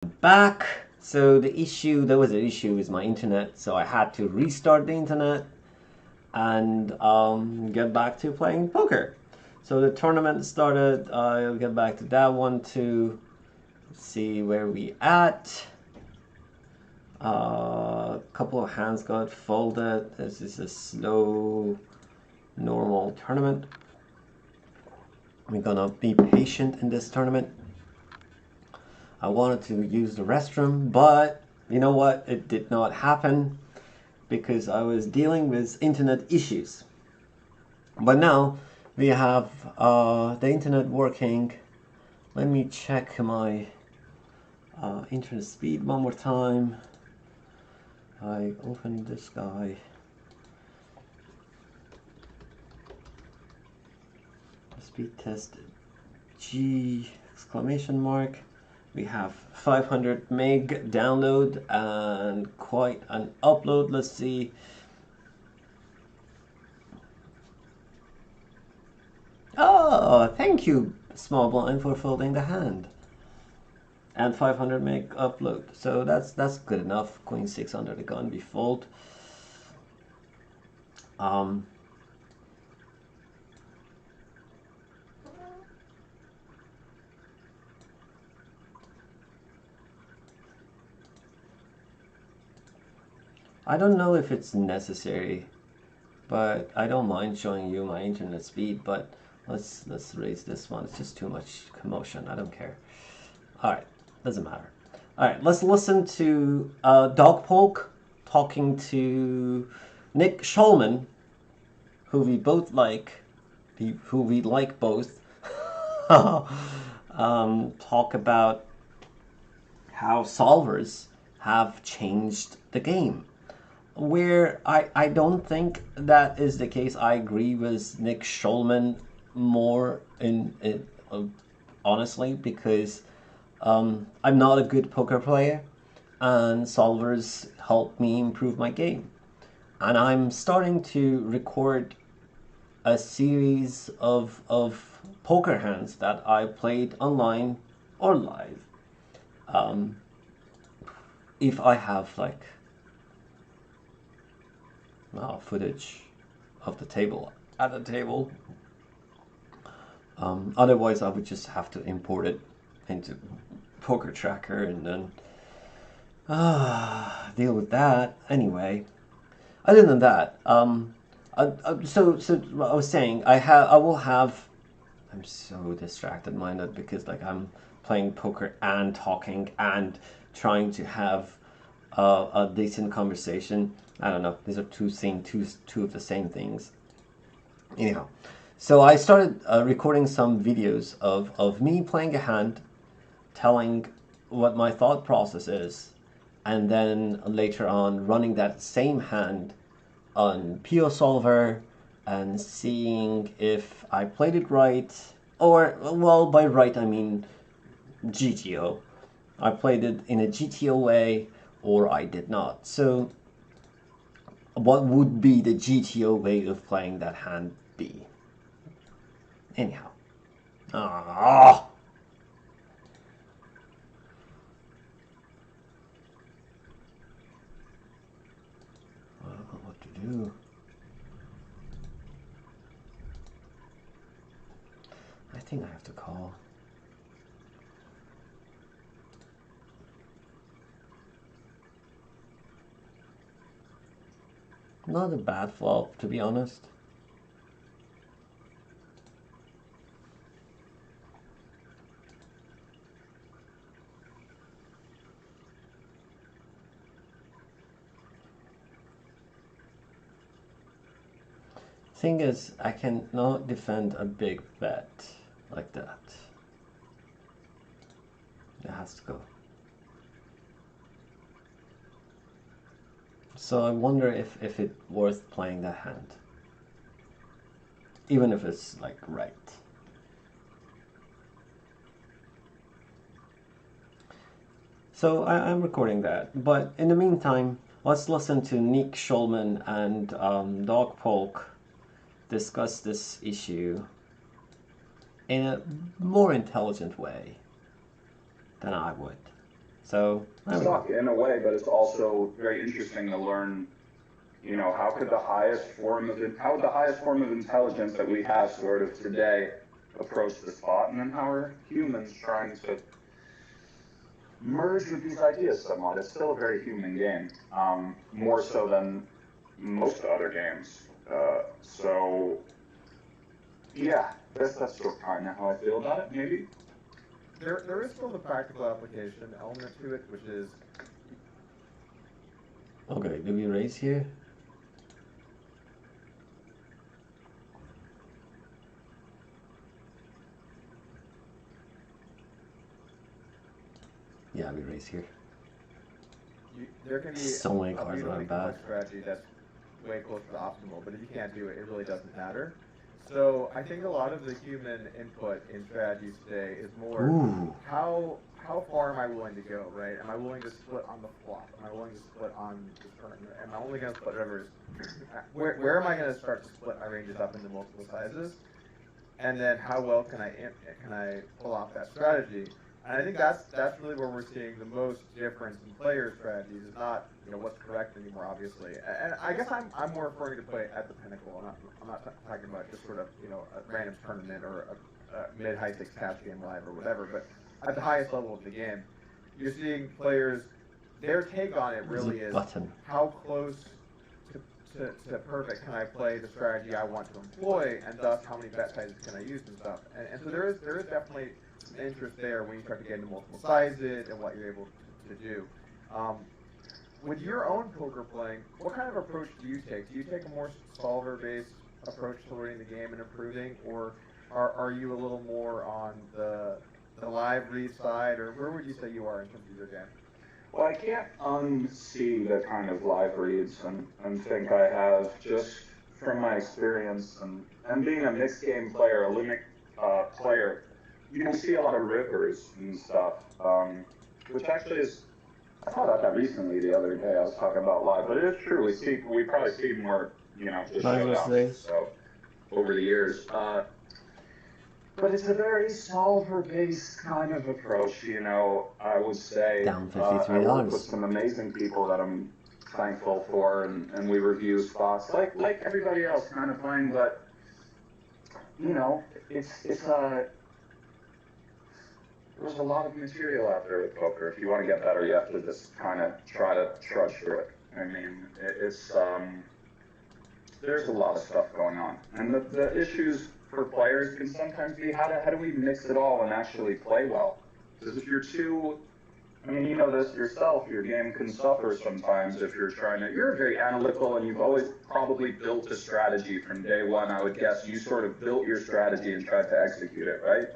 Back. So there was an issue with my internet, so I had to restart the internet and get back to playing poker. So the tournament started. I'll get back to that one to see where we at. A couple of hands got folded. This is a slow, normal tournament. We're gonna be patient in this tournament. I wanted to use the restroom, but you know what? It did not happen because I was dealing with internet issues. But now we have the internet working. Let me check my internet speed one more time. I open this guy. Speed test G exclamation mark. We have 500 meg download and quite an upload. Let's see. Oh, thank you, Small Blind, for folding the hand. And 500 meg upload. So that's good enough. Queen 6 under the gun, we fold. I don't know if it's necessary, but I don't mind showing you my internet speed, but let's raise this one. It's just too much commotion. I don't care. All right, doesn't matter. All right, let's listen to Dog Polk talking to Nick Schulman, who we both like, who we like both, talk about how solvers have changed the game. Where I don't think that is the case. I agree with Nick Schulman more honestly, because I'm not a good poker player and solvers help me improve my game. And I'm starting to record a series of poker hands that I played online or live. If I have like footage of the table at the table. Otherwise, I would just have to import it into Poker Tracker and then deal with that. Anyway, other than that, so what I was saying, I will have. I'm so distracted minded because like I'm playing poker and talking and trying to have a decent conversation. I don't know. These are two of the same things. Anyhow, so I started recording some videos of me playing a hand, telling what my thought process is, and then later on running that same hand on PO Solver and seeing if I played it right, or, well, by right I mean GTO. I played it in a GTO way, or I did not. So what would be the GTO way of playing that hand be? Anyhow. Ah. I don't know what to do. I think I have to call. Not a bad flop, to be honest. Thing is, I cannot defend a big bet like that. It has to go. So I wonder if it's worth playing that hand. Even if it's like right. So I'm recording that. But in the meantime, let's listen to Nick Schulman and Dog Polk discuss this issue in a more intelligent way than I would. So I don't know. suck in a way, but it's also very interesting to learn. How could the how would the highest form of intelligence that we have sort of today approach this thought, and then how are humans trying to merge with these ideas somewhat? It's still a very human game, more so than most other games. So yeah, that's sort of kind of how I feel about it. Maybe. There is still the practical application element to it, which is Okay, do we raise here? Yeah, we raise here. there can be So many a cards beautifully aren't bad. complex strategy that's way closer to optimal, but if you can't do it, it really doesn't matter. So I think a lot of the human input in strategies today is more Ooh. how far am I willing to go, right? Am I willing to split on the flop? Am I willing to split on the turn? Am I only going to split rivers? Where am I going to start to split my ranges up into multiple sizes? And then how well can I pull off that strategy? And I think that's really where we're seeing the most difference in player strategies. Is not what's correct anymore, obviously. And I guess I'm more referring to play at the pinnacle. I'm not talking about just sort of a random tournament or a mid-high stakes cash game live or whatever. But at the highest level of the game, you're seeing players. Their take on it really is Button. how close to perfect can I play the strategy I want to employ, and thus how many bet sizes can I use and stuff. And so there is definitely some interest there when you start to get into multiple sizes and what you're able to do. With your own poker playing, what kind of approach do you take? Do you take a more solver-based approach to learning the game and improving, or are you a little more on the live read side, or where would you say you are in terms of your game? Well, I can't unsee the kind of live reads and think I have, just from my experience and being a mixed game player, a limit player, you can see a lot of rivers and stuff, which actually is, I thought about that recently the other day. I was talking about live, but it is true. We probably see more, just showdowns. So over the years. But it's a very solver-based kind of approach, I would say. Down I work with $53. some amazing people that I'm thankful for, and we review spots like everybody else kind of playing, but, there's a lot of material out there with poker. If you want to get better, you have to just kind of try to trudge through it. I mean, there's a lot of stuff going on. And the issues for players can sometimes be how do we mix it all and actually play well? Because if you're you know this yourself, your game can suffer sometimes if you're you're very analytical and you've always probably built a strategy from day one. I would guess you sort of built your strategy and tried to execute it, right?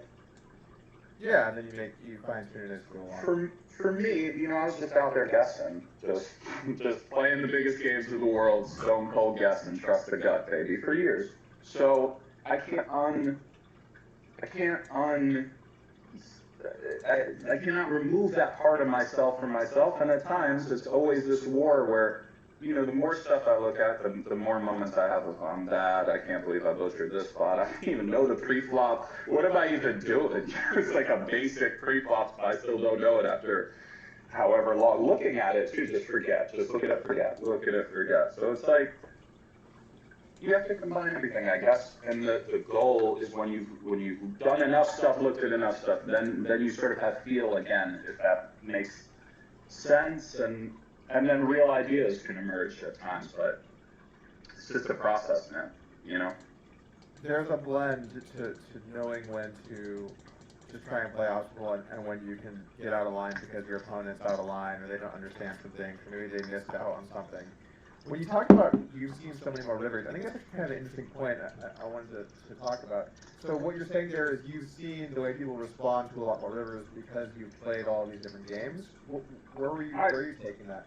Yeah, and then you fine tune it as you go along. For me, I was just out there guessing, just playing the biggest games of the world, stone cold guess and trust the gut, baby, for years. So I cannot remove that part of myself from myself, and at times it's always this war where, the more stuff I look at, the more moments I have of, I'm bad, I can't believe I butchered this spot, I don't even know the pre-flop, what am I even doing? It's like a basic pre-flop, I still don't know it after however long. Looking at it, too, just look at it, forget, So it's like, you have to combine everything, I guess, and the goal is when you've done enough stuff, looked at enough stuff, then you sort of have feel again, if that makes sense, and then real ideas can emerge at times, but it's just a process, man, There's a blend to knowing when to try and play optimal and when you can get out of line because your opponent's out of line or they don't understand some things or maybe they missed out on something. When you talk about you've seen so many more rivers, I think that's kind of an interesting point I wanted to talk about. So what you're saying there is you've seen the way people respond to a lot more rivers because you've played all these different games. Where were you taking that?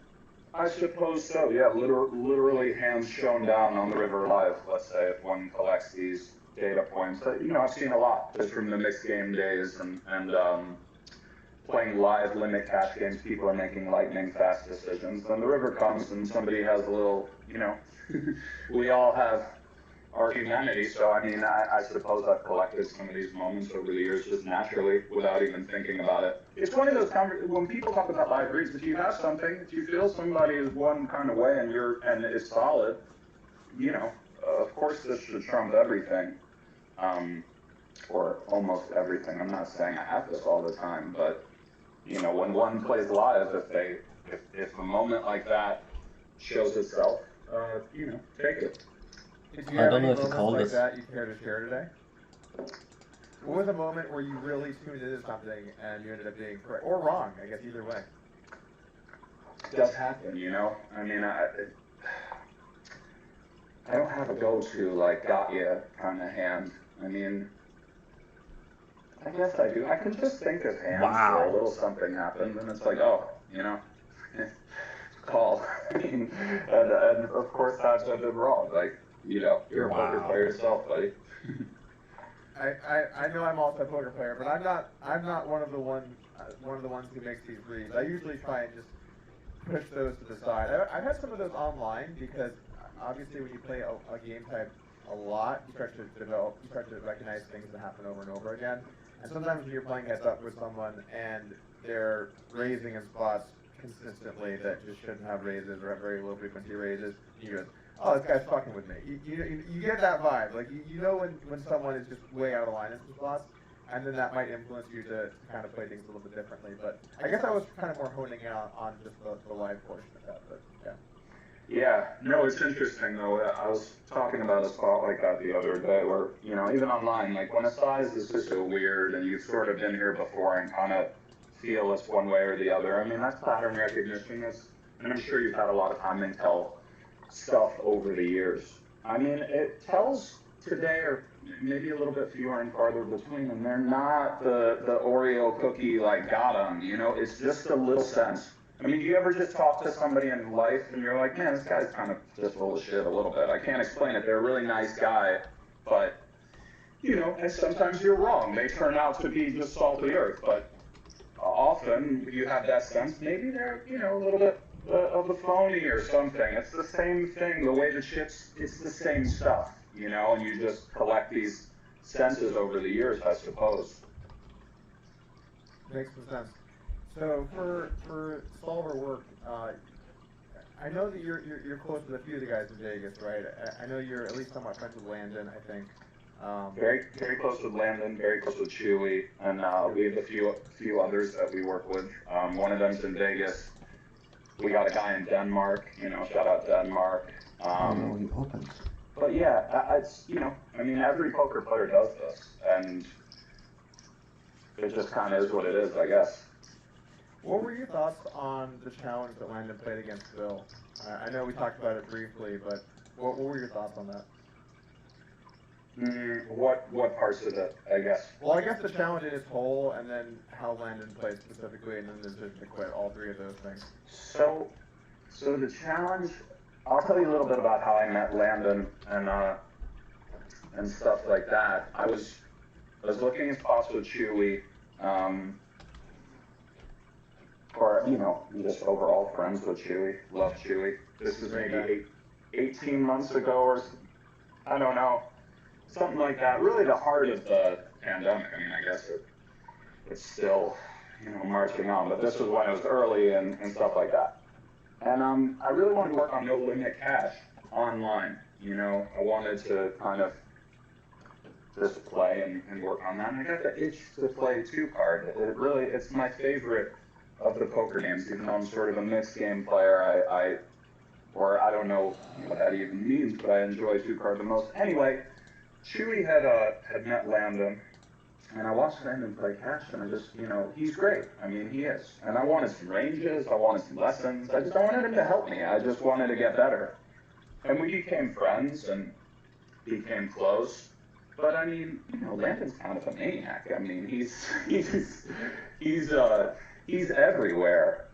I suppose so, yeah, literally hands shown down on the river live, let's say, if one collects these data points. I've seen a lot just from the mixed game days and playing live limit cash games, people are making lightning fast decisions. Then the river comes and somebody has a little, we all have our humanity. So I mean, I suppose I've collected some of these moments over the years just naturally without even thinking about it. It's one of those when people talk about live reads, if you have something, if you feel somebody is one kind of way and it's solid, you know, of course this should trump everything, or almost everything. I'm not saying I have this all the time, but you know, when one plays live, if a moment like that shows itself, you know, take it. Did you I have don't any know if to moments call like this. that you care to share today? What was a moment where you really tuned into something and you ended up being correct or wrong? I guess either way. It does happen, you know. I mean, I don't have a go-to like got ya kind of hand. I mean, I guess I do. I can just think of hands where a little something happened, and it's like, oh, you know, call. I mean, and of course times I've been wrong. Like, you know, you're a poker player yourself, buddy. I know I'm also a poker player, but I'm not one of the ones who makes these reads. I usually try and just push those to the side. I've had some of those online because obviously when you play a game type a lot, you start to recognize things that happen over and over again. And sometimes when you're playing heads up with someone and they're raising in spots consistently that just shouldn't have raises or at very low frequency raises, you go, oh, this guy's fucking with me. You get that vibe. Like, you know when someone is just way out of line in some spots, and then that might influence you to kind of play things a little bit differently. But I guess I was kind of more honing in on just the live portion of that. But yeah. Yeah, no, it's interesting though. I was talking about a spot like that the other day where, you know, even online, like when a size is just so weird and you've sort of been here before and kind of feel it's one way or the other. I mean, that's pattern recognition. And I'm sure you've had a lot of time and tell stuff over the years. I mean, it tells today or maybe a little bit fewer and farther between, and they're not the Oreo cookie like got 'em, you know, it's just a little sense. I mean, do you ever just talk to somebody in life and you're like, man, this guy's kind of just full of shit a little bit. I can't explain it. They're a really nice guy, but, you know, and sometimes you're wrong. They turn out to be just salty earth, but often you have that sense maybe they're, you know, a little bit of a phony or something. It's the same thing. The way the chips, it's the same stuff, you know, and you just collect these senses over the years, I suppose. Makes some sense. So for Solver work, I know that you're close with a few of the guys in Vegas, right? I know you're at least somewhat friends with Landon, I think. Very, very close with Landon, very close with Chewy, and we have a few others that we work with. One of them's in Vegas. We got a guy in Denmark, you know, shout out Denmark. We opened. But yeah, it's, you know, I mean, every poker player does this, and it just kind of is what it is, I guess. What were your thoughts on the challenge that Landon played against Bill? I know we talked about it briefly, but what were your thoughts on that? What parts of it, I guess? Well, I guess the challenge in its whole, and then how Landon played specifically, and then the decision to quit, all three of those things. So the challenge, I'll tell you a little bit about how I met Landon and stuff like that. I was looking at spots with Chewy, or, you know, just overall friends with Chewy, love Chewy. This is maybe 18 months ago, or I don't know, something like that. Really the heart of the pandemic. I mean, I guess it's still, you know, marching on, but this was when it was early and stuff like that. And I really wanted to work on no limit cash online. You know, I wanted to kind of just play and work on that. And I got the itch to play 2-card. It's my favorite of the poker games, even though I'm sort of a mixed game player. I don't know what that even means, but I enjoy 2-card the most. Anyway, Chewy had met Landon, and I watched Landon play cash, and I just, you know, he's great. I mean, he is. And I wanted some ranges, I wanted some lessons. I wanted him to help me. I just wanted to get better. And we became friends and became close. But I mean, you know, Landon's kind of a maniac. I mean, he's everywhere,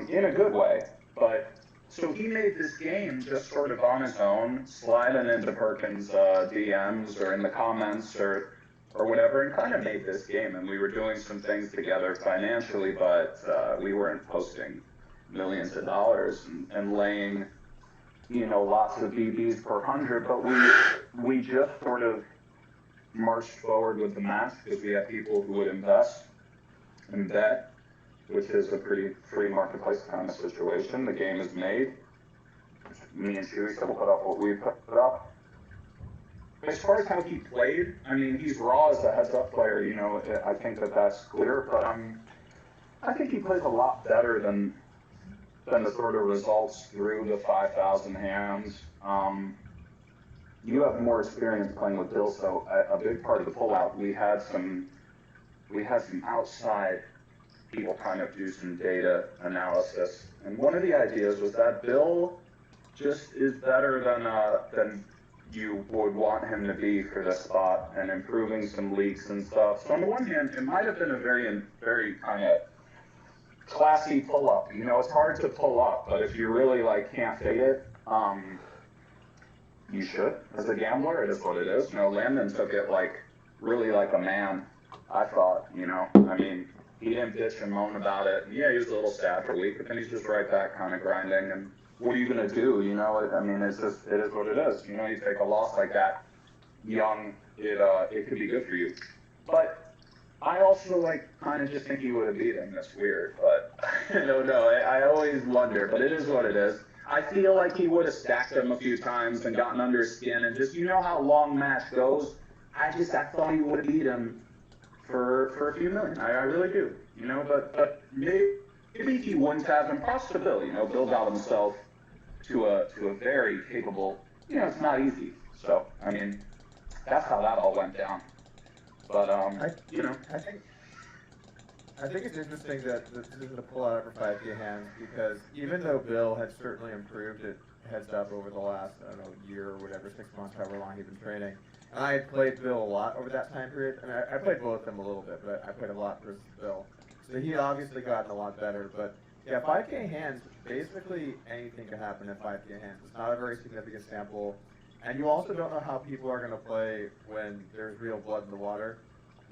in a good way. But so he made this game just sort of on his own, sliding into Perkins' DMs or in the comments or whatever, and kind of made this game. And we were doing some things together financially, but we weren't posting millions of dollars and laying lots of BBs per 100, but we just sort of marched forward with the match because we had people who would invest and bet, which is a pretty free marketplace kind of situation. The game is made. Me and Chewy said we'll put up what we put up. As far as how he played, I mean, he's raw as a heads-up player. I think that's clear. But I think he plays a lot better than the sort of results through the 5,000 hands. You have more experience playing with Bill, so a big part of the pullout, we had some outside people kind of do some data analysis, and one of the ideas was that Bill just is better than you would want him to be for this spot, and improving some leaks and stuff. So on the one hand, it might have been a very, very kind of classy pull up. It's hard to pull up, but if you really can't fade it, you should. As a gambler, it is what it is. Landon took it really like a man, I thought. I mean, he didn't bitch and moan about it. And yeah, he was a little sad for a week, but then he's just right back kind of grinding. And what are you gonna do? I mean, it is what it is. You take a loss like that young, it could be good for you. But I also kind of just think he would have beat him. That's weird, but I don't know. I always wonder, but it is what it is. I feel like he would have stacked him a few times and gotten under his skin, and just how long match goes. I thought he would have beat him for a few million. I really do. But maybe he wouldn't have. And props to Bill. Bill got himself to a very capable. It's not easy. So I mean, that's how that all went down. But I think it's interesting that this isn't a pull-out for 5K hands, because even though Bill had certainly improved it heads up over the last, year or whatever, 6 months, however long he'd been training, and I had played Bill a lot over that time period. I mean, I played both of them a little bit, but I played a lot versus Bill. So he obviously gotten a lot better, but yeah, 5K hands, basically anything can happen in 5K hands. It's not a very significant sample, and you also don't know how people are going to play when there's real blood in the water.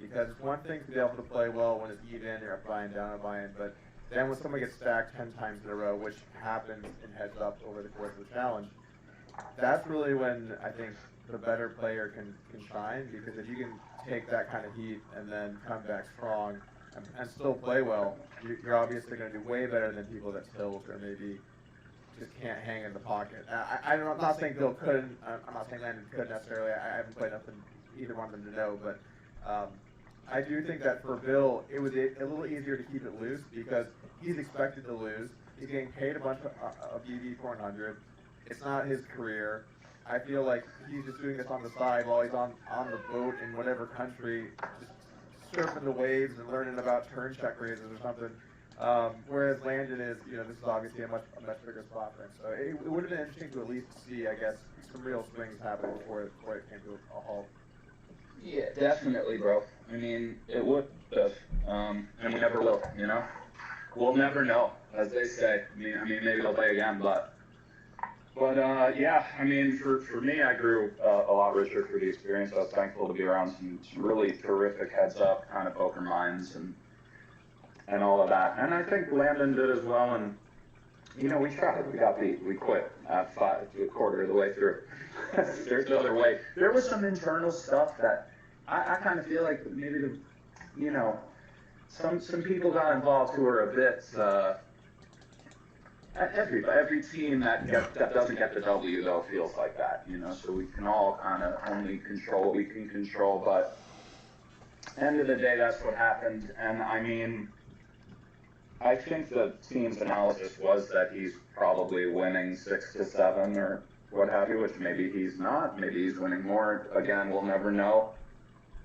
Because it's one thing to be able to play well when it's even, you're up buy-in, down a buy-in, but then when someone gets stacked 10 times in a row, which happens in heads up over the course of the challenge, that's really when I think the better player can shine, because if you can take that kind of heat and then come back strong and still play well, you're obviously going to do way better than people that tilt or maybe just can't hang in the pocket. I'm not saying Bill couldn't, I'm not saying Landon could necessarily, I haven't played enough in either one of them to know, but I do think that for Bill, it was a little easier to keep it loose because he's expected to lose. He's getting paid a bunch of BB 400. It's not his career. I feel like he's just doing this on the side while he's on the boat in whatever country, just surfing the waves and learning about turn check raises or something. Whereas Landon is, this is obviously a much bigger spot for him. So it would have been interesting to at least see, I guess, some real swings happen before it came to a halt. Yeah, definitely, bro. I mean, it would have, and we never will. We'll never know, as they say. I mean, maybe they'll play again, but yeah. I mean, for me, I grew a lot richer through the experience. I was thankful to be around some really terrific heads-up kind of poker minds and all of that. And I think Landon did as well. And we tried. We got beat. We quit at a quarter of the way through. There's no other way. There was some internal stuff that I kind of feel like maybe some people got involved who were a bit. Every team that doesn't get the W though feels like that, So we can all kind of only control what we can control. But end of the day, that's what happened. And I mean, I think the team's analysis was that he's probably winning 6 to 7 or what have you, which maybe he's not. Maybe he's winning more. Again, we'll never know.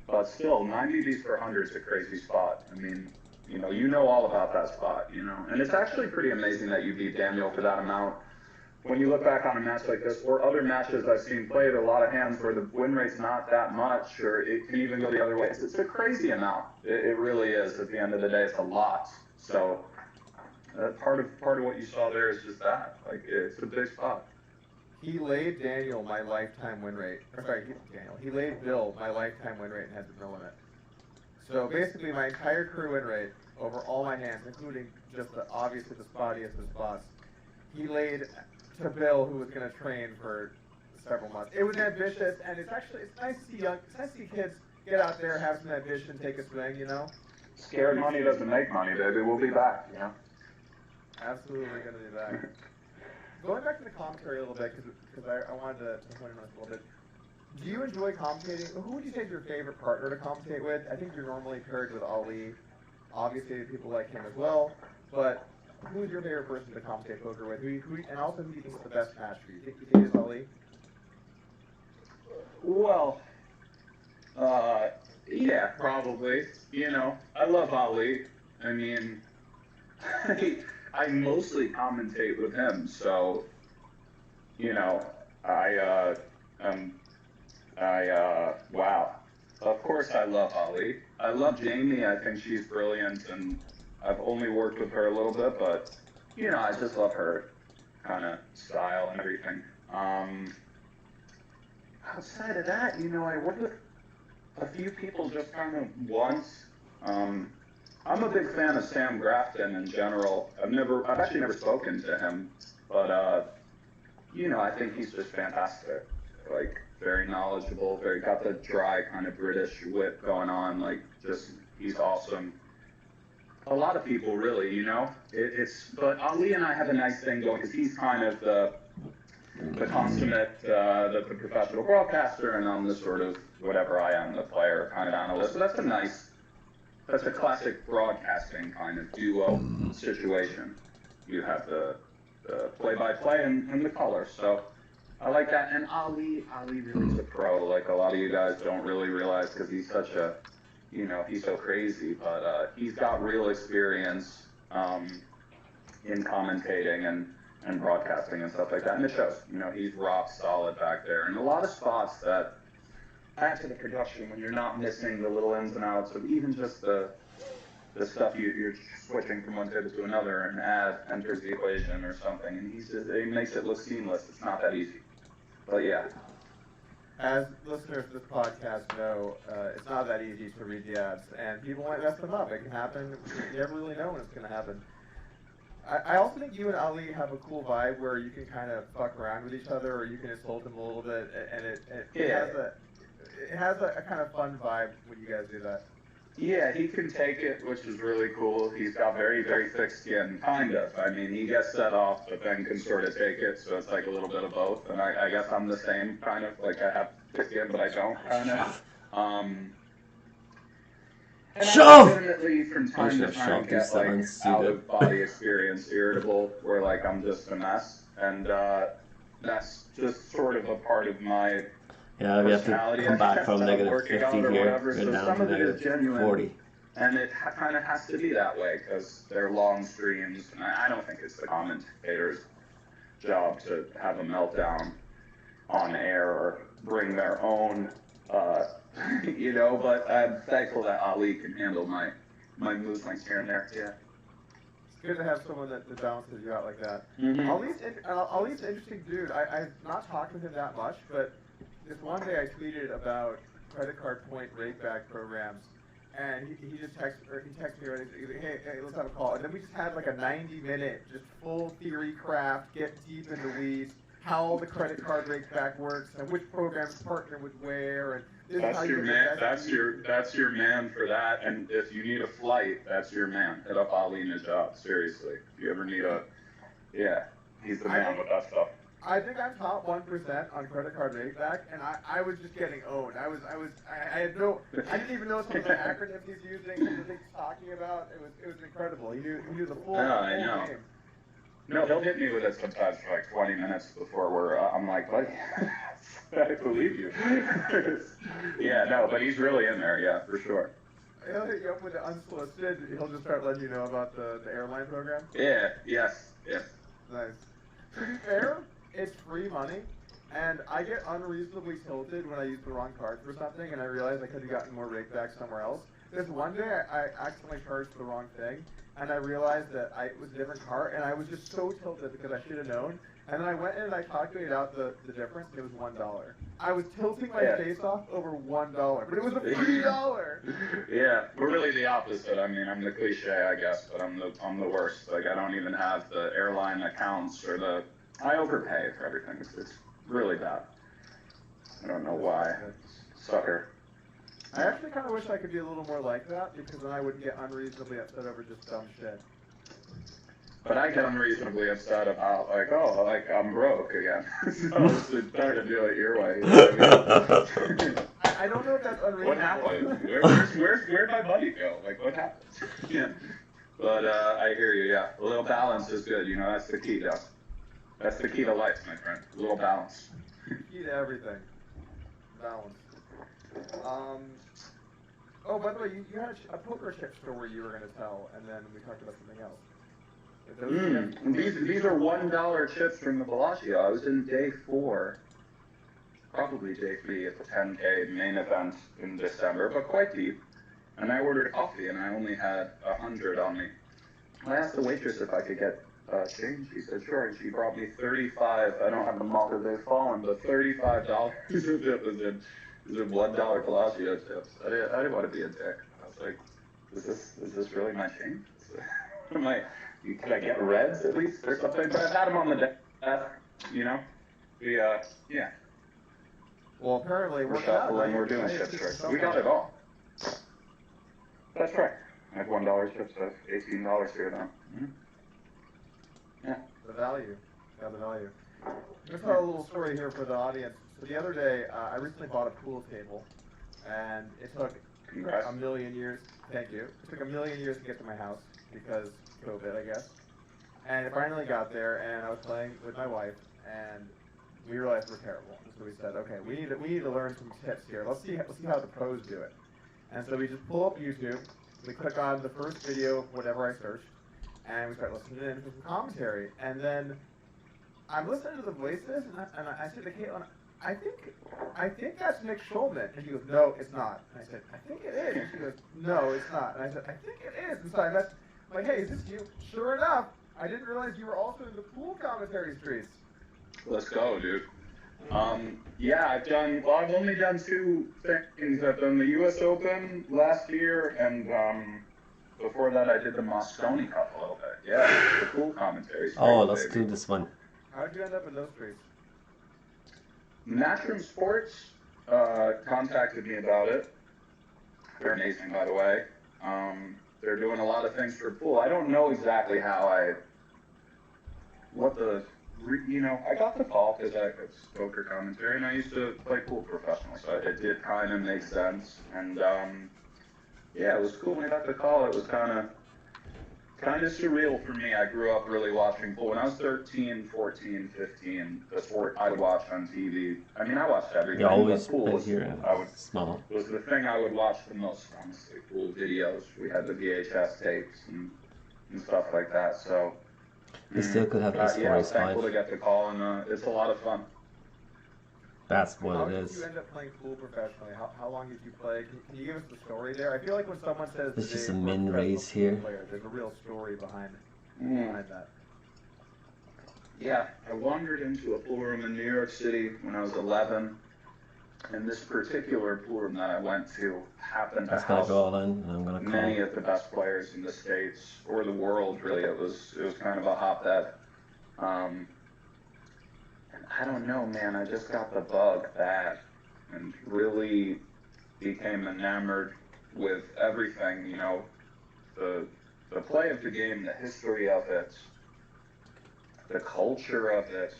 But still, 90 Bs per 100 is a crazy spot. I mean, you know all about that spot, And it's actually pretty amazing that you beat Daniel for that amount. When you look back on a match like this, or other matches I've seen played, a lot of hands where the win rate's not that much, or it can even go the other way. It's a crazy amount. It really is. At the end of the day, it's a lot. So part of what you saw there is just that. It's a big spot. He laid Daniel my lifetime win rate. He laid Bill my lifetime win rate and had no limit. So basically, my entire career win rate over all my hands, including just obviously the spottiest of spots, he laid to Bill, who was going to train for several months. It was ambitious, and it's nice to see kids get out there, have some ambition, take a swing, you know? Scared money doesn't make money, baby. We'll be back, you know? Absolutely going to be back. Going back to the commentary a little bit, because I wanted to point on this a little bit. Do you enjoy commentating? Who would you say is your favorite partner to commentate with? I think you're normally paired with Ali. Obviously, people like him as well. But who's your favorite person to commentate poker with? And also, who do you think is the best match for you? You think it's Ali? Well, yeah, probably. You know, I love Ali. I mean, I mostly commentate with him, so, you know, wow. Of course I love Ali. I love Jamie. I think she's brilliant, and I've only worked with her a little bit, but, you know, I just love her kind of style and everything. Outside of that, you know, I worked with a few people just kind of once. I'm a big fan of Sam Grafton in general. I've actually never spoken to him, but, you know, I think he's just fantastic. Like, very knowledgeable, got the dry kind of British wit going on. Like, just, he's awesome. A lot of people really, you know, but Ali and I have a nice thing going because he's kind of the consummate, the professional broadcaster, and I'm the sort of whatever I am, the player kind of analyst. So that's a classic broadcasting kind of duo situation. You have the play-by-play and the color. So I like that. And Ali really is a pro. Like a lot of you guys don't really realize because he's such a, you know, he's so crazy. But he's got real experience in commentating and broadcasting and stuff like that. And it shows. You know, he's rock solid back there. And a lot of spots that add to the production when you're not missing the little ins and outs of even just the stuff you're switching from one table to another, and ad enters the equation or something, and he makes it look seamless. It's not that easy. But yeah. As listeners to this podcast know, it's not that easy to read the ads, and people might mess them up. It can happen. You never really know when it's going to happen. I also think you and Ali have a cool vibe where you can kind of fuck around with each other, or you can insult them a little bit, and it has a kind of fun vibe when you guys do that. Yeah, he can take it, which is really cool. He's got very, very thick skin, kind of. I mean, he gets set off, but then can sort of take it, so it's like a little bit of both. And I guess I'm the same, kind of. Like, I have thick skin, but I don't, kind of. And Shove! I definitely, from time to time, get, like, out-of-body experience irritable, where, like, I'm just a mess. And that's just sort of a part of my... Yeah, we have to come back from negative 50 here, go down to negative 40. And it kind of has to be that way because they're long streams. And I don't think it's the commentator's job to have a meltdown on air or bring their own, you know, but I'm thankful that Ali can handle my mood swings here and there. Yeah. It's good to have someone that balances you out like that. Mm-hmm. Ali's an interesting dude. I've not talked with him that much, but this one day I tweeted about credit card point rate back programs, and he just texted me, right, he's like, hey, let's have a call. And then we just had like a 90-minute, just full theory craft, get deep in the weeds, how the credit card rate back works, and which programs partner with where, and this that's is how your you man. That's your man for that. And if you need a flight, that's your man. Hit up Ali Najat. Seriously, if you ever need he's the man with that stuff. I think I'm top 1% on credit card rate back, and I was just getting owned. I didn't even know some of the acronyms he's using, the things he's talking about. It was incredible. He knew the full game. No, he'll hit me with it sometimes for like 20 minutes before I'm like, buddy, I believe you. Yeah, no, but he's really in there, yeah, for sure. He'll hit you up with the unsolicited. He'll just start letting you know about the airline program. Yeah, yes. Nice. To be fair, it's free money, and I get unreasonably tilted when I use the wrong card for something, and I realize I could have gotten more rake back somewhere else. This one day, I accidentally charged the wrong thing, and I realized that it was a different card, and I was just so tilted because I should have known. And then I went in and I calculated out the difference, and it was $1. I was tilting my Yeah. face off over $1, but it was a free dollar. Yeah, we're really the opposite. I mean, I'm the cliche, I guess, but I'm the worst. Like, I don't even have the airline accounts or I overpay for everything. It's really bad. I don't know why. Sucker. I actually kind of wish I could be a little more like that, because then I wouldn't get unreasonably upset over just dumb shit. But I get unreasonably upset about, like, oh, like, I'm broke again. So it's better to do it your way. You know what I mean? I don't know if that's unreasonable. What happened? Where'd my money go? Like, what happened? Yeah. But I hear you, yeah. A little balance is good, you know, that's the key, though. That's the key to life, my friend. A little balance. Key to everything. Balance. Oh, by the way, you had a poker chip story you were going to tell, and then we talked about something else. These are $1 chips from the Bellagio. I was in day 4, probably day 3 at the 10K main event in December, but quite deep. And I ordered coffee, and I only had 100 on me. I asked the waitress if I could get change. She said sure, and she brought me 35. I don't have the mug of they've fallen, but $35 of it was in $1 Bellagio chips. I didn't want to be a dick. I was like, is this really my change? Am I? Could I get reds at least or something? But I've had them on the desk, you know? Yeah. Well, apparently We're shuffling, we're doing chip tricks. We got it all. That's right. I have $1 chips, so $18 here now. Mm-hmm. Yeah. The value. Got the value. I'm going to tell a little story here for the audience. So the other day, I recently bought a pool table, and it took Congrats. a million years. Thank you. It took a million years to get to my house because COVID, I guess. And it finally got there, and I was playing with my wife, and we realized we're terrible. So we said, okay, we need to learn some tips here. Let's see how the pros do it. And so we just pull up YouTube. We click on the first video of whatever I searched, and we start listening to some commentary. And then I'm listening to the voices, and I said to Caitlin, I think that's Nick Schulman. And she goes, no, it's not. And I said, I think it is. And she goes, no, it's not. And I said, I think it is. And so I'm like, hey, is this you? Sure enough, I didn't realize you were also in the pool commentary streets. Let's go, dude. Yeah, I've only done 2 things. I've done the US Open last year, and before that I did the Moscone Cup a little bit. Yeah, the pool commentary. Oh, let's do this one. How did you end up in those streets? Matchroom Sports contacted me about it. They're amazing, by the way. They're doing a lot of things for pool. I don't know exactly I got the call because it's poker commentary, and I used to play pool professionally, so it did kind of make sense. And yeah, it was cool when I got the call. It was kind of surreal for me. I grew up really watching pool. When I was 13, 14, 15, the sport I would watch on TV. I mean, I watched everything. You always but pool been was, here small. was the thing I would watch the most, honestly. Pool videos. We had the VHS tapes and stuff like that. So We still could have these yeah, I was stories thankful to live. get the call, and it's a lot of fun. That's How what it did is. you end up playing pool professionally? How long did you play? Can you give us the story there? I feel like when someone says This is they a were min professional race pool here. player, there's a real story behind Mm. that. Yeah, I wandered into a pool room in New York City when I was 11, and this particular pool room that I went to happened to That's gonna house go all in, and I'm gonna many call. of the best players in the States or the world. Really, it was kind of a hotbed. And I don't know, man. I just got the bug bad, and really became enamored with everything. You know, the play of the game, the history of it, the culture of it.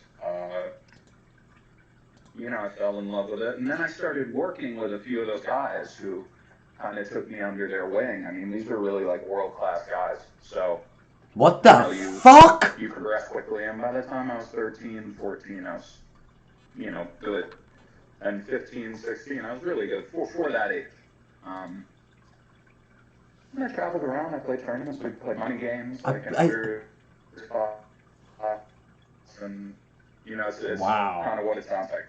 I fell in love with it, and then I started working with a few of those guys who kind of took me under their wing. I mean, these were really like world-class guys. So What the you fuck? you progress quickly, and by the time I was 13, 14, I was, good. And 15, 16, I was really good for that age. And I traveled around. I played tournaments. We played money games, like in serious spots, and it's Wow. kind of what it sounds like.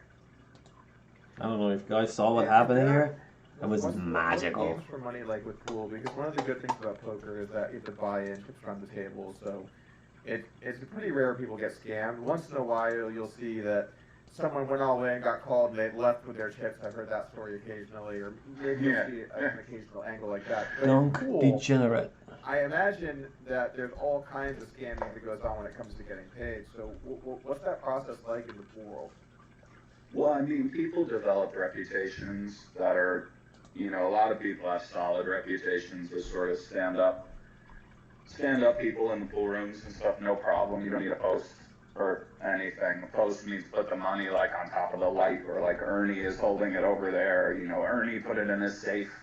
I don't know if you guys saw what happened here. It was What's magical. games for money like with pool? Because one of the good things about poker is that you have to buy in to run the table, so it's pretty rare people get scammed. Once in a while, you'll see that someone went all the way and got called and they left with their chips. I've heard that story occasionally, or maybe you see an occasional angle like that. But Don't cool. degenerate. I imagine that there's all kinds of scamming that goes on when it comes to getting paid. So what's that process like in the pool world? Well, I mean, people develop reputations that are, you know, a lot of people have solid reputations as sort of stand-up people in the pool rooms and stuff, no problem. You don't need a post or anything. A post means put the money like on top of the light, or like Ernie is holding it over there. You know, Ernie put it in his safe,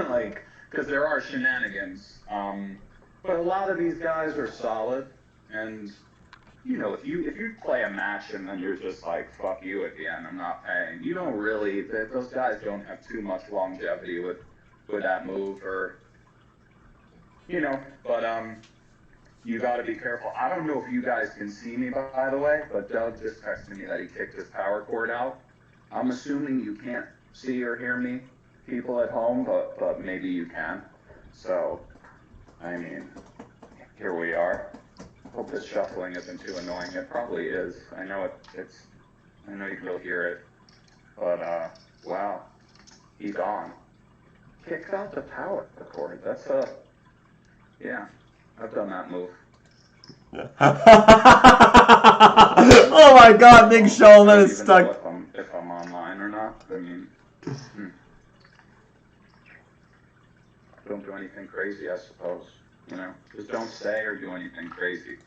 like, because there are shenanigans. But a lot of these guys are solid, and you know, if you play a match and then you're just like, fuck you at the end, I'm not paying. You don't really, those guys don't have too much longevity with that move, or, you know, but you got to be careful. I don't know if you guys can see me, by the way, but Doug just texted me that he kicked his power cord out. I'm assuming you can't see or hear me, people at home, but maybe you can. So, I mean, here we are. Hope this shuffling isn't too annoying. It probably is. I know I know you can really hear it. But, wow. He's gone. Kicked out the power cord. That's yeah. I've done that move. Oh my god, Big Showman is stuck. I don't even know if I'm online or not. I mean, don't do anything crazy, I suppose. You know, just don't say or do anything crazy.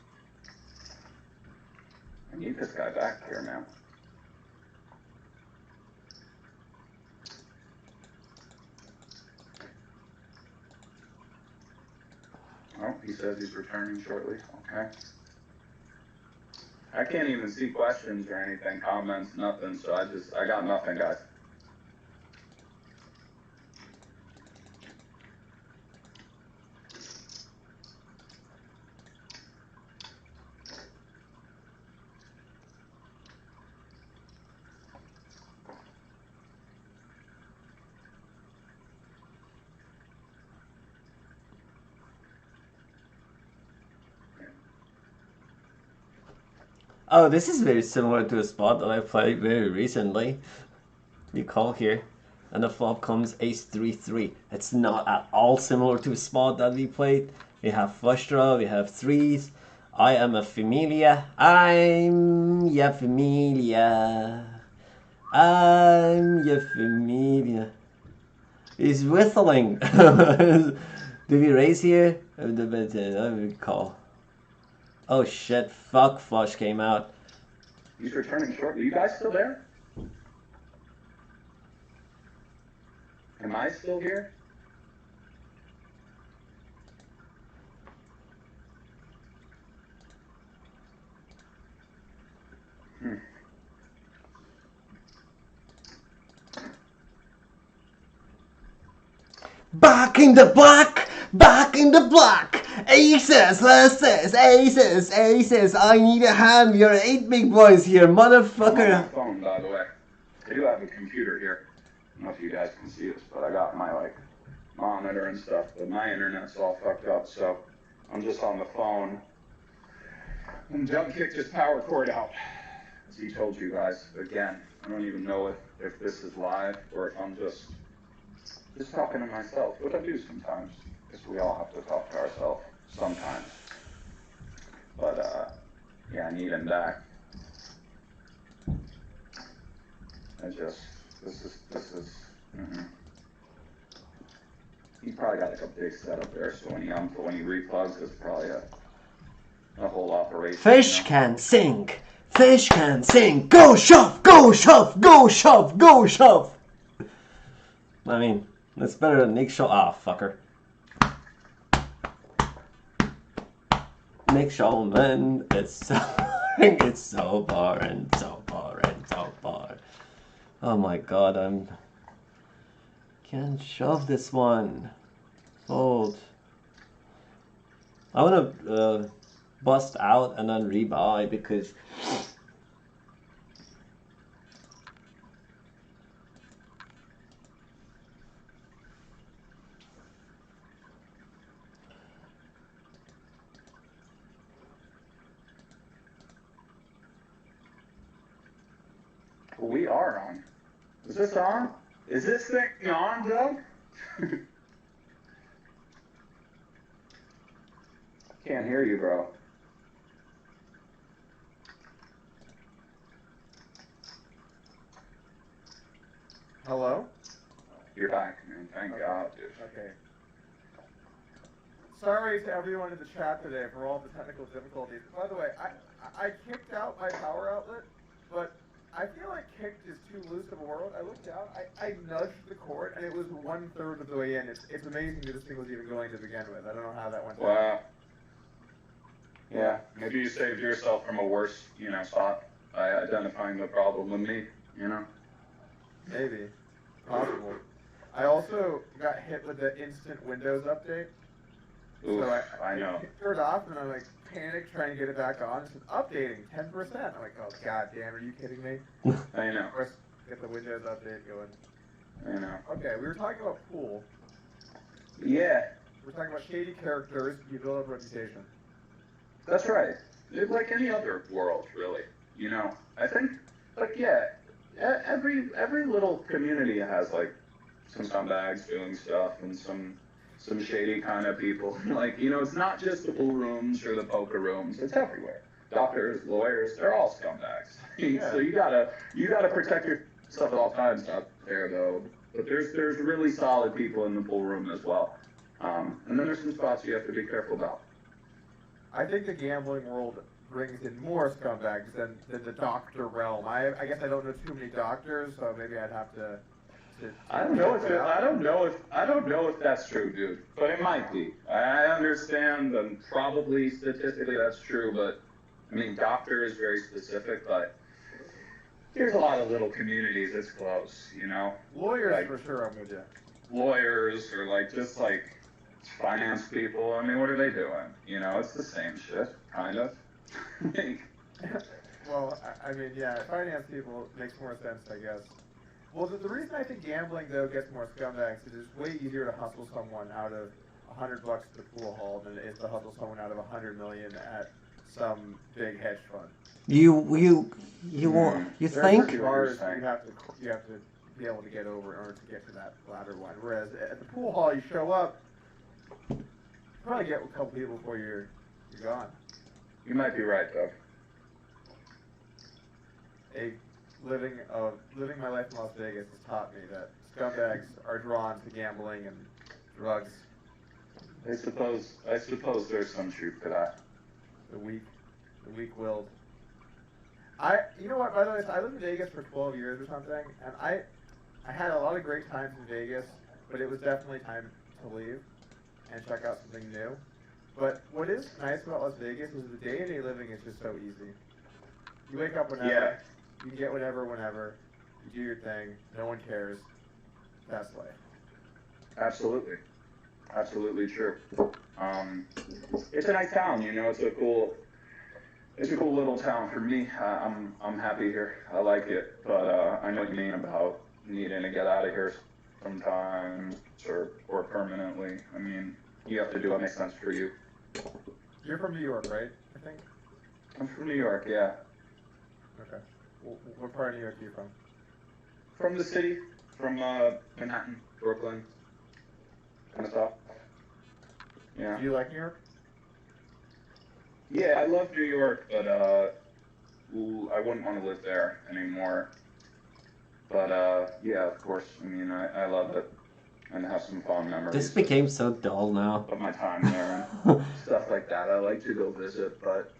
I need this guy back here, man. Oh, he says he's returning shortly. Okay. I can't even see questions or anything, comments, nothing. So I got nothing, guys. Oh, this is very similar to a spot that I played very recently. You call here, and the flop comes ace 3-3. It's not at all similar to a spot that we played. We have flush draw, we have threes. I am a familia. I'm your familia. I'm your familia. He's whistling. Do we raise here? I would call. Oh shit, fuck, flush came out. He's returning shortly. Are you guys still there? Am I still here? Back in the black! Back in the black! Aces, aces! I need a hand. We are 8 big boys here, motherfucker. I'm on my phone, by the way. I do have a computer here. I don't know if you guys can see this, but I got my like monitor and stuff, but my internet's all fucked up, so I'm just on the phone. And Doug kicked his power cord out, as he told you guys. Again, I don't even know if this is live or if I'm just talking to myself, which I do sometimes, because we all have to talk to ourselves sometimes. But yeah, I need him back. This is. He probably got like a big setup there, so when he replugs, it's probably a whole operation. Fish can sing. Fish can sing. Go shove, go shove, go shove, go shove. I mean, that's better than Nick Shaw. Ah, fucker. Nick Showman, it's so boring, it's so boring, so boring, so boring. Oh my god, can't shove this one. Fold. I wanna bust out and then rebuy because We are on. Is this on? Is this thing on, Doug? Can't hear you, bro. Hello? You're back, man. Thank God, dude. Okay. Sorry to everyone in the chat today for all the technical difficulties. By the way, I kicked out my power outlet, but I feel like kicked is too loose of a word. I looked down, I nudged the cord, and it was 1/3 of the way in. It's amazing that this thing was even going to begin with. I don't know how that went down. Wow. Yeah, maybe you saved yourself from a worse, spot by identifying the problem with me, Maybe. Possible. I also got hit with the instant Windows update. Oof, So I know. turned it off, and I'm like panicked trying to get it back on. It says updating 10%. I'm like, oh god damn, are you kidding me? I know. Of course, get the Windows update going. I know. Okay, we were talking about pool. Yeah, We were talking about shady characters. You build up a reputation. that's right. It's like any other world, really. I think, every little community has like some scumbags doing stuff and some shady kind of people. It's not just the pool rooms or the poker rooms. It's everywhere. Doctors, lawyers, they're all scumbags. So you gotta protect yourself at all times out there, though. But there's really solid people in the pool room as well. And then there's some spots you have to be careful about. I think the gambling world brings in more scumbags than the doctor realm. I guess I don't know too many doctors, so maybe I'd have to I don't know if that's true, dude. But it might be. I understand, and probably statistically that's true. But I mean, doctor is very specific. But there's a lot of little communities it's close. Lawyers Like- for sure. I'm with you. Lawyers or just finance people. I mean, what are they doing? It's the same shit, kind of. Well, I mean, yeah, finance people makes more sense, I guess. Well, the reason I think gambling though gets more scumbags is it's way easier to hustle someone out of $100 at the pool hall than it is to hustle someone out of $100 million at some big hedge fund. You want you There are think? certain bars you have to be able to get over in order to get to that latter one. Whereas at the pool hall, you show up, you probably get a couple people before you're gone. You might be right, though. Living my life in Las Vegas has taught me that scumbags are drawn to gambling and drugs. I suppose there's some truth to that. The weak-willed. You know what? By the way, I lived in Vegas for 12 years or something, and I had a lot of great times in Vegas, but it was definitely time to leave and check out something new. But what is nice about Las Vegas is the day-to-day living is just so easy. You wake up whenever. Yeah. You can get whatever whenever. You do your thing. No one cares. That's life. Absolutely. Absolutely true. It's a nice town, it's a cool little town for me. I'm happy here. I like it, but I know what you mean about needing to get out of here sometimes or permanently. I mean, you have to do what makes sense for you. You're from New York, right? I think. I'm from New York, yeah. Okay. What part of New York are you from? From the city, from Manhattan, Brooklyn, kind of stuff. Yeah. Do you like New York? Yeah, I love New York, but I wouldn't want to live there anymore. But yeah, of course. I mean, I love it and have some fond memories. This became so dull now. Of my time there and stuff like that. I like to go visit, but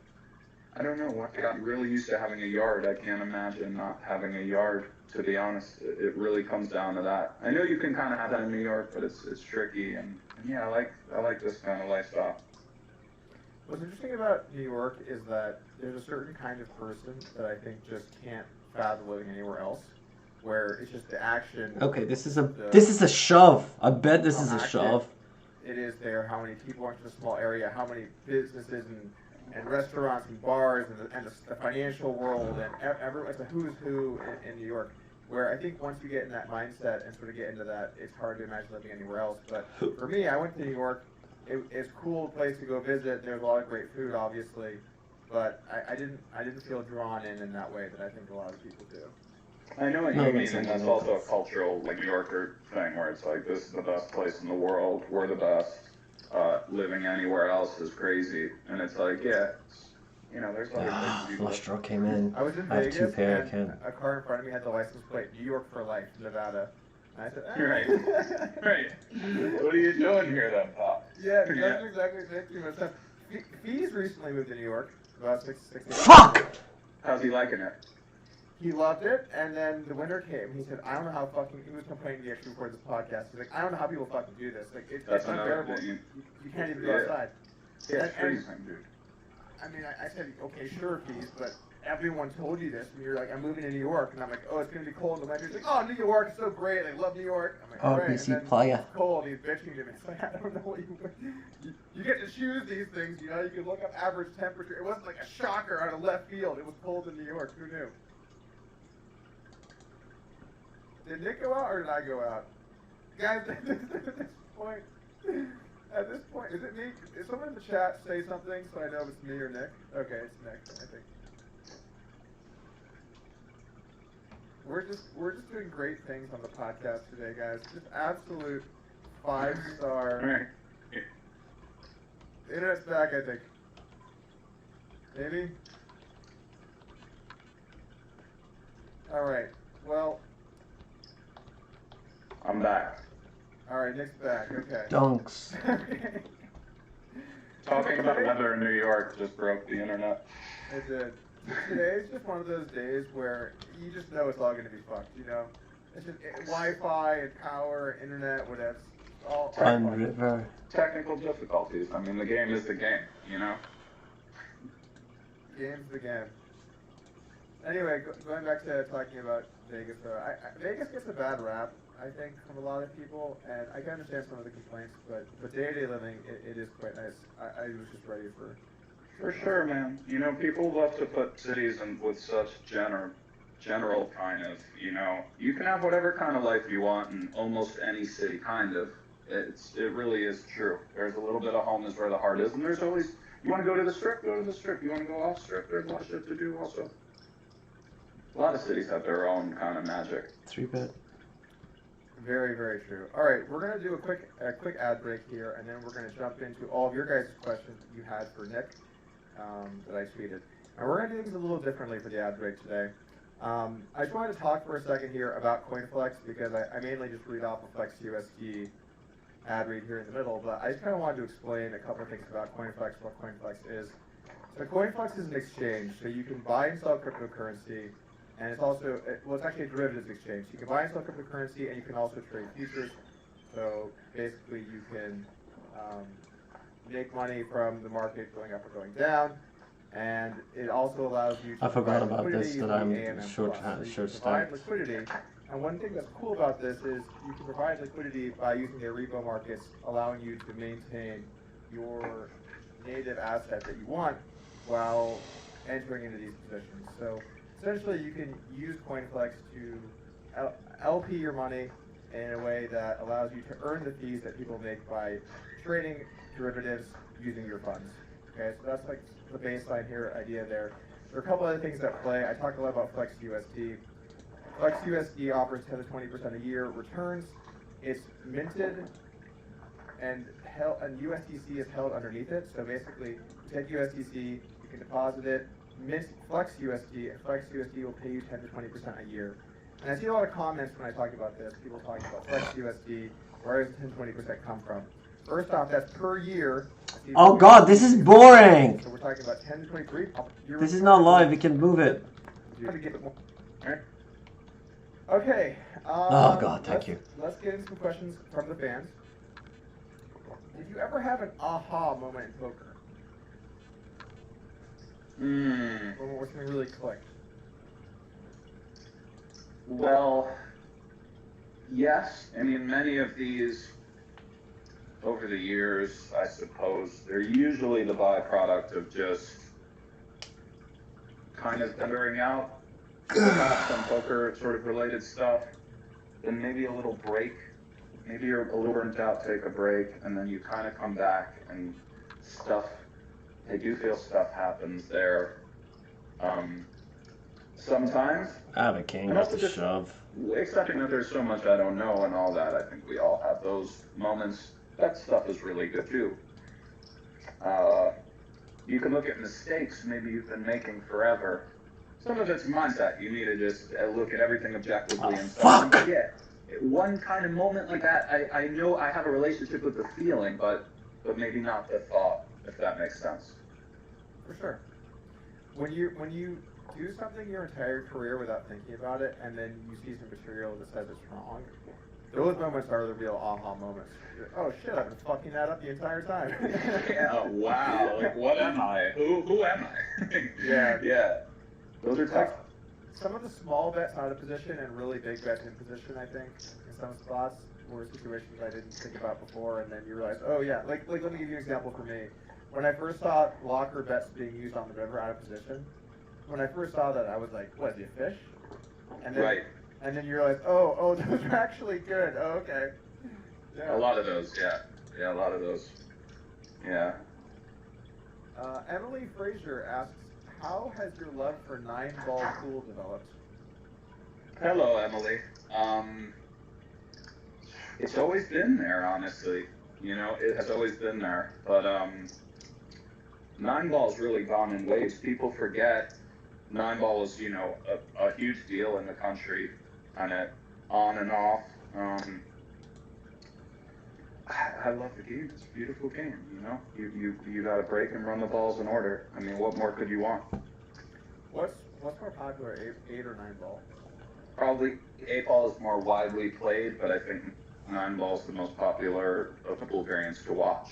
I don't know. I got really used to having a yard. I can't imagine not having a yard. To be honest, it really comes down to that. I know you can kind of have that in New York, but it's tricky. And yeah, I like this kind of lifestyle. What's interesting about New York is that there's a certain kind of person that I think just can't fathom living anywhere else, where it's just the action. Okay, this is a shove. I bet this is a Action. shove. It is there. How many people enter the small area? How many businesses and restaurants and bars and the financial world and everyone. It's a who's who in New York. Where I think once you get in that mindset and sort of get into that, it's hard to imagine living anywhere else. But for me, I went to New York. It's a cool place to go visit. There's a lot of great food, obviously, but I didn't feel drawn in that way that I think a lot of people do. I know what No, you it mean, makes and sense. that's also a cultural, like, New Yorker thing where it's like, this is the best place in the world, we're the best, living anywhere else is crazy, and it's like, yeah, you know, there's other places you can Flush live. draw came in. I was in I have two Vegas, pair. I and can't. a car in front of me had the license plate New York for life, Nevada. And I said, Right. Right. What are you doing here then, pal? Yeah, that's exactly what sense. He's recently moved to New York, about 6 years Fuck! ago. How's he liking it? He loved it, and then the winter came. He said, "I don't know how fucking." He was complaining to me actually before this podcast. He's like, "I don't know how people fucking do this. Like, it's That's another unbearable. thing. You can't even go Yeah. outside." Yeah, it's And- freezing, dude. I mean, I said, "Okay, sure, Fees, but everyone told you this." And you're like, "I'm moving to New York," and I'm like, "Oh, it's gonna be cold in the winter." He's like, "Oh, New York, it's so great. I love New York." I'm like, "All right." RBC And then player. it's cold. He's bitching to me. It's like, I don't know what you get to choose these things. You know, you can look up average temperature. It wasn't like a shocker out of left field. It was cold in New York. Who knew? Did Nick go out or did I go out? Guys, at this point, is it me? Is someone in the chat say something so I know if it's me or Nick? Okay, it's Nick, I think. We're just doing great things on the podcast today, guys. Just absolute 5-star. Right. The internet's back, I think. Maybe? Alright, well, I'm back. alright, Nick's back, okay. Dunks. Okay. Talking about weather in New York just broke the internet. It did. Today's just one of those days where you just know it's all going to be fucked, you know? It's just Wi-Fi and power, internet, whatever. All On fucked. river. Technical difficulties. I mean, the game is the game, you know? Game's the game. Anyway, going back to talking about Vegas, though, Vegas gets a bad rap, I think, from a lot of people, and I can understand some of the complaints, but day-to-day living, it is quite nice. I was just ready for... For sure, man. You know, people love to put cities in with such general kind of, you know, you can have whatever kind of life you want in almost any city, kind of. It really is true. There's a little bit of home is where the heart is, and there's always, you want to go to the strip, go to the strip. You want to go off strip, there's a lot of shit to do also. A lot of cities have their own kind of magic. 3-bit. Very, very true. All right, we're going to do a quick ad break here, and then we're going to jump into all of your guys' questions that you had for Nick that I tweeted. And we're going to do things a little differently for the ad break today. I just wanted to talk for a second here about CoinFlex because I mainly just read off of FlexUSD ad read here in the middle, but I just kind of wanted to explain a couple of things about CoinFlex, what CoinFlex is. So CoinFlex is an exchange, so you can buy and sell cryptocurrency, and it's also, well, it's actually a derivatives exchange. You can buy and sell cryptocurrency, and you can also trade futures. So basically, you can make money from the market going up or going down, and it also allows you to I forgot provide about liquidity this, that using I'm AMM+. short So you can provide stacked. liquidity, and one thing that's cool about this is you can provide liquidity by using their repo markets, allowing you to maintain your native asset that you want while entering into these positions. So essentially, you can use CoinFlex to LP your money in a way that allows you to earn the fees that people make by trading derivatives using your funds. Okay, so that's like the baseline here idea there. There are a couple other things at play. I talked a lot about FlexUSD. FlexUSD offers 10 to 20% a year returns. It's minted and USDC is held underneath it. So basically, you take USDC, you can deposit it, mint FlexUSD, and FlexUSD will pay you 10 to 20% a year. And I see a lot of comments when I talk about this, people talking about FlexUSD, where does 10 to 20% come from? First off, that's per year. Oh god, this is boring! So we're talking about 10 to 23. This is not live, we can move it. Okay. Oh god, thank you. Let's get into some questions from the fans. Did you ever have an aha moment in poker? Where something really clicked? Well, yes. I mean, many of these, over the years, I suppose, they're usually the byproduct of just kind of figuring out some poker sort of related stuff, then maybe a little break. Maybe you're a little burnt out, take a break, and then you kind of come back and stuff, I do feel stuff happens there. Sometimes I have a king. And That's also a just shove. accepting that there's so much I don't know and all that. I think we all have those moments. That stuff is really good too. You can look at mistakes maybe you've been making forever. Some of it's mindset. You need to just look at everything objectively and stuff. Fuck! Yeah, one kind of moment like that, I know I have a relationship with the feeling, but maybe not the thought, if that makes sense. For sure. When you do something your entire career without thinking about it, and then you see some material that says it's wrong, those moments are the real aha moments. You're, oh shit, I've been fucking that up the entire time. Yeah, wow. Like, what am I? Who am I? Yeah. Yeah. Those are tough. Some of the small bets out of position and really big bets in position, I think, in some spots were situations I didn't think about before, and then you realize, oh yeah, like let me give you an example for me. When I first saw locker bets being used on the river out of position, when I first saw that, I was like, what, is he a fish? And then, Right. And then you realize, oh, those are actually good. Oh, okay. Yeah. A lot of those, yeah. Yeah, a lot of those. Yeah. Emily Fraser asks, how has your love for 9-ball pool developed? Hello, Emily. It's always been there, honestly. You know, it has always been there. But 9-ball's really gone in waves. People forget 9-ball is, you know, a huge deal in the country, and it on and off. I love the game. It's a beautiful game. You know, you got to break and run the balls in order. I mean, what more could you want? What's more popular, 8 or 9-ball? Probably 8-ball is more widely played, but I think 9-ball is the most popular of the pool variants to watch.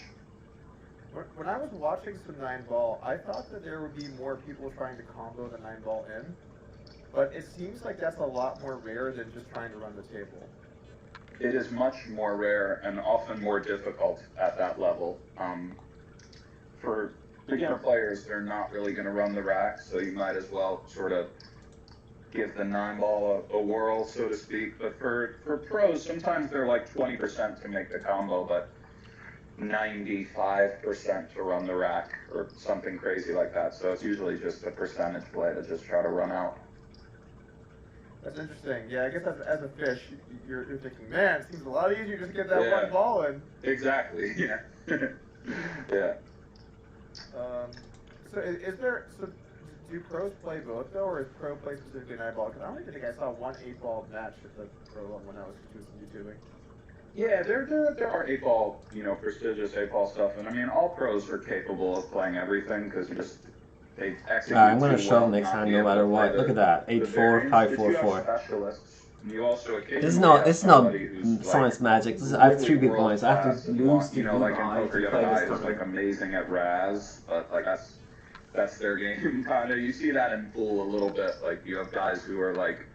When I was watching some 9-ball, I thought that there would be more people trying to combo the 9-ball in, but it seems like that's a lot more rare than just trying to run the table. It is much more rare and often more difficult at that level. For beginner players, they're not really going to run the rack, so you might as well sort of give the 9-ball a whirl, so to speak. But for pros, sometimes they're like 20% to make the combo, but 95% to run the rack or something crazy like that. So it's usually just a percentage play to just try to run out. That's interesting. Yeah, I guess as a fish, you're thinking, man, it seems a lot easier just to get that Yeah. one ball in. Exactly. Yeah. Yeah. So do pros play both though, or is pro play specifically 9-ball? Because I don't even think I saw one 8-ball match at the pro one when I was doing some YouTubing. Yeah, there are 8-ball, you know, prestigious 8-ball stuff, and I mean, all pros are capable of playing everything because they execute. I'm gonna too shove well next not time be no able matter to play what. the- Look at that. the 8-4, variants, high but you have 4-4. specialists. You also occasionally This is not have somebody who's, science like, magic. I have 3 big really points. I have world-class to and lose to you know, like in guy poker, to you have play a guy this who's like tournament. amazing at Raz, but like that's their game kind of. You see that in pool a little bit. Like you have guys who are like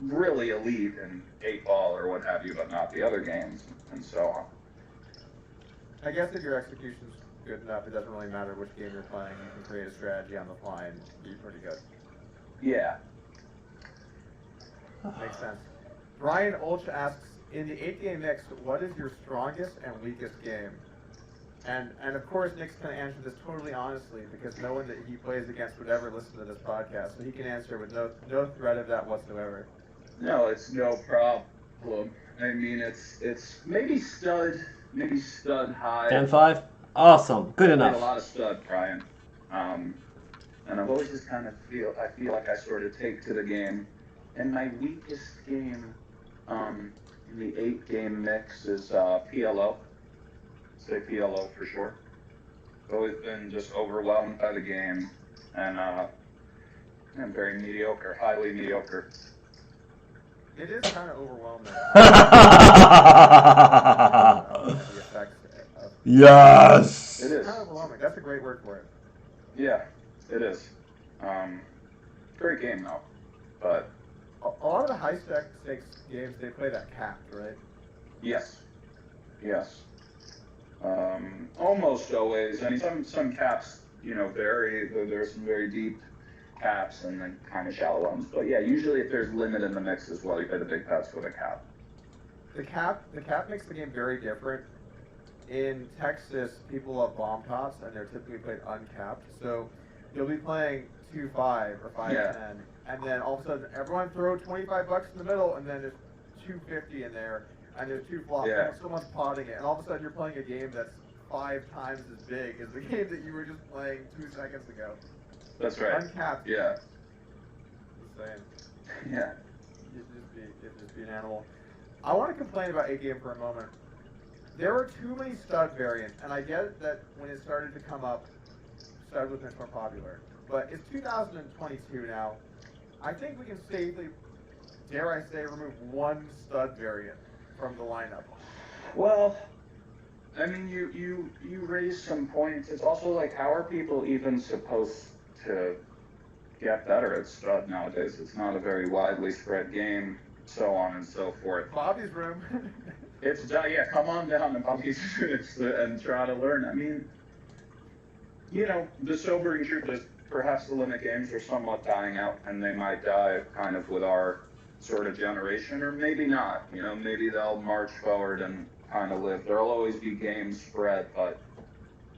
really elite in 8-ball or what have you, but not the other games and so on. I guess if your execution's good enough, it doesn't really matter which game you're playing. You can create a strategy on the fly and be pretty good. Yeah. Makes sense. Brian Olch asks, in the 8-game mix, what is your strongest and weakest game? And of course, Nick's going to answer this totally honestly because no one that he plays against would ever listen to this podcast, so he can answer with no threat of that whatsoever. No, it's no problem. I mean, it's maybe stud high. 10-5? Awesome. Good I enough. a lot of stud, Brian. And I've always just kind of feel like I sort of take to the game. And my weakest game in the 8-game mix is PLO. Say PLO for sure. I've always been just overwhelmed by the game and I'm very mediocre, highly mediocre. It is kind of overwhelming. The effects of Yes! It is. kind of overwhelming. That's a great word for it. Yeah, it is. Great game though, but A lot of the high stakes games, they play that capped, right? yes. Almost always. I mean, some caps, you know, vary. There's some very deep caps and then kind of shallow ones. But yeah, usually if there's limit in the mix as well, you play the big bets with a cap. The cap makes the game very different. In Texas, people love bomb tops, and they're typically played uncapped. So you'll be playing 2.5 or 5.10, Yeah. and then all of a sudden everyone throw $25 in the middle, and then there's 2.50 in there, and there's two flops. Yeah. And someone's potting it, and all of a sudden you're playing a game that's 5 times as big as the game that you were just playing 2 seconds ago. That's right. Uncapped. Yeah. Insane. Yeah. It'd just be an animal. I want to complain about 8-game for a moment. There were too many stud variants, and I get that when it started to come up, stud was much more popular. But it's 2022 now. I think we can safely, dare I say, remove one stud variant from the lineup. Well, I mean, you raised some points. It's also like, how are people even supposed to get better at stud nowadays? It's not a very widely spread game, so on and so forth. Bobby's room. It's yeah, come on down to Bobby's and try to learn. I mean, you know, the sobering truth is perhaps the limit games are somewhat dying out, and they might die kind of with our sort of generation, or maybe not. You know, maybe they'll march forward and kind of live. There'll always be games spread, but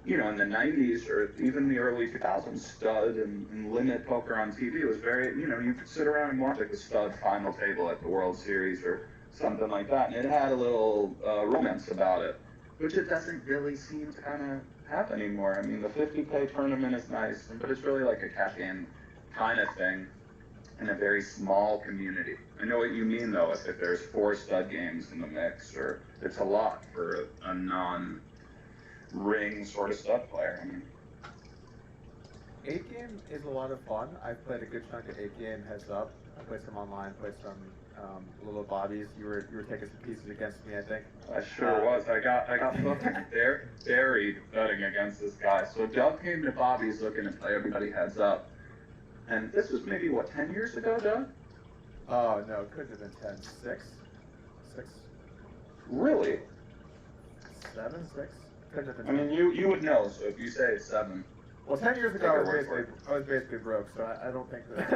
you know, in the 90s or even the early 2000s, stud and limit poker on TV was very, you know, you could sit around and watch like a stud final table at the World Series or something like that, and it had a little romance about it, which it doesn't really seem to kind of have anymore. I mean, the 50K tournament is nice, but it's really like a cash game kind of thing in a very small community. I know what you mean, though, if there's 4 stud games in the mix, or it's a lot for a non-ring sort of stud player. I mean, 8-game is a lot of fun. I've played a good chunk of 8-game heads up. I played some online, played some little Bobbies. You were taking some pieces against me, I think. I sure was. I got fucking buried betting against this guy. So Doug came to Bobby's looking to play everybody heads up. And this was maybe, what, 10 years ago, Doug? Oh, no, it couldn't have been 10. 6? Really? 7? 6? Couldn't have been I mean, you would know, so if you say it's 7. Well, 10 years ago, I was basically broke, so I don't think that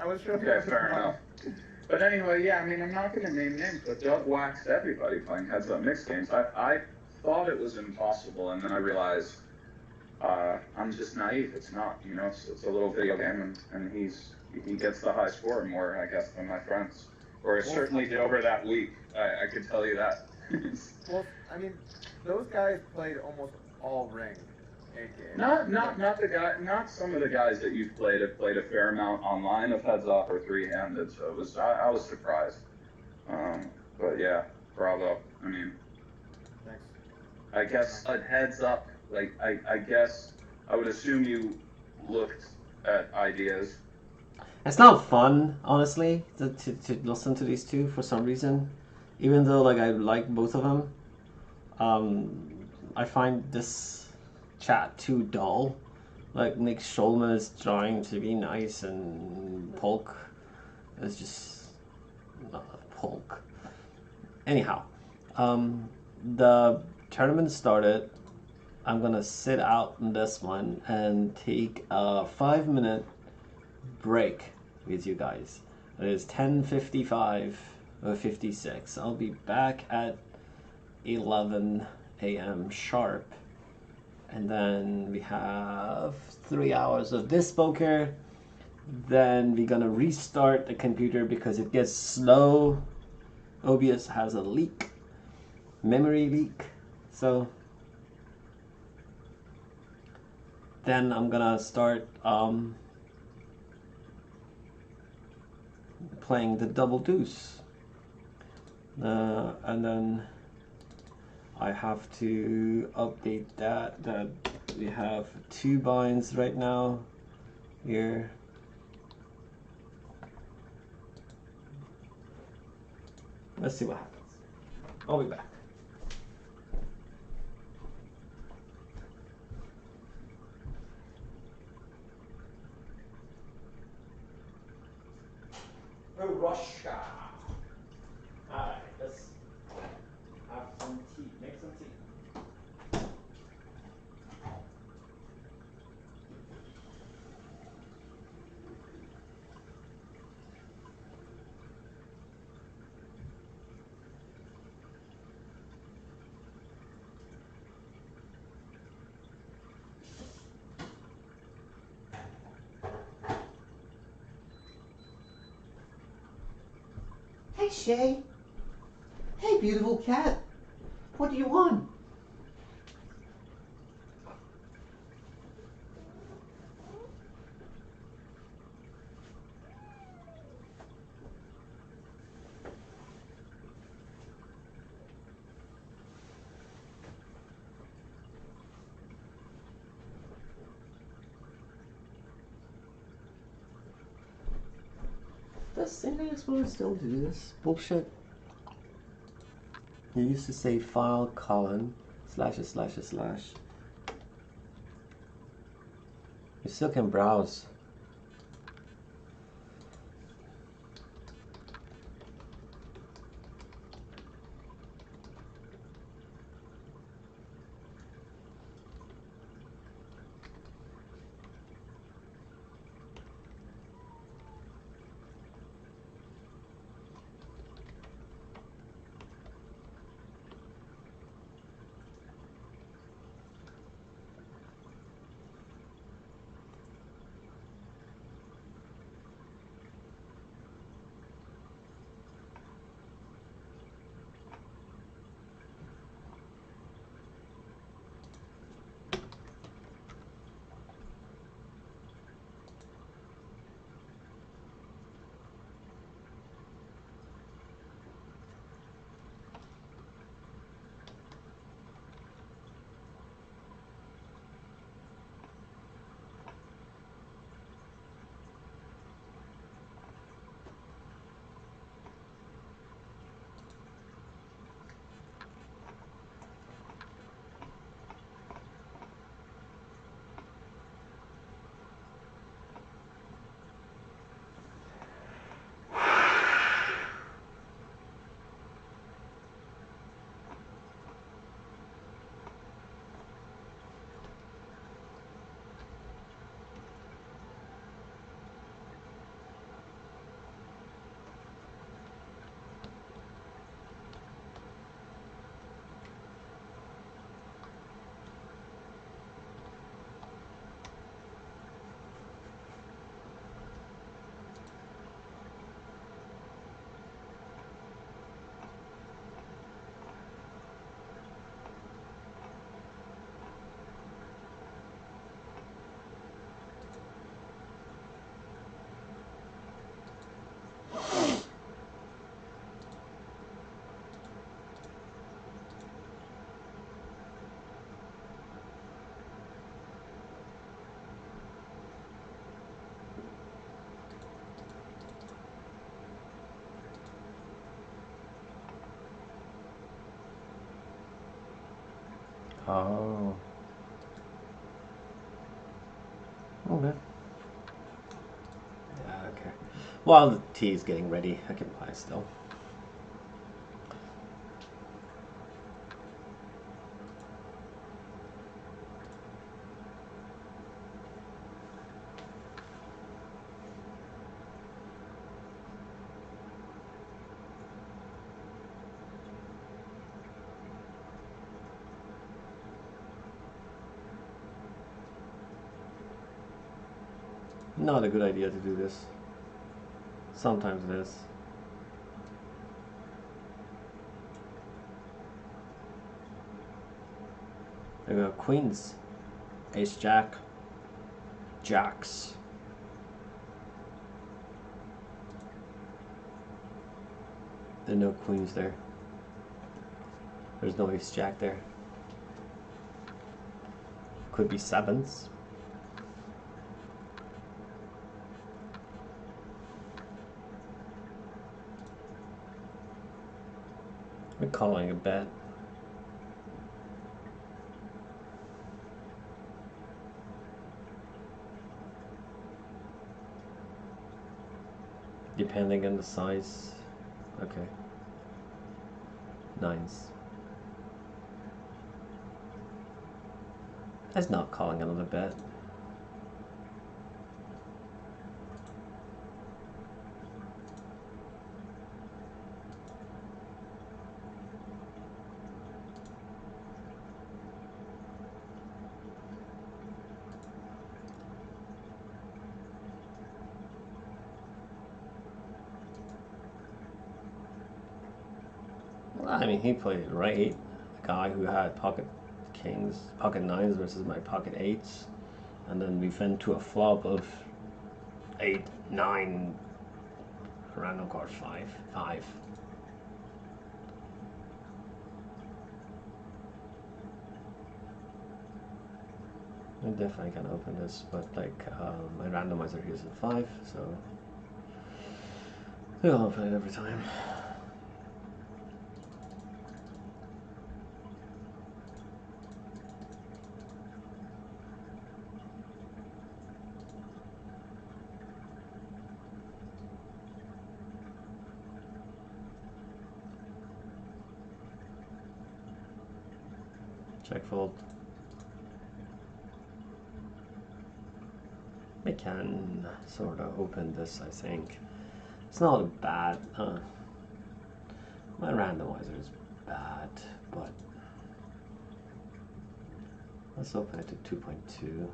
I was sure. Yeah, fair enough. But anyway, yeah, I mean, I'm not going to name names, but Doug waxed everybody playing heads-up mixed games. I thought it was impossible, and then I realized I'm just naive. It's not, you know, it's a little video game, and he gets the high score more, I guess, than my friends. Or certainly did over that week. I could tell you that. Well, I mean, those guys played almost all ring. Not the guy. Not some of the guys that you've played have played a fair amount online of heads up or 3-handed. So it was. I was surprised. But yeah, bravo. I mean, thanks. I guess a heads up. Like I guess I would assume you looked at ideas. It's not fun, honestly, to listen to these two for some reason. Even though like I like both of them, I find this chat too dull. Like Nick Schulman is trying to be nice, and Polk is just Polk. Anyhow, the tournament started. I'm gonna sit out in this one and take a 5-minute break with you guys. It is 10:55 or 56. I'll be back at 11 a.m. sharp. And then we have 3 hours of this poker. Then we're gonna restart the computer because it gets slow. OBS has a leak, memory leak. So then I'm gonna start playing the double deuce. And then I have to update that we have 2 binds right now here. Let's see what happens. I'll be back. Oh, Russia. Alright, let's have some tea. Make some tea. Hi, Shay. Hey, beautiful cat. What do you want? Does Internet Explorer still do this bullshit? You used to say file colon slashes slashes slash. You still can browse. Oh. Okay. Yeah, okay. While the tea is getting ready, I can play still. Not a good idea to do this. Sometimes it is. There we go. Queens. Ace Jack. Jacks. There are no queens there. There's no Ace Jack there. Could be sevens. We're calling a bet. Depending on the size. Okay. Nines. That's not calling another bet. I mean, he played right. The guy who had pocket kings, pocket nines versus my pocket eights, and then we went to a flop of 8, 9, random card 5. I definitely can open this, but like my randomizer here is at 5, so I'll open it every time. Check fold. I can sort of open this, I think. It's not bad. My randomizer is bad, but let's open it to 2.2.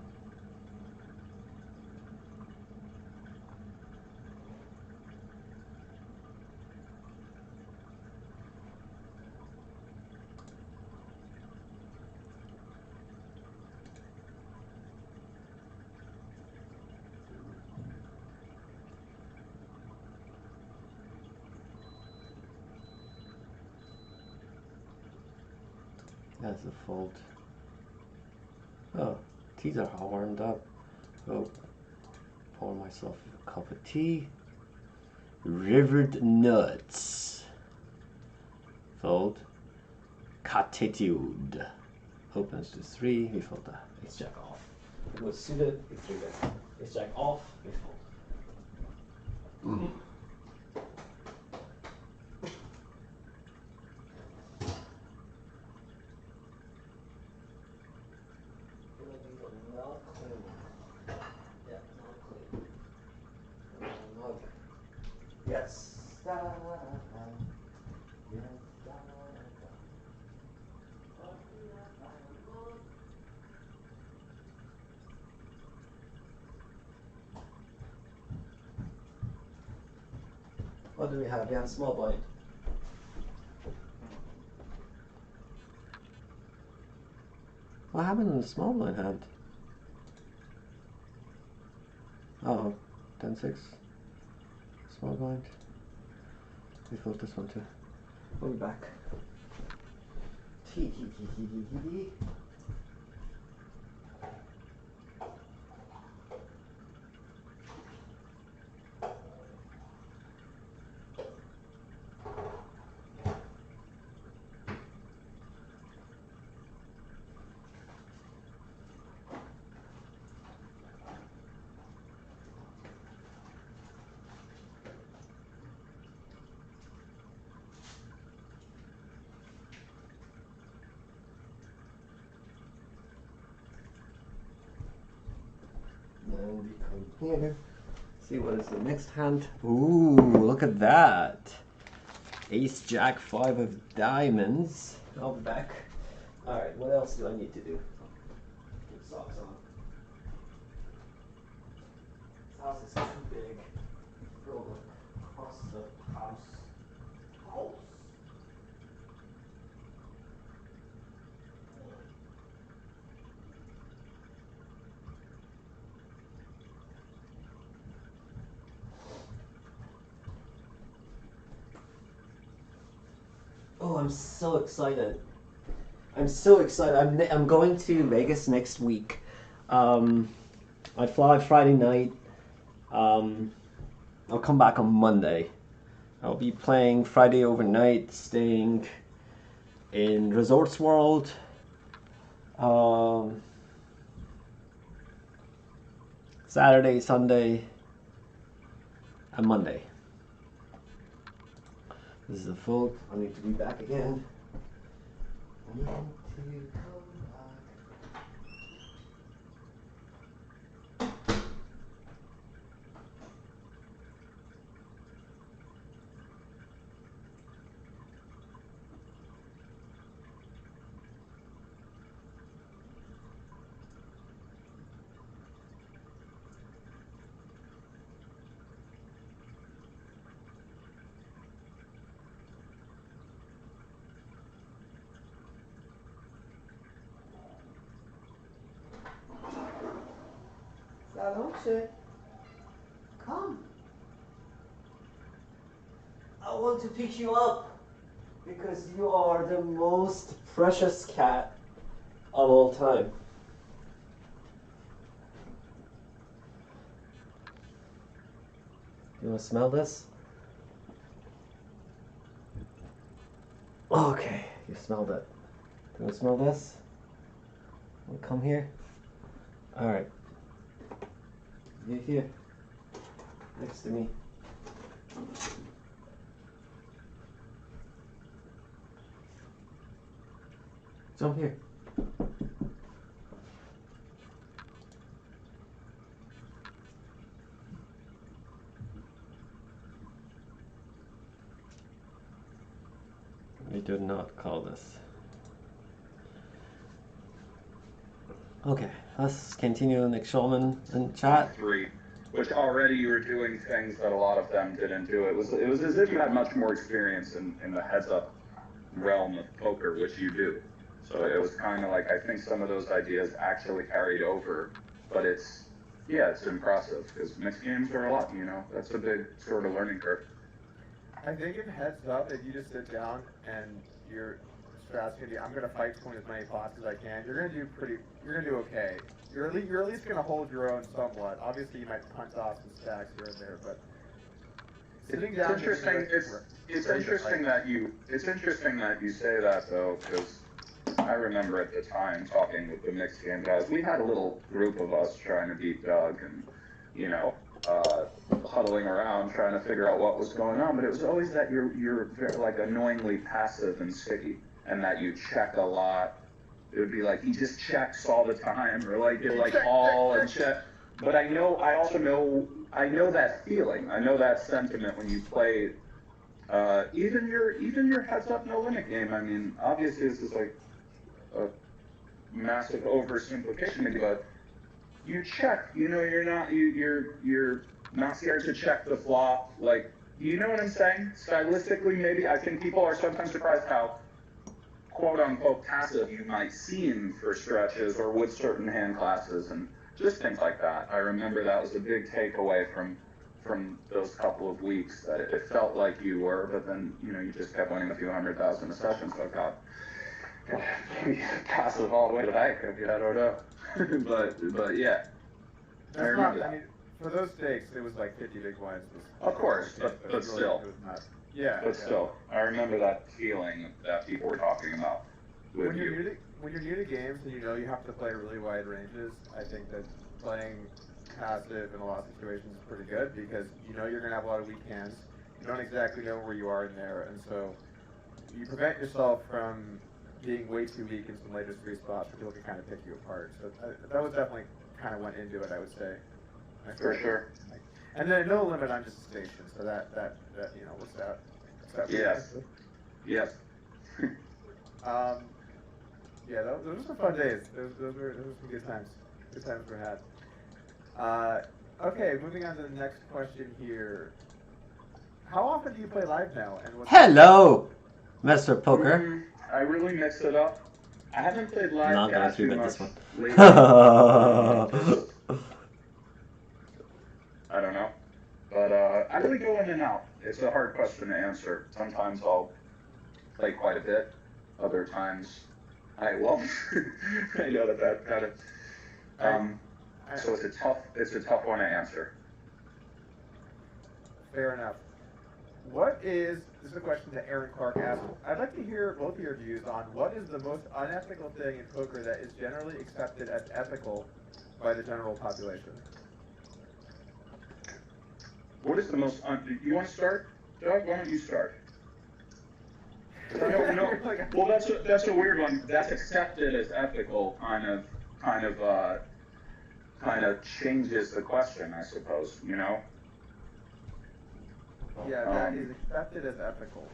That's a fold. Oh, teas are all warmed up. Oh, pour myself a cup of tea. Rivered nuts. Fold. Catitude. Opens to 3. We fold the ace jack off. It was suited. We 3-bet. Ace jack off. We fold. Yes. What do we have? We have small blind. What happened in the small blind hand? Uh-oh. 10-6. Small blind. We filled this one too. We'll be back. And we come here. See what is the next hand. Ooh, look at that. Ace, Jack, 5 of diamonds. I'll be back. Alright, what else do I need to do? Put socks on. This house is too big. Go across the house. Oh, I'm so excited. I'm so excited. I'm going to Vegas next week. I fly Friday night. I'll come back on Monday. I'll be playing Friday overnight, staying in Resorts World. Saturday, Sunday, and Monday. This is a full. I need to be back again. I need to come back. La noche. Come. I want to pick you up because you are the most precious cat of all time. You want to smell this? Okay, you smelled it. Do you want to smell this? Want to come here? Alright. You're here. Next to me. Jump here. We do not call this. Okay, let's continue Nick Schulman in chat. 3, which already you were doing things that a lot of them didn't do. It was as if you had much more experience in the heads-up realm of poker, which you do. So it was kind of like, I think some of those ideas actually carried over, but it's impressive because mixed games are a lot, you know, that's a big sort of learning curve. I think if heads up, if you just sit down and your strat's gonna be, I'm gonna fight to win as many pots as I can, you're gonna do okay. You're at least gonna hold your own somewhat. Obviously, you might punt off some stacks here and there, but sitting down. It's interesting that you say that though, because I remember at the time talking with the mixed game guys. We had a little group of us trying to beat Doug, and you know, huddling around trying to figure out what was going on. But it was always that you're very, like, annoyingly passive and sticky, and that you check a lot. It would be like he just checks all the time, or like you like all and check. But I know that feeling. I know that sentiment when you play. Even your heads up no limit game. I mean, obviously this is like a massive oversimplification, maybe, but you check. You know, you're not scared to check the flop. Like, you know what I'm saying? Stylistically, maybe I think people are sometimes surprised how quote unquote passive you might seem for stretches or with certain hand classes and just things like that. I remember that was a big takeaway from those couple of weeks, that it felt like you were, but then, you know, you just kept winning a few 100,000 a session, so God, passive all the way to the bank, I don't know. but yeah, I remember that. I mean, for those stakes, it was like 50 big blinds. Of course, but really, still. It was not. Yeah. But still, I remember that feeling that people were talking about with when you're you. When you're new to games and you know you have to play really wide ranges, I think that playing passive in a lot of situations is pretty good, because you know you're going to have a lot of weak hands. You don't exactly know where you are in there, and so you prevent yourself from being way too weak in some later three spots where people can kind of pick you apart. So that was definitely kind of went into it, I would say. For sure. And then no limit on just a station, so that you know, what's that? Yes. Yes. Yeah, those were some fun days. Those were some good times. Good times were had. Okay, moving on to the next question here. How often do you play live now? And Hello, Mr. Poker. I really mixed it up. I haven't played live Not going too to much this one. lately. I don't know. But I really go in and out. It's a hard question to answer. Sometimes I'll play quite a bit. Other times I won't. I know that kind of. So it's a tough one to answer. Fair enough. This is a question that Aaron Clark asked. I'd like to hear both of your views on what is the most unethical thing in poker that is generally accepted as ethical by the general population. What is the most? You want to start, Doug? Why don't you start? No. Well, that's a weird one. That's accepted as ethical. Kind of changes the question, I suppose. You know. Yeah, that is accepted as ethical.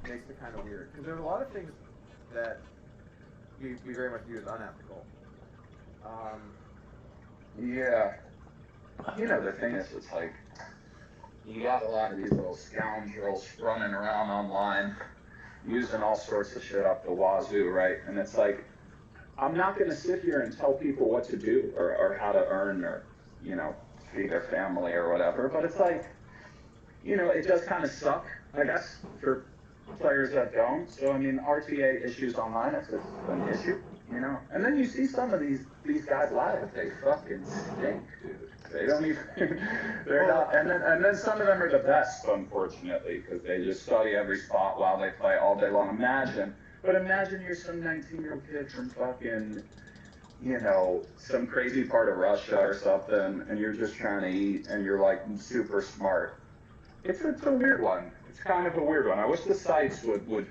Makes it kind of weird, because there's a lot of things that we very much view as unethical. Yeah. You know, the thing is, it's like, you got a lot of these little scoundrels running around online using all sorts of shit up the wazoo, right? And it's like, I'm not going to sit here and tell people what to do or how to earn or you know, feed their family or whatever. But it's like, you know, it does kind of suck, I guess, for players that don't. So I mean, RTA issues online, it's an issue, you know. And then you see some of these guys live, they fucking stink, dude. They don't even, they're not. And then some of them are the best, unfortunately, because they just study every spot while they play all day long. Imagine you're some 19-year-old kid from fucking, you know, some crazy part of Russia or something, and you're just trying to eat, and you're like super smart. It's a weird one. It's kind of a weird one. I wish the sites would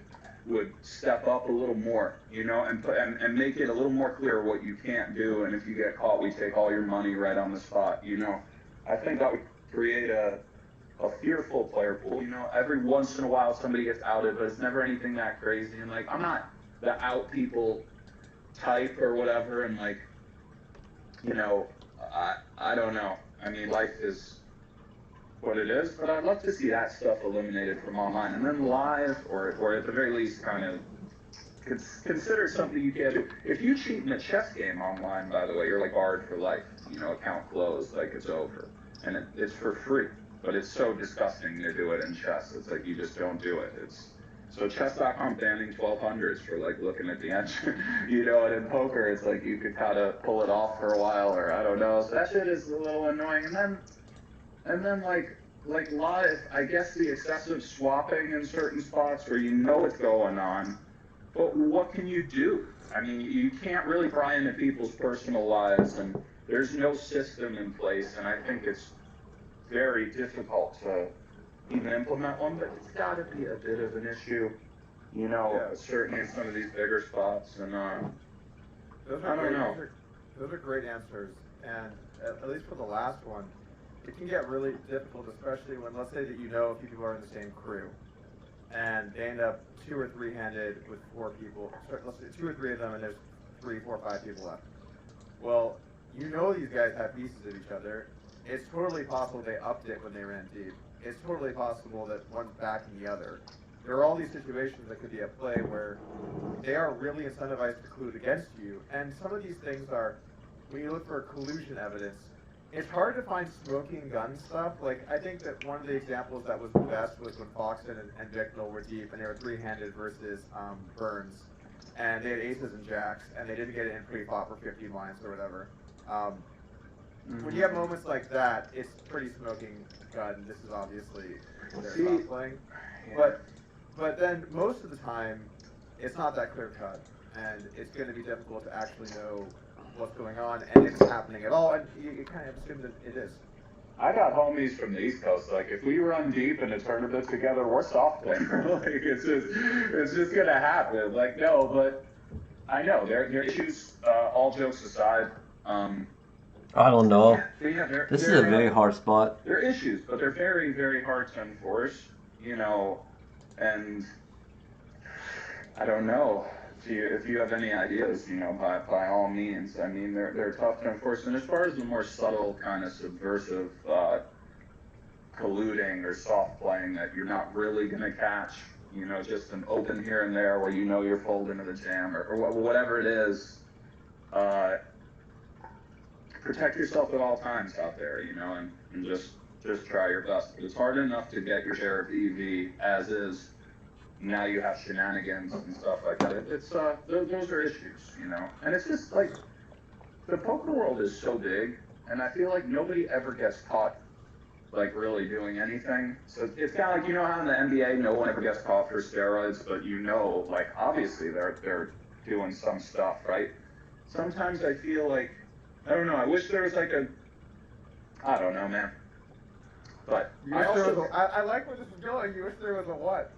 step up a little more, you know, and make it a little more clear what you can't do, and if you get caught, we take all your money right on the spot, you know. I think that would create a fearful player pool, you know. Every once in a while somebody gets outed, but it's never anything that crazy. And like, I'm not the out people type or whatever, and like, you know, I don't know. I mean, life is what it is, but I'd love to see that stuff eliminated from online, and then live, or at the very least, kind of consider something you can't do. If you cheat in a chess game online, by the way, you're like barred for life. You know, account closed, like it's over, and it's for free. But it's so disgusting to do it in chess. It's like you just don't do it. So chess.com banning 1200s for like looking at the engine, you know. And in poker, it's like you could kind of pull it off for a while, or I don't know. So that shit is a little annoying. And then like live, I guess the excessive swapping in certain spots where you know what's going on, but what can you do? I mean, you can't really pry into people's personal lives, and there's no system in place, and I think it's very difficult to even implement one, but it's got to be a bit of an issue, you know, certainly in some of these bigger spots, and I don't know. Those are great answers, and at least for the last one, it can get really difficult, especially when, let's say that you know a few people are in the same crew, and they end up 2 or 3-handed with 4 people. Let's say 2 or 3 of them, and there's 3, 4, 5 people left. Well, you know these guys have pieces of each other. It's totally possible they upped it when they ran deep. It's totally possible that one's backing the other. There are all these situations that could be at play where they are really incentivized to collude against you, and some of these things are, when you look for collusion evidence, it's hard to find smoking gun stuff. Like, I think that one of the examples that was the best was when Foxton and Bicknell were deep, and they were 3-handed versus Burns, and they had aces and jacks, and they didn't get it in pre-flop for 50 lines or whatever. When you have moments like that, it's pretty smoking gun. This is obviously their style playing, but then most of the time, it's not that clear cut, and it's going to be difficult to actually know what's going on and if it's happening at all, and you kind of assume that it is. I got homies from the East Coast. Like, if we run deep in a tournament together, we're soft playing. Like, it's just gonna happen. Like, no, but I know there are issues. All jokes aside, I don't know. yeah, This is a very hard spot. There are issues, but they're very, very hard to enforce. You know, and I don't know. If you have any ideas, you know, by all means. I mean, they're tough to enforce. And as far as the more subtle kind of subversive colluding or soft playing that you're not really going to catch, you know, just an open here and there where you know you're folding to the jam or whatever it is, protect yourself at all times out there, you know, and just try your best. But it's hard enough to get your share of EV as is. Now you have shenanigans and stuff like that. It's those are issues, you know. And it's just like the poker world is so big, and I feel like nobody ever gets caught like really doing anything. So it's kind of like, you know how in the NBA no one ever gets caught for steroids, but you know, like obviously they're doing some stuff, right? Sometimes I feel like, I don't know. I wish there was like I don't know, man. But I like where this is going. You wish there was a what?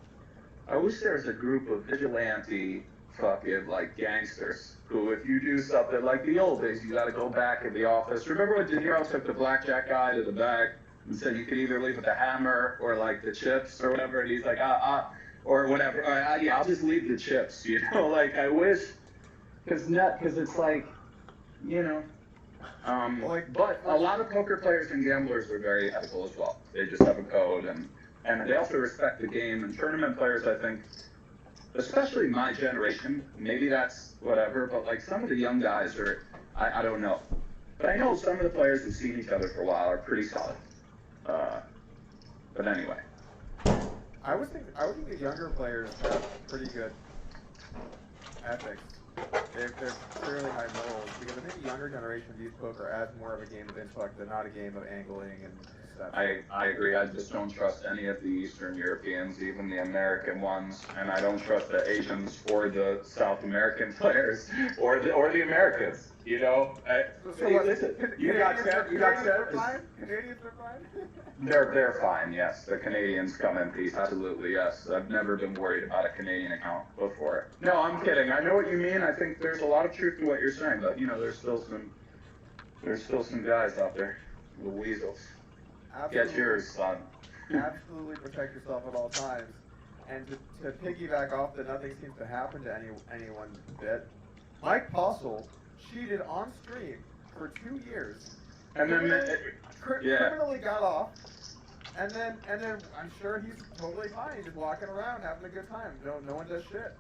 I wish there was a group of vigilante fucking like gangsters who, if you do something like the old days, you got to go back in the office. Remember when De Niro took the blackjack guy to the back and said you could either leave with the hammer or like the chips or whatever, and he's like or whatever. Yeah, I'll just leave the chips. You know, like I wish, because it's like, you know. But a lot of poker players and gamblers are very ethical as well. They just have a code, and they also respect the game. And tournament players, I think, especially my generation, maybe that's whatever, but like some of the young guys are, I don't know. But I know some of the players who've seen each other for a while are pretty solid. But anyway. I would think the younger players have pretty good ethics. They're fairly high morals, because I think the younger generation views poker as more of a game of intellect and not a game of angling and stuff. I agree. I just don't trust any of the Eastern Europeans, even the American ones, and I don't trust the Asians or the South American players or the Americans. You know, listen. You got Canadians are fine. They're fine. Yes, the Canadians come in peace. Absolutely, yes. I've never been worried about a Canadian account before. No, I'm kidding. I know what you mean. I think there's a lot of truth to what you're saying, but you know, there's still some guys out there, the weasels. Absolutely. Get yours, son. Absolutely protect yourself at all times. And to piggyback off that nothing seems to happen to anyone bit, Mike Postle cheated on stream for 2 years. And then criminally got off. And then I'm sure he's totally fine. He's just walking around having a good time. No one does shit.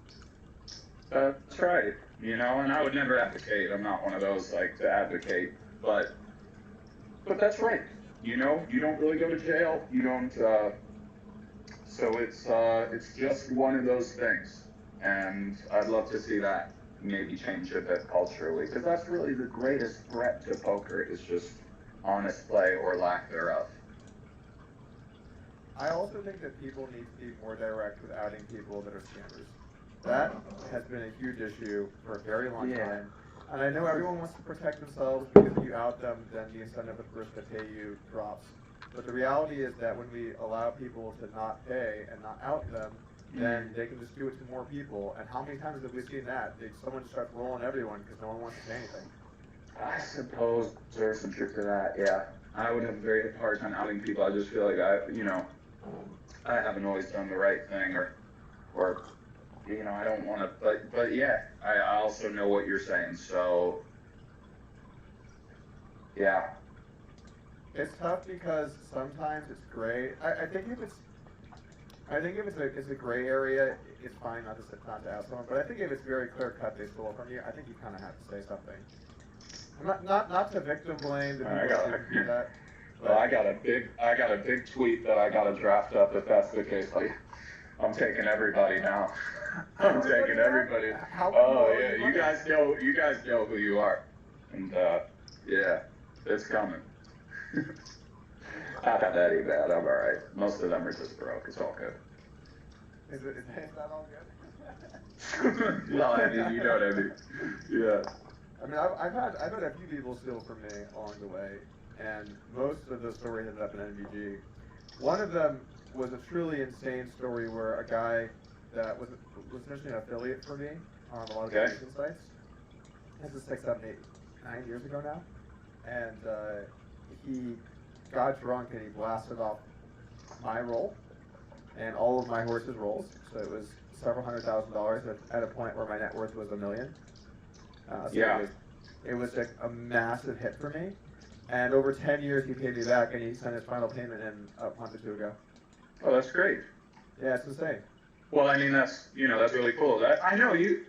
That's right. You know, and I would never advocate. I'm not one of those like to advocate, but that's right. You know, you don't really go to jail. You don't. So it's just one of those things, and I'd love to see that maybe change a bit culturally, because that's really the greatest threat to poker is just honest play or lack thereof. I also think that people need to be more direct with outing people that are scammers. That has been a huge issue for a very long time. And I know everyone wants to protect themselves, because if you out them, then the incentive of the person to pay you drops. But the reality is that when we allow people to not pay and not out them, then they can just do it to more people. And how many times have we seen that? Someone just starts rolling everyone because no one wants to pay anything. I suppose there's some truth to that, yeah. I would have a very hard time outing people. I just feel like I haven't always done the right thing, or you know, I don't want to, but yeah, I also know what you're saying, so, yeah. It's tough because sometimes it's gray. I think if it's a gray area, it's fine not to ask someone, but I think if it's very clear cut they stole from you, I think you kind of have to say something. Not to victim blame the people who do that. Well, I got a big tweet that I got to draft up if that's the case. Like, I'm taking everybody now. I'm taking everybody. Oh yeah, you guys know who you are, and yeah, it's coming. Not that bad. I'm all right. Most of them are just broke. It's all good. Is that all good? Well, I mean, you know what I mean. Yeah. I mean, I've had a few people steal from me along the way, and most of the story ended up in NVG. One of them was a truly insane story where a guy that was essentially an affiliate for me on a lot of dating sites. This is 6, 7, 8, 9 years ago now, and he got drunk and he blasted off my roll and all of my horse's rolls. So it was several $100,000 at a point where my net worth was $1 million. It was like a massive hit for me. And over 10 years, he paid me back, and he sent his final payment in a month or two ago. Oh, that's great. Yeah, it's insane. Well, I mean, that's really cool. I know you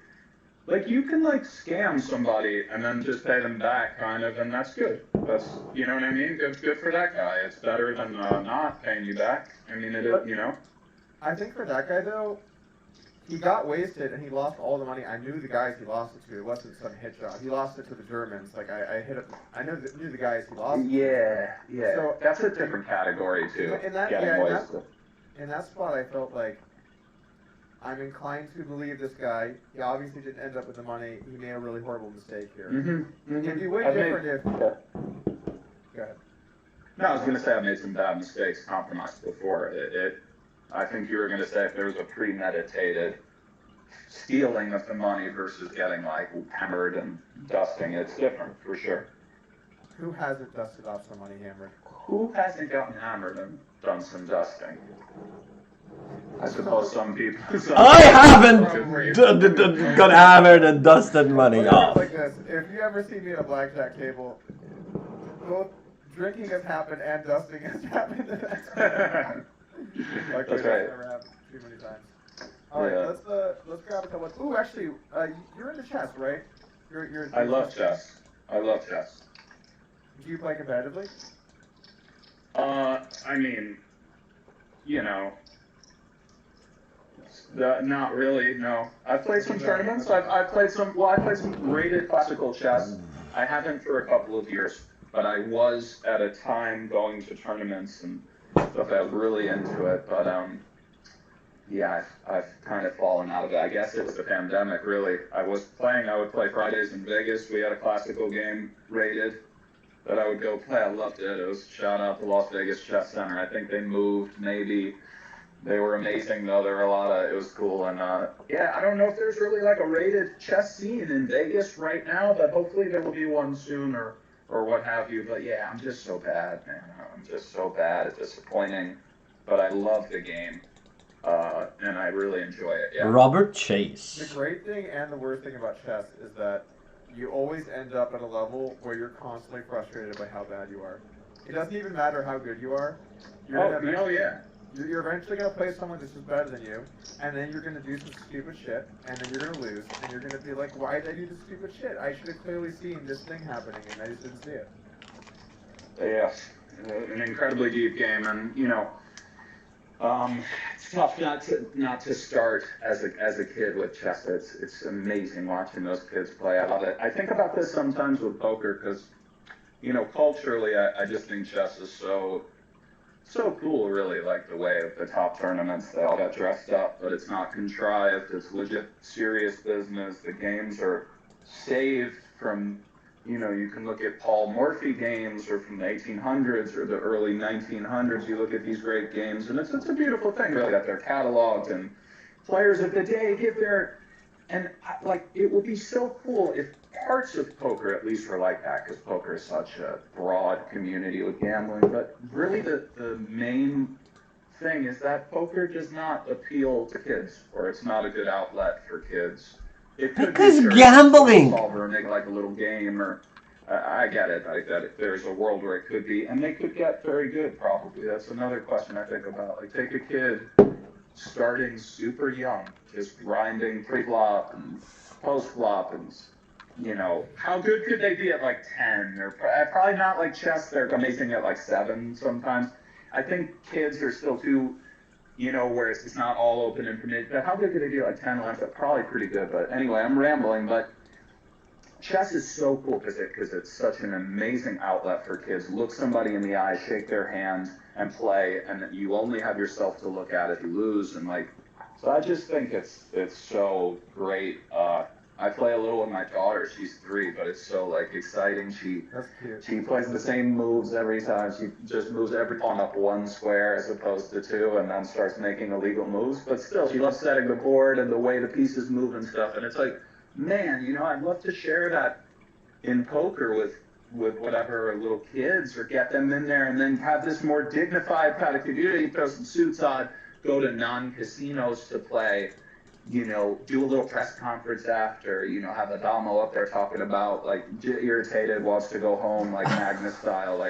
can scam somebody and then just pay them back, kind of, and that's good. That's, you know what I mean? Good for that guy. It's better than not paying you back. I mean, I think for that guy, though, he got wasted and he lost all the money. I knew the guys he lost it to. It wasn't some hit job. He lost it to the Germans. Like, I hit it. I knew the guys he lost it to. Yeah. So, that's a different category, too. In that spot, I felt like I'm inclined to believe this guy. He obviously didn't end up with the money. He made a really horrible mistake here. Mm-hmm. It'd be way different if... Yeah. Go ahead. No, I was going to say I made some bad mistakes, compromised before. I think you were going to say if there was a premeditated stealing of the money versus getting hammered and dusting, it's different for sure. Who hasn't dusted off some money hammered? Who hasn't gotten hammered and done some dusting? I suppose some people. I haven't got hammered and dusted money off. Like this, if you ever see me at a blackjack table, both drinking has happened and dusting has happened. That's right. Never happened too many times. All right, let's grab a couple. Ooh, actually, you're into chess, right? You're I love chess. Do you play competitively? I mean, you know, not really. No, I've played some tournaments. I've played some. Well, I played some rated classical chess. I haven't for a couple of years, but I was at a time going to tournaments and stuff. I was really into it, but yeah, I've kind of fallen out of it. I guess it was the pandemic, really. I would play Fridays in Vegas. We had a classical game rated that I would go play. I loved it. It was shout out to Las Vegas Chess Center. I think they moved, maybe. They were amazing, though. There were it was cool. And yeah, I don't know if there's really like a rated chess scene in Vegas right now, but hopefully there will be one soon or what have you. But yeah, I'm just so bad, man. I'm just so bad. It's disappointing. But I love the game. And I really enjoy it. Yeah. Robert The Chase. great thing and the worst thing about chess is that you always end up at a level where you're constantly frustrated by how bad you are. It doesn't even matter how good you are. Yeah. You're eventually going to play someone that's just better than you, and then you're going to do some stupid shit, and then you're going to lose, and you're going to be like, why did I do this stupid shit? I should have clearly seen this thing happening, and I just didn't see it. Yeah. An incredibly deep game, and it's tough not to start as a kid with chess. It's amazing watching those kids play. I love it. I think about this sometimes with poker because, culturally, I just think chess is so cool, really, like the way of the top tournaments, they all got dressed up, but it's not contrived, it's legit serious business. The games are saved from, you can look at Paul Morphy games or from the 1800s or the early 1900s, you look at these great games, and it's a beautiful thing. They got their cataloged, and players of the day it would be so cool if parts of poker at least were like that, because poker is such a broad community with gambling, but really the main thing is that poker does not appeal to kids, or it's not a good outlet for kids. It could Because be gambling. solver and make like a little game, or I get it. There's a world where it could be, and they could get very good probably. That's another question I think about. Like, take a kid starting super young, just grinding pre-flop and post-flop, and how good could they be at like 10? Or probably not like chess. They're amazing at like 7 sometimes. I think kids are still too, where it's not all open and permitted. But how good could they be at like 10, 11? Probably pretty good. But anyway, I'm rambling. But chess is so cool because it's such an amazing outlet for kids. Look somebody in the eye, shake their hand, and play, and you only have yourself to look at if you lose. And so I just think it's so great. I play a little with my daughter. She's 3, but it's so exciting. That's cute. She plays the same moves every time. She just moves every pawn up 1 square as opposed to 2, and then starts making illegal moves. But still, she loves setting the board and the way the pieces move and stuff. And it's like, man, I'd love to share that in poker with whatever little kids, or get them in there and then have this more dignified kind of community. Throw some suits on, go to non-casinos to play. Do a little press conference after, have Adamo up there talking about, irritated, wants to go home, Magnus style.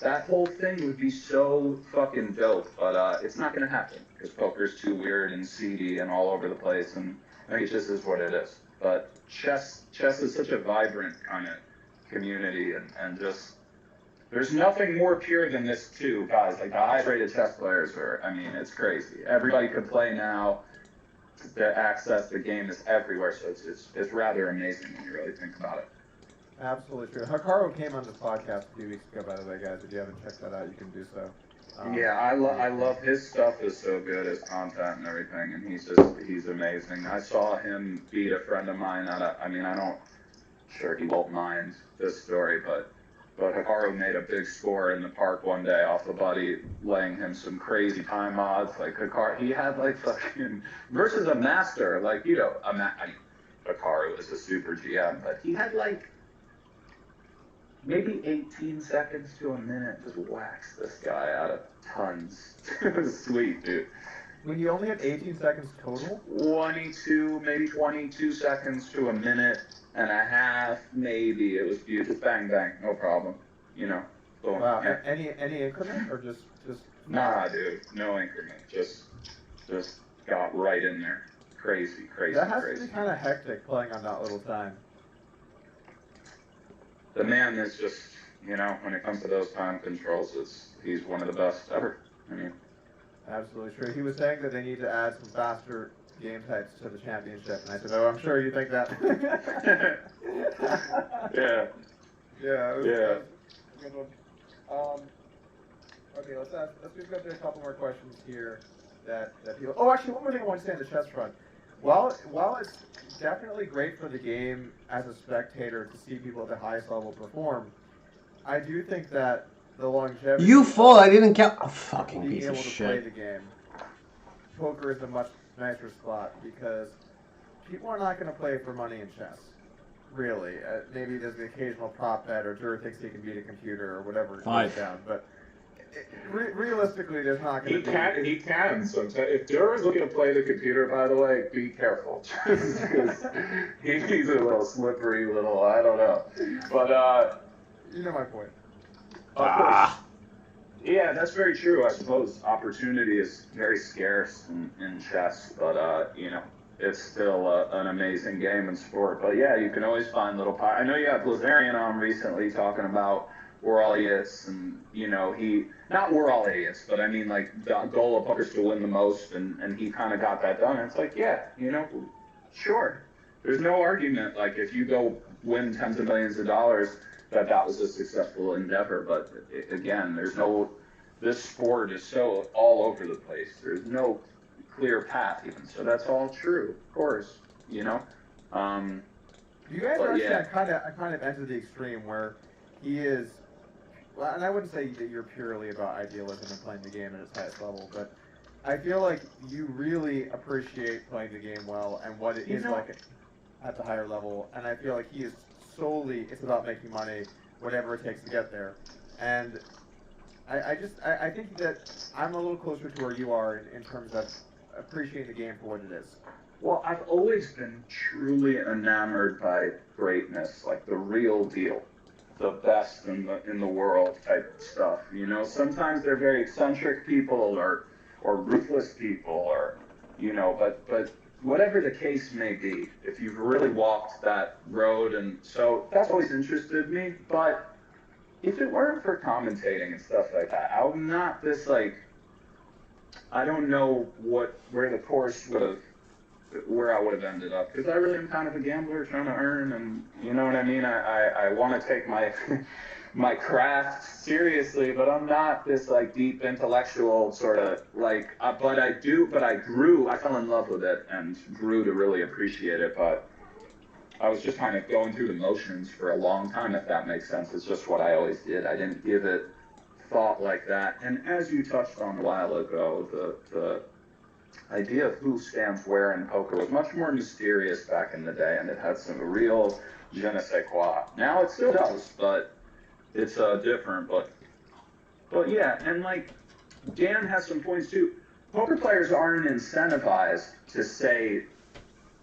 That whole thing would be so fucking dope, but it's not going to happen, because poker's too weird and seedy and all over the place, and I think it just is what it is. But chess is such a vibrant kind of community, and just, there's nothing more pure than this, too, guys. The highest rated chess players it's crazy. Everybody can play now. The access, the game is everywhere, so it's rather amazing when you really think about it. Absolutely true. Hikaru came on this podcast a few weeks ago, by the way, guys. If you haven't checked that out, you can do so. Yeah, I love his stuff is so good, his content and everything, and he's amazing. I saw him beat a friend of mine sure he won't mind this story, but Hikaru made a big score in the park one day off a buddy laying him some crazy time odds. Hikaru, he had fucking versus a master, Hikaru is a super GM, but he had maybe 18 seconds to a minute just waxed this guy out of tons. Sweet, dude. When you only had 18 seconds total? 22 seconds to a minute and a half, maybe. It was beautiful. Just bang, bang, no problem. Boom. Wow. Yeah. Any increment, or just? Nah, dude, no increment. Just got right in there. Crazy. That has to be kind of hectic playing on that little time. The man is just, you know, when it comes to those time controls, he's one of the best ever. I mean, Absolutely true. He was saying that they need to add some faster game types to the championship, and I said, "Oh, I'm sure you think that." yeah, Yeah. It was, yeah. It was a good one. Okay, let's just go through a couple more questions here that people. Oh, actually, one more thing I want to say on the chess front. While it's definitely great for the game as a spectator to see people at the highest level perform, I do think that the longevity. You fool! I didn't count. Oh, fucking being piece able of to play shit. the game, poker is a much nicer spot because people are not going to play for money in chess. Really, maybe there's the occasional prop bet, or Drew thinks he can beat a computer, or whatever it goes down. But realistically, there's not going to be. He can. Sometimes, if Duran's looking to play the computer, by the way, be careful, because he's a little slippery, little. I don't know, but You know my point. of course. Yeah, that's very true. I suppose opportunity is very scarce in chess, but you know, it's still an amazing game and sport. But yeah, you can always find little. I know you had Blazarian on recently talking about we're all idiots, and you know not we're all idiots, but I mean like the goal of poker is to win the most, and he kind of got that done. And it's like, yeah, you know, sure. There's no argument. Like if you go win tens of millions of dollars, that was a successful endeavor. But again, this sport is so all over the place. There's no clear path even. So that's all true, of course, you know. You guys are actually I kind of entered the extreme where he is. Well, and I wouldn't say that you're purely about idealism and playing the game at its highest level, but I feel like you really appreciate playing the game well and what it is like at the higher level. And I feel like he is solely, it's about making money, whatever it takes to get there. And I think that I'm a little closer to where you are in terms of appreciating the game for what it is. Well, I've always been truly enamored by greatness, like the real deal, the best in the world type stuff. You know, sometimes they're very eccentric people or ruthless people, or you know, but whatever the case may be, if you've really walked that road, and so that's always interested me. But if it weren't for commentating and stuff like that, I'm not this like. I don't know where the course where I would have ended up, because I really am kind of a gambler trying to earn, and you know what I mean. I want to take my my craft seriously, but I'm not this like deep intellectual sort of like. But I fell in love with it and grew to really appreciate it. But I was just kind of going through the motions for a long time, if that makes sense. It's just what I always did. I didn't give it thought like that. And as you touched on a while ago, the idea of who stands where in poker was much more mysterious back in the day, and it had some real je ne sais quoi. Now it still does, but it's different. But yeah, and like Dan has some points too. Poker players aren't incentivized to say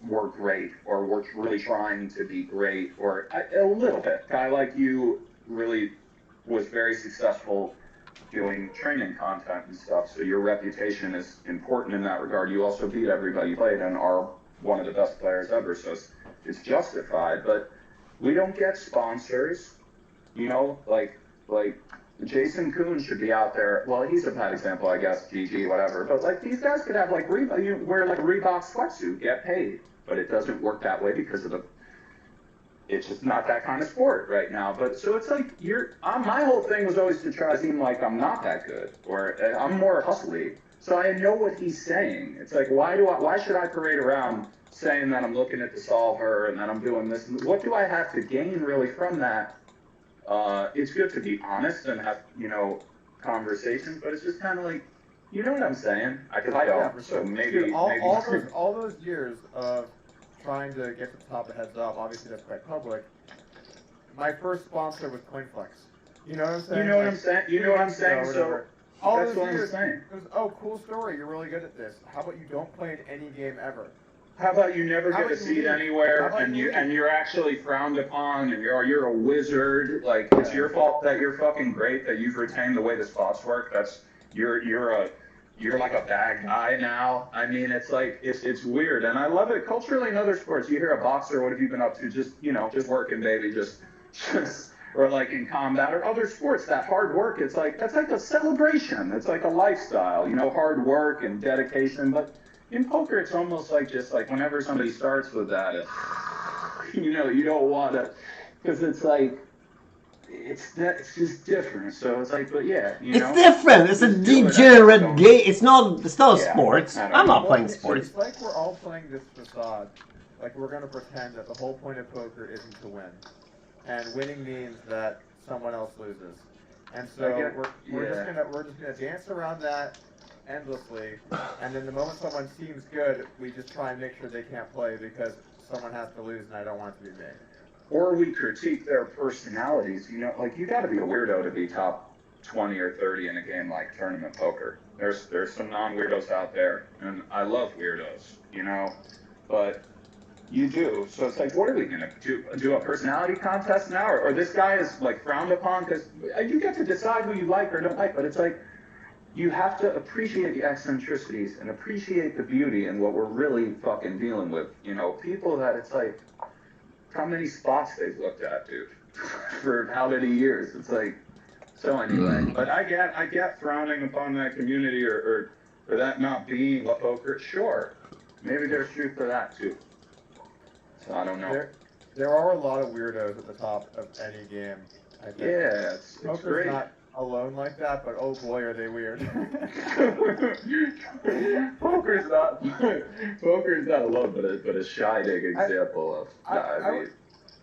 we're great or we're really trying to be great, or a little bit. A guy like you really was very successful doing training content and stuff, so your reputation is important in that regard. You also beat everybody you played and are one of the best players ever, so it's justified. But we don't get sponsors, you know, like Jason Kuhn should be out there. Well, he's a bad example, I guess, GG, whatever. But like these guys could have like you wear like a Reebok sweatsuit, get paid, but it doesn't work that way because of it's just not that kind of sport right now. But so it's like my whole thing was always to try to seem like I'm not that good, or I'm more hustly. So I know what he's saying. It's like why should I parade around saying that I'm looking at the solver and that I'm doing this? What do I have to gain really from that? It's good to be honest and have, you know, conversations, but it's just kind of like, you know what I'm saying? Because I don't. Yeah, so maybe dude, all those years of trying to get to the top of Heads Up, obviously that's quite public. My first sponsor was CoinFlex. You know what I'm saying? You know what I'm saying? You know what I'm saying? So all that's those what years, I'm saying. It was, cool story. You're really good at this. How about you don't play in any game ever? How about you never get a seat anywhere, and you're actually frowned upon, and you're a wizard. Like it's your fault that you're fucking great, that you've retained the way the spots work. That's you're like a bad guy now. I mean, it's like it's weird, and I love it culturally in other sports. You hear a boxer, what have you been up to? Just, you know, just working, baby, just or like in combat or other sports, that hard work, it's like, that's like a celebration. It's like a lifestyle, you know, hard work and dedication. But in poker, it's almost like just like whenever somebody starts with that, you know, you don't want to, because it's like, it's just different. So it's like, but yeah, you know, It's different. It's a just do it at degenerate your own- game. It's not Yeah, sports. I don't I'm know. not playing It's sports. like we're all playing this facade. Like we're gonna pretend that the whole point of poker isn't to win, and winning means that someone else loses. And so I get- we're just yeah. gonna dance around that endlessly. And then the moment someone seems good, we just try and make sure they can't play because someone has to lose, and I don't want it to be me. Or we critique their personalities. You know, like you got to be a weirdo to be top 20 or 30 in a game like tournament poker. There's some non-weirdos out there, and I love weirdos, you know, but you do. So it's like, what are we gonna do a personality contest now, or this guy is like frowned upon? Because you get to decide who you like or don't like, but it's like you have to appreciate the eccentricities and appreciate the beauty and what we're really fucking dealing with. You know, people that it's like, how many spots they've looked at, dude, for how many years? It's like, so anyway. But I get frowning upon that community or that not being a poker. Sure, maybe there's truth to that too. So I don't know. There are a lot of weirdos at the top of any game. I think. Yeah, it's Poker's great. not alone like that, but oh boy, are they weird. Poker's not alone, but a shining example of.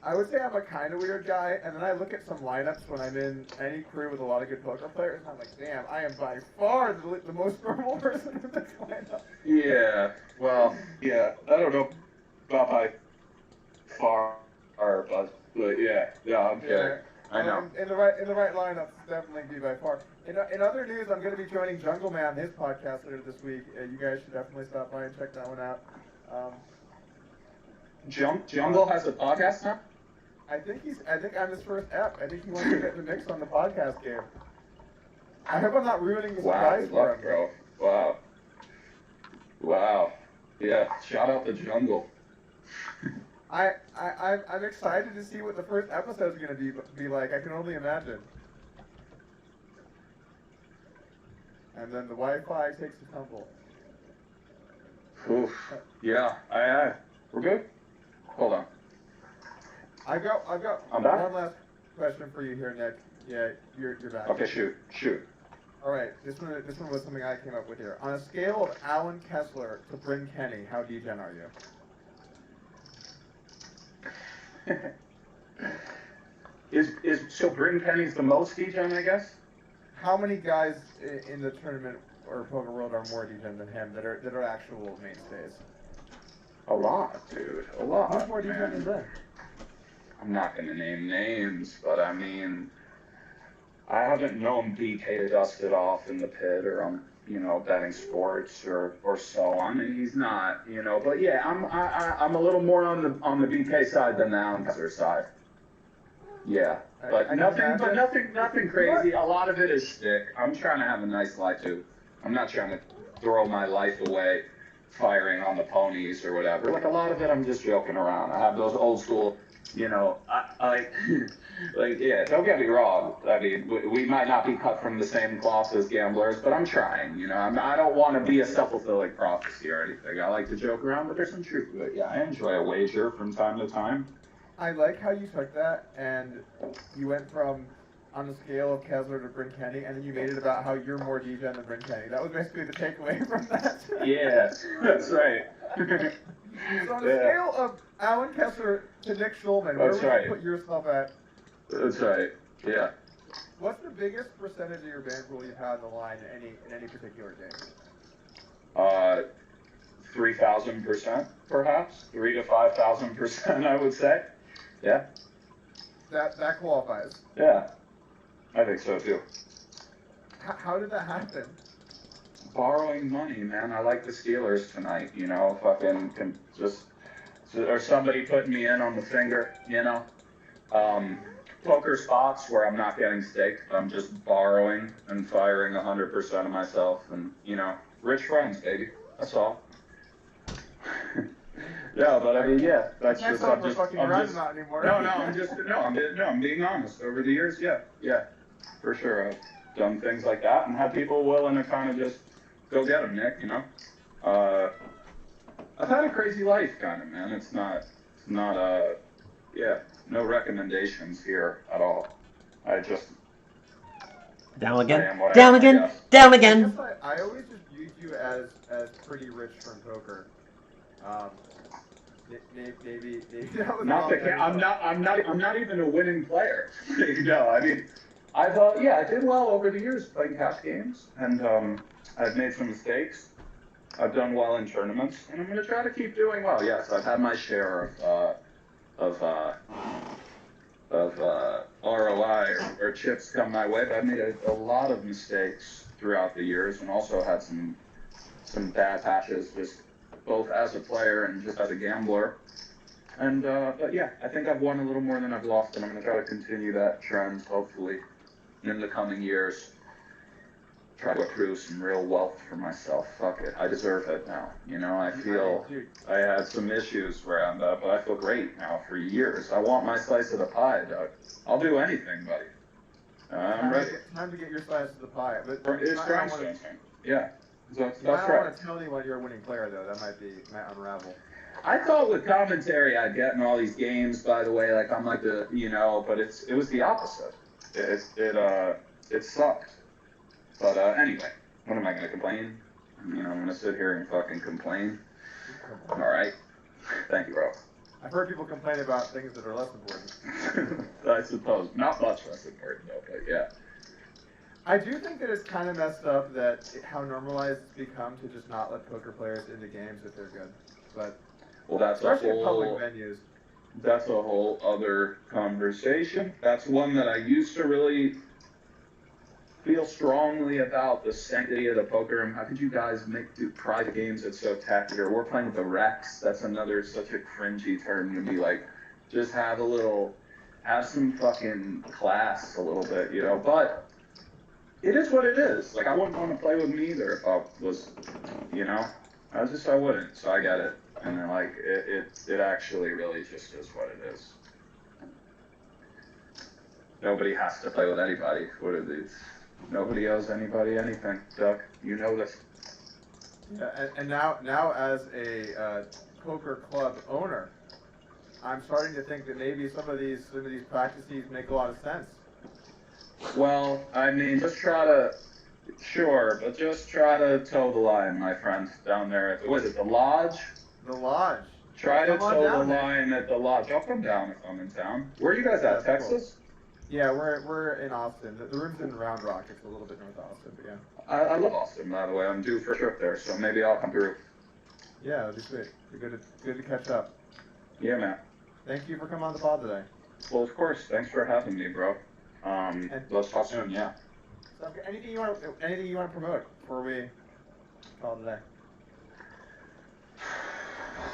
I would say I'm a kind of weird guy, and then I look at some lineups when I'm in any crew with a lot of good poker players, and I'm like, damn, I am by far the most normal person in this lineup. Yeah, well, yeah, I don't know about by far, but yeah, I'm kidding. I know. In the right lineups, definitely be by far. In other news, I'm going to be joining Jungle Man, his podcast later this week. You guys should definitely stop by and check that one out. Jungle has a podcast now? I think I'm his first ep. I think he wants to get in the mix on the podcast game. I hope I'm not ruining the surprise Good for luck, him. bro. Wow. Yeah, shout out to Jungle. I'm excited to see what the first episode is going to be like. I can only imagine. And then the Wi-Fi takes a tumble. Oof. Yeah, we're good? Hold on. I've got I'm back? one last question for you here, Nick. Yeah, you're back. Okay, shoot. All right, this one was something I came up with here. On a scale of Alan Kessler to Bryn Kenny, how degen are you? So Bryn Kenny's the most degen, I guess? How many guys in the tournament or poker world are more degen than him that are actual mainstays? A lot, dude. A lot. Who's more degen than Bryn? I'm not going to name names, but I mean, I haven't known BK dust it off in the pit or on, betting sports or so on, and he's not, But yeah, I'm a little more on the BK side than the Alan Kessler side. Yeah, but nothing crazy. A lot of it is shtick. I'm trying to have a nice life too. I'm not trying to throw my life away firing on the ponies or whatever. Like a lot of it, I'm just joking around. I have those old school, yeah, don't get me wrong. I mean, we might not be cut from the same cloth as gamblers, but I'm trying, I don't want to be a self-fulfilling prophecy or anything. I like to joke around, but there's some truth to it. Yeah, I enjoy a wager from time to time. I like how you took that and you went from on the scale of Kessler to Bryn Kenny, and then you made it about how you're more degen than Bryn Kenny. That was basically the takeaway from that. Yeah, that's right. So on the scale of Alan Kessler to Nick Schulman, where would you put yourself at? That's right. Yeah. What's the biggest percentage of your bankroll you've had on the line in any particular game? 3,000%, perhaps 3,000 to 5,000%, I would say. Yeah. That qualifies. Yeah, I think so too. How did that happen? Borrowing money, man. I like the Steelers tonight. Fucking can just or somebody putting me in on the finger. Poker spots where I'm not getting staked. I'm just borrowing and firing 100% of myself, and rich friends, baby. That's all. Yeah, but I mean, yeah, I that's can't just, tell I'm if we're just, fucking I'm around just, or not anymore. I'm being honest. Over the years, yeah, for sure. I've done things like that and had people willing to kind of just go get them, Nick, you know? Uh, I've had a crazy life, kind of, man. Yeah, no recommendations here at all. I just, Down I again. am what I Down am, I again. guess. Down I guess again. I always just viewed you as pretty rich from poker. Um, maybe that was Not wrong. the, I'm not even a winning player. You know, I mean, yeah, I did well over the years playing cash games, and I've made some mistakes. I've done well in tournaments, and I'm going to try to keep doing well. Yes, I've had my share of ROI or chips come my way, but I've made a lot of mistakes throughout the years, and also had some bad patches, just both as a player and just as a gambler. And but yeah, I think I've won a little more than I've lost, and I'm going to try to continue that trend, hopefully, in the coming years. Try to accrue some real wealth for myself. Fuck it, I deserve it now. You know, I feel I had some issues around that, but I feel great now for years. I want my slice of the pie, Doug. I'll do anything, buddy. I'm ready. Time to get your slice of the pie. But It's grindstone. Yeah, that's I don't right. want to tell anyone you're a winning player, though. That might unravel. I thought with commentary I'd get in all these games, by the way, like I'm like the, you know, but it was the opposite. It sucked. But anyway, what am I gonna complain? You know, I'm gonna sit here and fucking complain. All right, thank you, bro. I've heard people complain about things that are less important. I suppose not much less important though, but yeah. I do think that it's kind of messed up that how normalized it's become to just not let poker players into games if they're good. But well, that's especially a whole, in public venues. That's a whole other conversation. That's one that I used to really feel strongly about, the sanctity of the poker room. How could you guys do private games that's so tacky? We're playing the Rex. That's another such a cringy term to be like, just have some fucking class a little bit, you know. But it is what it is. Like I wouldn't want to play with me either if I was, you know. I wouldn't. So I get it. And then like it actually really just is what it is. Nobody has to play with anybody. What are these? Nobody owes anybody anything, Duck. You know this. Yeah, and now as a poker club owner, I'm starting to think that maybe some of these practices make a lot of sense. Well, I mean, just try to toe the line, my friend, down there. What is it, the Lodge? The Lodge. Try to toe the line at the Lodge. I'll come down if I'm in town. Where are you guys at, Texas? Cool. Yeah, we're in Austin. The room's in Round Rock. It's a little bit north of Austin, but yeah. I love Austin, by the way. I'm due for a trip there, so maybe I'll come through. Yeah, that'd be sweet. Good to catch up. Yeah, man. Thank you for coming on the pod today. Well, of course. Thanks for having me, bro. Let's talk soon. Yeah. So, anything you want to promote before we call today?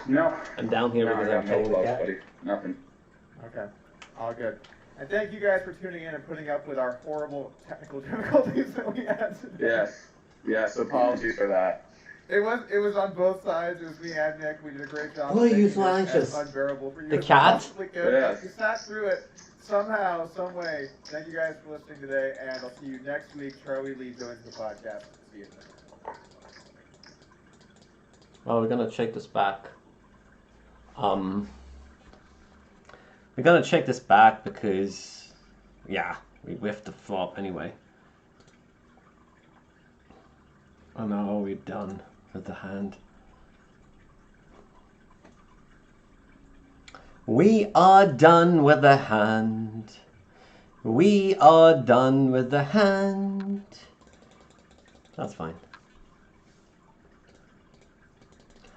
No. I'm down here because I'm playing the cat. Buddy. Nothing. Okay. All good. And thank you guys for tuning in and putting up with our horrible technical difficulties that we had today. Yes. Apologies for that. It was on both sides. It was me and Nick. We did a great job. Why are you so anxious? Unbearable for you. The cat? Yes. We sat through it somehow, some way. Thank you guys for listening today, and I'll see you next week. Charlie Lee joins the podcast. See you then. Well, we're gonna check this back. We're gonna check this back because, yeah, we whiffed the flop anyway. Oh no, we're done with the hand. We are done with the hand. We are done with the hand. That's fine.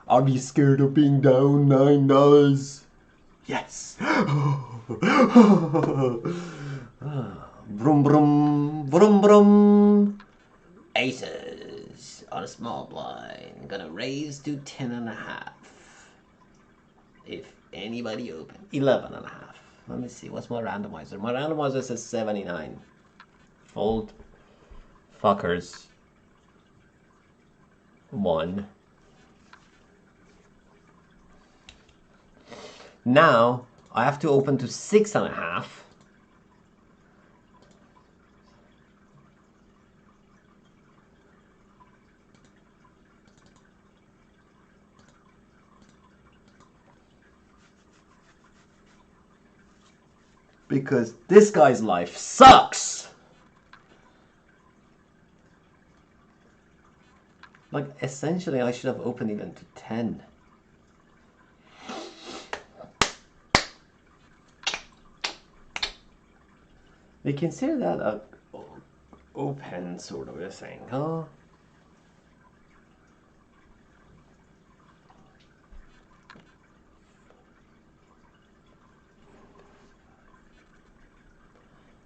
Are we scared of being down $9? Yes. Brum brum, brum brum. Aces on a small blind. Gonna raise to 10.5. If anybody open 11.5. Let me see. What's my randomizer? My randomizer says 79. Fold. Fuckers. 1. Now I have to open to 6.5. Because this guy's life sucks. Like, essentially, I should have opened even to 10. We consider that a open sort of a thing, huh?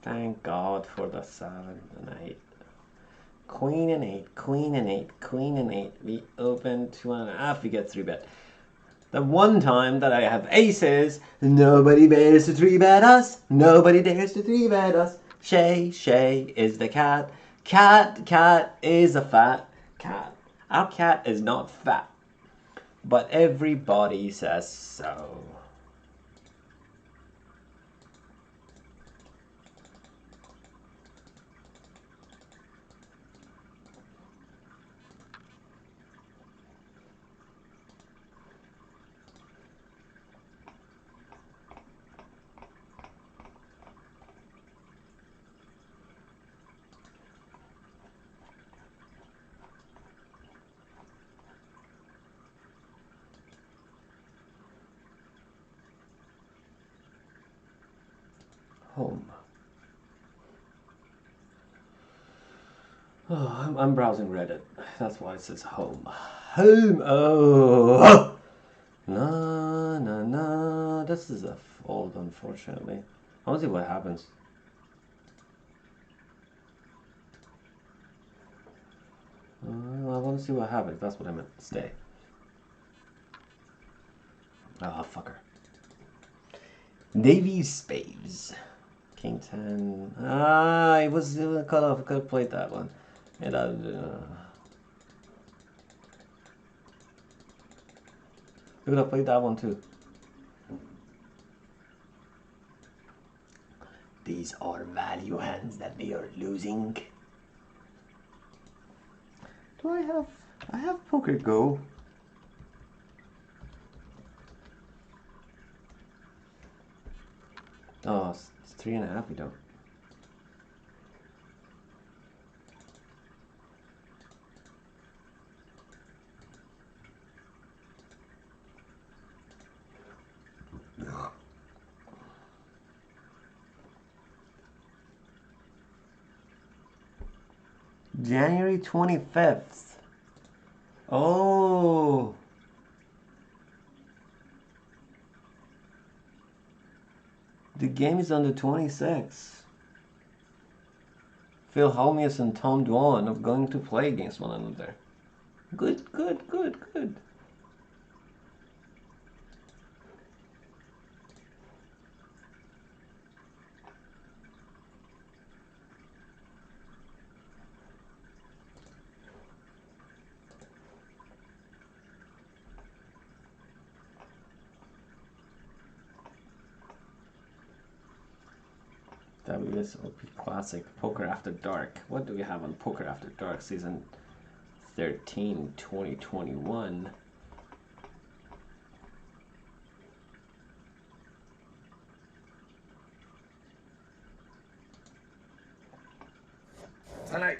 Thank God for the 7 and 8. Queen and 8, queen and 8, queen and 8. We open 2.5, we get 3-bet. The one time that I have aces, nobody dares to 3-bet us. Nobody dares to 3-bet us. Shay is the cat. Cat is a fat cat. Our cat is not fat, but everybody says so. Home. Oh, I'm browsing Reddit. That's why it says home. Home. Oh. No. This is a fold, unfortunately. I want to see what happens. I want to see what happens. That's what I meant. Stay. Oh, fucker. Navy Spades. King 10. It was cut off. I could have played that one. And we could have played that one too. These are value hands that we are losing. Do I have Poker Go? Oh, it's 3.5 we don't. January 25th. Oh. The game is on the 26th. Phil Hellmuth and Tom Dwan are going to play against one another. Good. WSOP Classic Poker After Dark. What do we have on Poker After Dark Season 13, 2021? Tonight.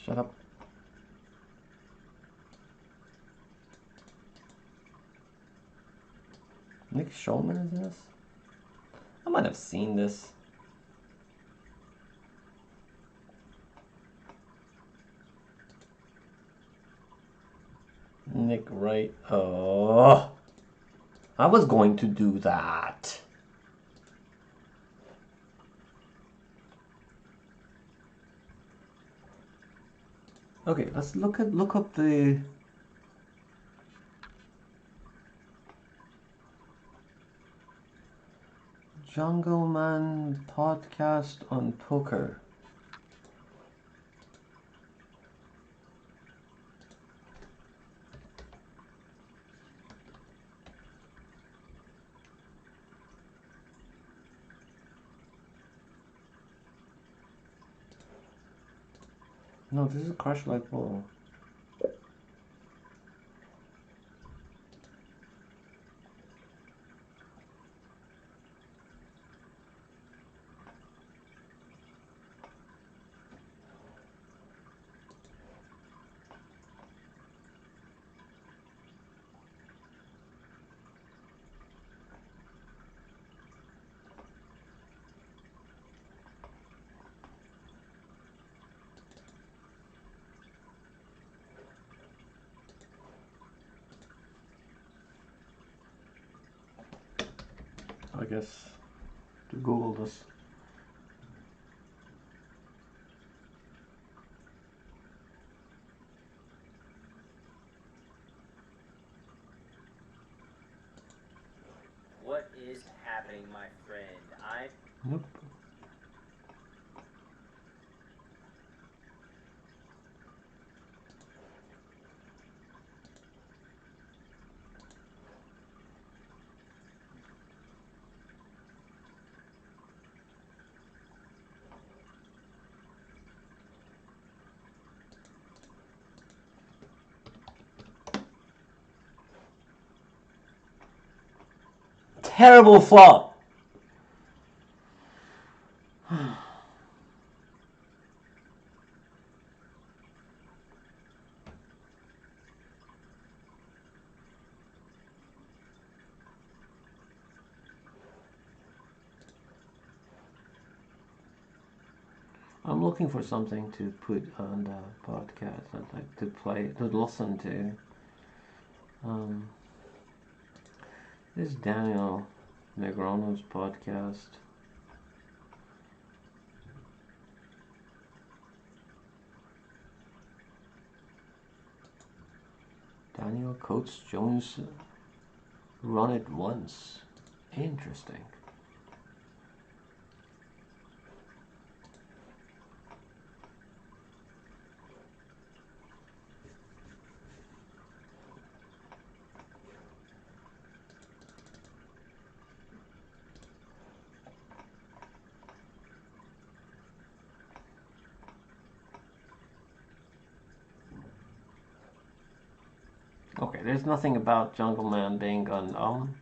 Shut up. Nick Schulman is this? I might have seen this. Nick Wright. Oh, I was going to do that. Okay, let's look up the Jungle Man podcast on poker. No, this is Crush Like Bull. I guess to Google this. What is happening, my friend? Nope. Terrible flop. I'm looking for something to put on the podcast. I'd like to play, to listen to. This is Daniel Negreanu's podcast. Daniel Coates Jones Run It Once. Interesting. Okay, there's nothing about Jungle Man being on.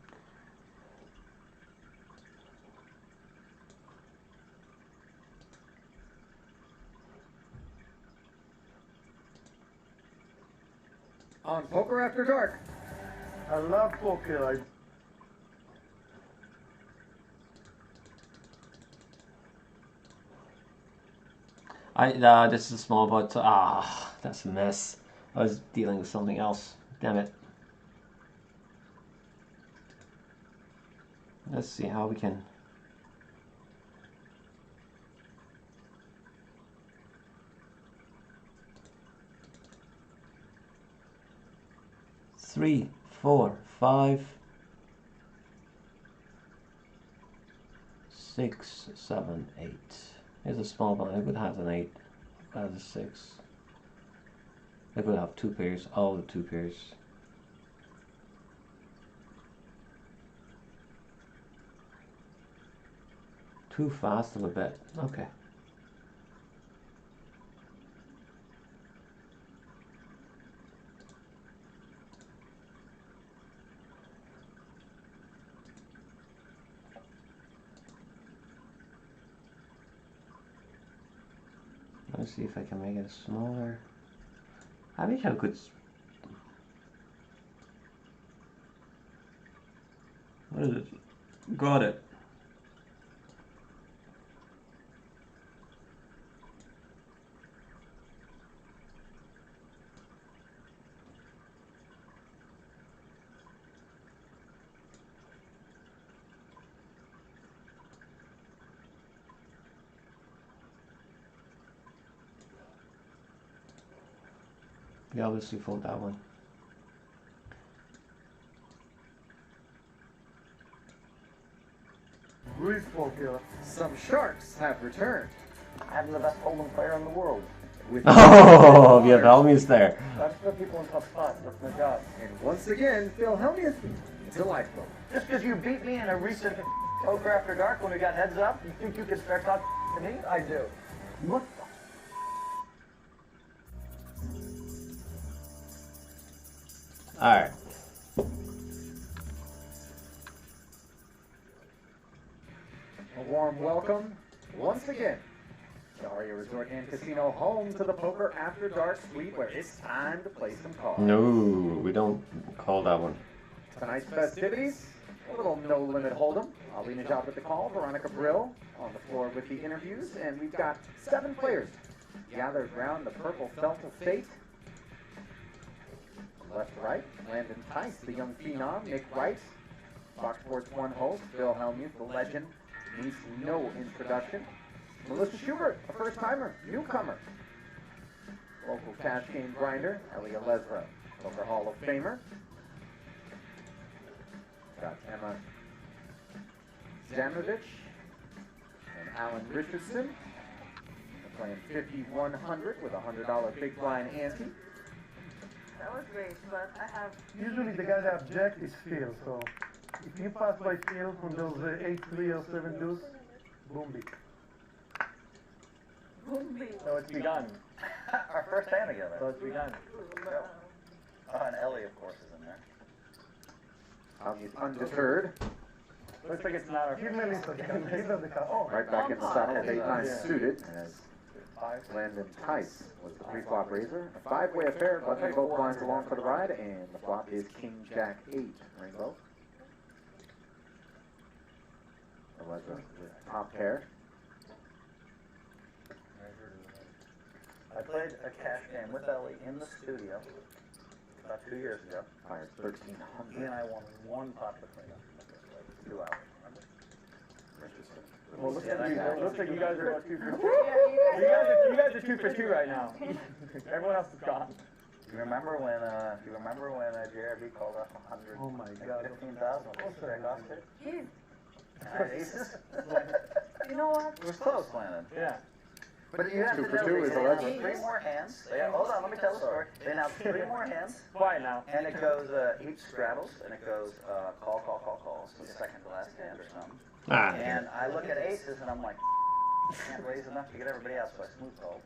On Poker After Dark. I love poker. This is small, but that's a mess. I was dealing with something else. Damn it. Let's see how we can. Three, 4, 5, 6, 7, 8. Here's a small blind. I could have an 8 as a 6. I could have 2 pairs, all the 2 pairs. Too fast of a bet. Okay. Let's see if I can make it smaller. I wish I could. What is it? Got it. We obviously fold that one. Grease poker. Some sharks have returned. I'm the best hold'em player in the world. With Oh, we have Helmius there. That's the people in tough spots. That's my job. And once again, Phil Hellmuth, delightful. Just because you beat me in a recent Poker After Dark when we got heads up, you think you can start talking to me? I do. What the? All right. A warm welcome once again to Aria Resort and Casino, home to the Poker After Dark Suite, where it's time to play some cards. No, we don't call that one. Tonight's festivities, a little no-limit hold'em. Alina Job at the call, Veronica Brill on the floor with the interviews, and we've got 7 players gathered around the purple felt of fate. Left to right, Landon Tice, the young phenom, Nick Wright, Fox Sports 1 host, Bill Hellmuth, the legend, needs no introduction. Melissa Schubert, a first-timer, newcomer. Local cash game grinder, Elia Lesra, Poker Hall of Famer. Got Emma Zamovich and Alan Richardson. They're playing 5,100 with a $100 big blind ante. That was great, but I have. Usually the guy that objects is Phil, so if you pass by Phil on those 8-3 or 7 deuce, boom beat. So it's begun. Our first hand together. So it's begun. Oh, and Ellie, of course, is in there. He's undeterred. Looks like it's not our Give me a listen. These are the cards. Oh, Right back in the saddle, with 8-9 Yeah. suited, as Landon Tice was the pre-flop raiser. A 5-way affair, button both blinds along for the ride, and the flop is King Jack 8, Rainbow. Lesra with top pair. I played a cash game with Ellie in the studio about 2 years ago. Fired He and 1,300. I won one pot between us. Like 2 hours, remember? Well, looks Yeah, like that guy. looks like you guys are about 2 for 2. Yeah, You guys are 2 for 2 right now. Everyone else is gone. You remember when JRB called up 100? Oh my God. 15,000. What was the cost it? Jeez. I had aces. You know what? It was close, Landon. Yeah. But you have 2 to for know 2 is they 11. announced 3 more hands. Hold on, let me tell the story. They announced 3 more hands. Quiet now. And it goes, each straddles, and it goes, call, so the second to last hand or something. Ah, And I look at aces, and I'm like, can't raise enough to get everybody out, so I smooth called.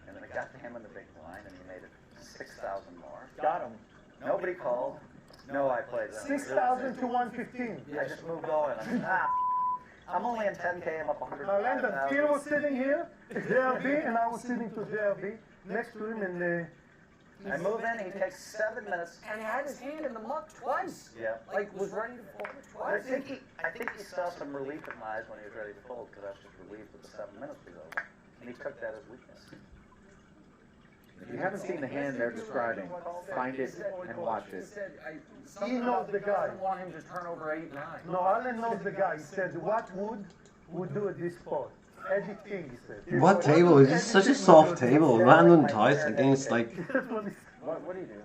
And then it got to him in the big blind, and he made it 6,000 more. Got him. Nobody called. No, I played. 6,000 to 115. I just moved on. I'm only in 10K, I'm up 100. Now, Landon, Phil was sitting here, JRB, and I was sitting to JRB next to him, and I move in, he takes 7 minutes. And he had his hand in the muck twice. Yeah. Like, was ready to fold I twice. think he saw some relief in my eyes when he was ready to fold, because I was just relieved that the 7 minutes was over. And he took that as weakness. If you haven't seen the hand they're describing, find it and watch it. he knows the guy. I want him to turn over 8-9. No, Alan knows the guy. He said, what would do at this spot? Eddie King, he said. what table? It's just such a soft table. Random Tice against like. That's what he said. What do you do?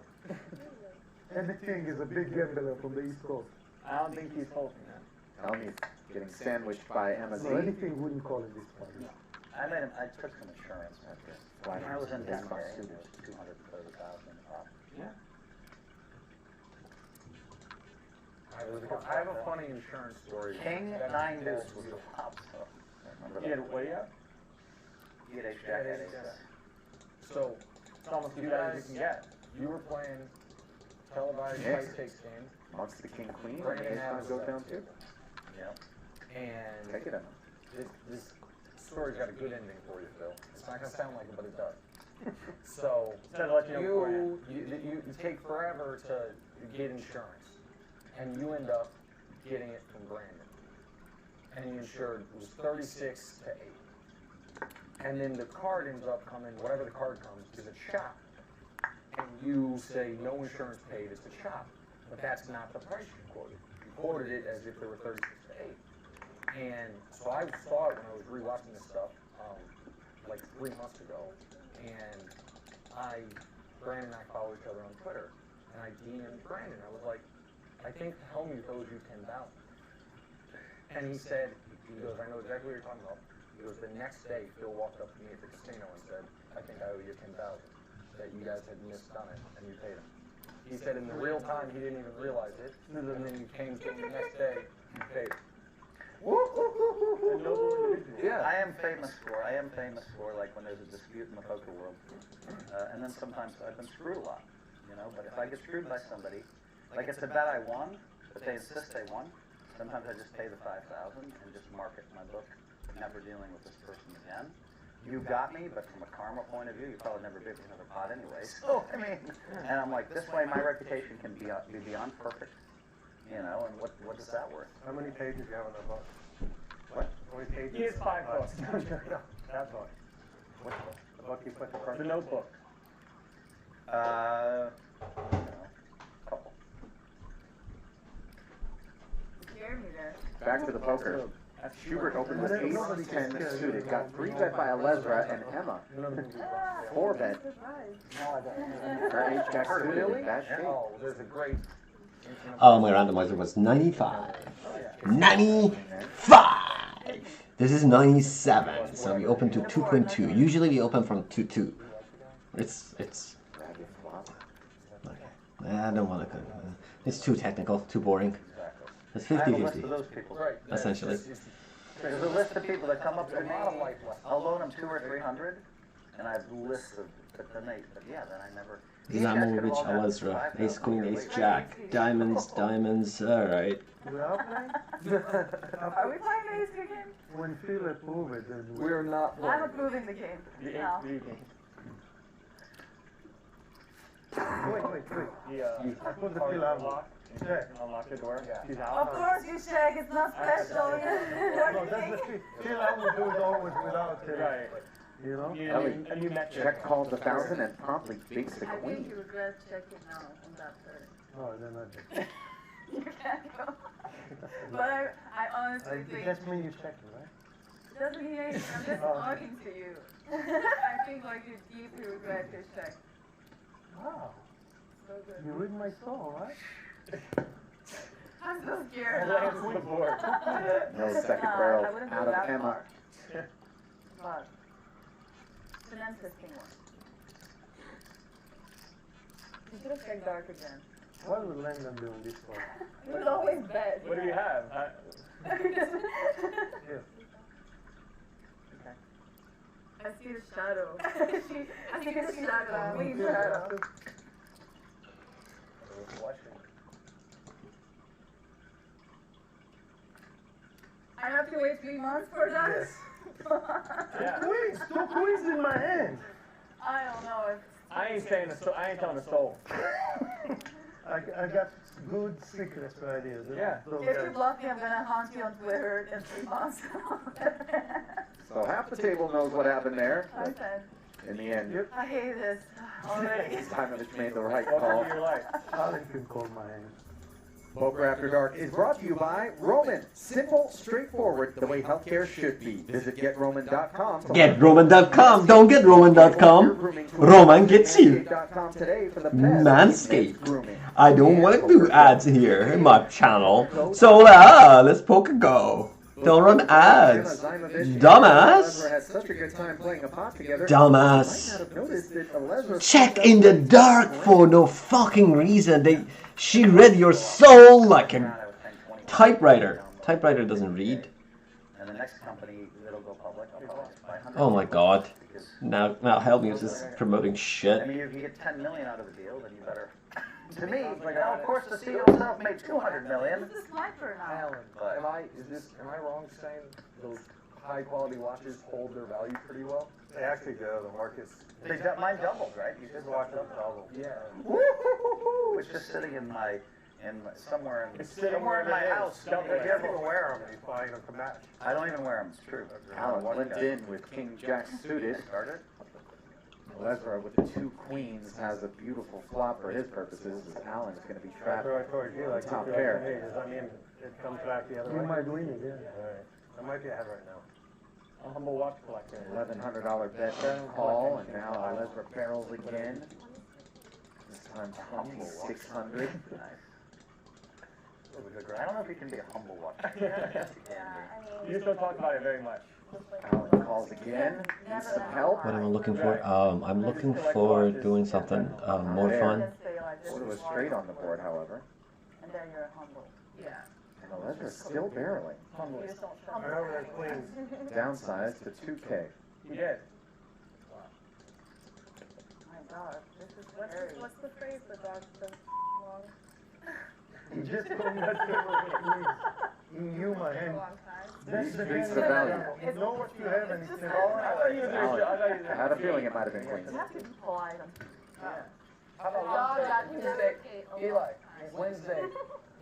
Eddie King is a big gambler from the East Coast. I don't think he's folding that. Elmi's getting sandwiched by Emma Z. No, Eddie King wouldn't call it this spot. I took some insurance after. Blind I was in this 10K, box it suited. was 230,000 in the top. I have a funny insurance story. King 9 deuce was the flop, so. I remember He had, that. what do you have? He had ace jack, had ace jack. So, it's almost two guys you can get. You were playing televised Yes. price takes games, Amongst the king queen, and Brandon the ace has goes down too. Yeah. and Take it, Emma. this story's got a good ending for you, Phil. It's not gonna sound like it, but it does. So, Instead of letting you know beforehand. you take forever to get insurance, and you end up getting it from Brandon. And the insured was 36 to 8. And then the card ends up coming, whatever the card comes, is a chop. And you say no insurance paid, it's a chop. But that's not the price you quoted. You quoted it as if there were 36 to 8. And so I saw it when I was rewatching this stuff, like 3 months ago. And Brandon and I follow each other on Twitter. And I DM'd Brandon. I was like, I think Helmuth owes you 10,000. And he said, he goes, I know exactly what you're talking about. He goes, the next day, Phil walked up to me at the casino and said, I think I owe you 10,000. That you guys had misdone it, and you paid him. He said in the real time, he didn't even realize it. And then you came to him the next day, you paid him. Yeah, I am famous for like when there's a dispute in the poker world, and then sometimes I've been screwed a lot. you know. But if I get screwed by somebody, like it's a bet I won, but they insist they won, sometimes I just pay the 5,000 and just mark it in my book, never dealing with this person again. You got me, but from a karma point of view, you probably never bid another pot anyway. So, I mean, and I'm like, this way my reputation can be beyond perfect, you know, and what is that worth? How many pages do you have in the book? What? How many pages? He has 5 books. No, that book. Which book? The book you put the cards The Notebook. You know, couple. Scared me there. Back to the poker. Schubert opened with ace-10 suited, got 3-bet by Alezra and Emma. 4-bet. Her ace-jack suited in bad shape. Oh, there's a great. My randomizer was 95. 95! This is 97, so we open to 2.2. Usually we open from 2.2. It's... Okay. I don't want to... It's too technical, too boring. It's I have a list 50-50. of those people. Essentially. There's a list of people that come up to me. I'll loan them 200 or 300, and I have lists of. But yeah, then I never. Zamovic, Alezra, ace queen, ace jack, diamonds, alright. We are playing? Are we playing the ace again? When Phil approve it, then we... We're not I'm playing. approving the game. No. Wait. I put the Phil out. Check. Unlock the door. She's Of out. course you check, it's not special. What No, do you that's the think? Phil out will do it always without, Right. you know? And you met Check calls 1,000 and promptly fakes the I think queen. you regret checking now on that turn. No, then I... You can't go. But I honestly think... It just means you're checking, right? Doesn't mean anything, I'm just talking to you. I think like you deeply regret your check. Wow. So good. You read my soul, right? I'm so scared Lay now. it to the board. No second No, I barrel wouldn't go out of that Emma. far. But it's an interesting one. You should have checked dark again. Why would Langdon doing this for? It was always bad. What do you have? Yes. I see a shadow. I see a shadow. Wing shadow. I have to wait 3 months for that? Yes. Yeah. Queens! 2 queens in my hand! I don't know if I ain't saying I ain't telling a soul. I got good secrets right here. Yeah. Those if you guys. block me, I'm gonna haunt you on Twitter in 3 months. So half the table knows what happened there, I but said, in the end, I hate this already. Steinovich made the right Welcome call. to your life. Arlington called my hand. Poker After Dark is brought to you by Roman. Simple, straightforward, the way healthcare should be. Visit GetRoman.com. GetRoman.com, don't get Roman.com. Roman gets you. Today for the best Manscaped. grooming. I don't want to do ads here in my channel. So let's poker go. Don't run ads. Dumbass. Had such a good time playing a pot together. Dumbass. Might not have noticed that Alezra Check in the dark for no fucking reason. She read your soul like a typewriter. Typewriter doesn't read. And the next company that'll go public, I'll probably just buy 100. Oh my god. Because, Now Helmut is promoting I shit. mean, if you get 10 million out of the deal, then you better. To me, you know, of course, the CEO himself made 200 million. This is sniper now. Alan, But- am I wrong saying those high quality watches hold their value pretty well? They actually do. The market's... Mine doubled, right? You just watched them double. Yeah. Woo-hoo-hoo-hoo. It's just sitting somewhere in It's sitting somewhere in my where it is. house. Don't You can't even wear them. He's buying them to match. I don't even wear them. It's true. Alan went in with King Jack suited. Started. Alezra with the 2 queens has a beautiful flop for his purposes. As Alan's going to be That's trapped. what I told you. Like, Top if pair. you're like, I mean, it comes back the other way. You might win it, yeah. Alright. I might be ahead right now. A humble watch collector. $1,100 bet call, and now Alezra barrels again. This time 2,600. I don't know if you can be a humble watcher. You just don't talk about it very much. Alan calls again. Needs some help. What am I looking for? I'm looking for doing something more fun. Order was straight on the board, however. And then you're humble. Yeah. And Aleza's still barreling. You just don't show I know there's queens. Downsized to 2K. You did. God, this is What's, scary. what's the phrase? The dog's been long, You just told me that you, my a hand. long time. That's the Streets kind of of value. You know what you have and it's never. Alan, I had a feeling it might have been Queens. You have to be polite. How about Dog got Wednesday? a Eli, long Wednesday,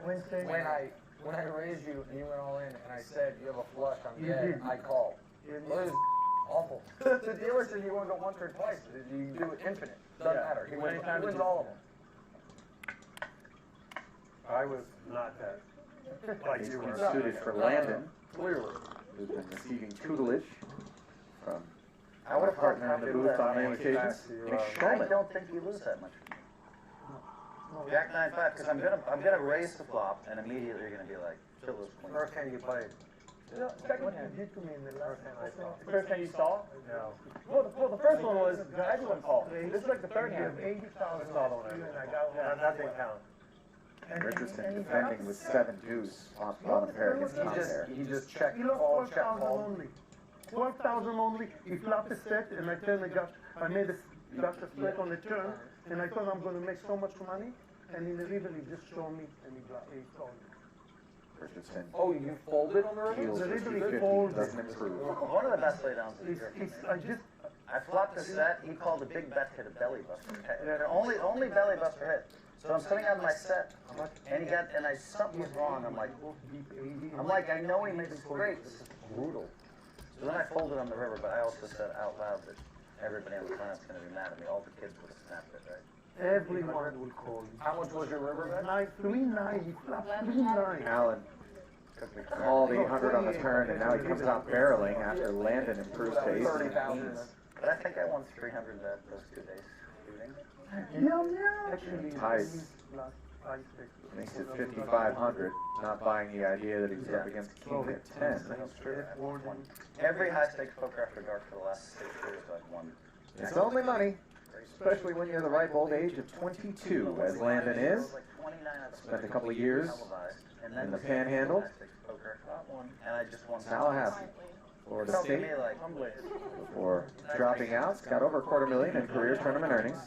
Wednesday. when I raised you and you went all in and I said you have a flush on You dead, did. I called. You Well, it was awful. The dealer said you won't go once or twice. You can do it infinite. Doesn't matter. He wins all of them. I was not that. Like He's you been were. suited for Landon, Clearly. who's been receiving tutelage from I would our have partner in the booth on many occasions, Nick I Schulman. don't think you lose that much. Jack 9-5, because I'm gonna raise the flop, and immediately you're gonna be like, kill this queen. First hand you played. What you did to me in the last The first hand you saw? No. Well, the first one was everyone called. This is like the third You hand. have 80,000 That's all the you one. and I got one. That didn't count. Richardson defending with 7 deuce off the bottom pair against top pair. He just checked, He lost called, check, 12,000 called. only. 12,000 only. He flopped a set, and I turned and I made a got the split on the turn, and I thought I'm going to make so much money, and in the river he just showed me, and he called me. Richardson Oh, you folded on the river? heels The for river he 50, folds. doesn't improve. One of the best laydowns of the year. I flopped a set, he called a big bet, hit a belly buster. Only belly buster hit. So I'm sitting on my set, and something was wrong. I'm like, I know he makes great. This is brutal. So then I folded on the river, but I also said out loud that everybody on the planet's gonna be mad at me. All the kids would have snapped it, right? everyone will call you. How much was your river bet? 3-9, he flopped 3-9. Allen called 800 on the turn, and now he comes out barreling after Landon improves to ace and queens. But I think I won 300 that those 2 days shooting. Actually, Ties. Makes it 5,500, not buying the idea that he was up against king at 10. That's true. I've won. Every high stakes poker after dark for the last 6 years I've won. It's only money, especially when you're the ripe old age of 22, as Landon is. Spent a couple of years in the Panhandle, And I just won Tallahassee, Florida Felt to State, me like, before dropping out. It's got over $250,000 in career tournament earnings,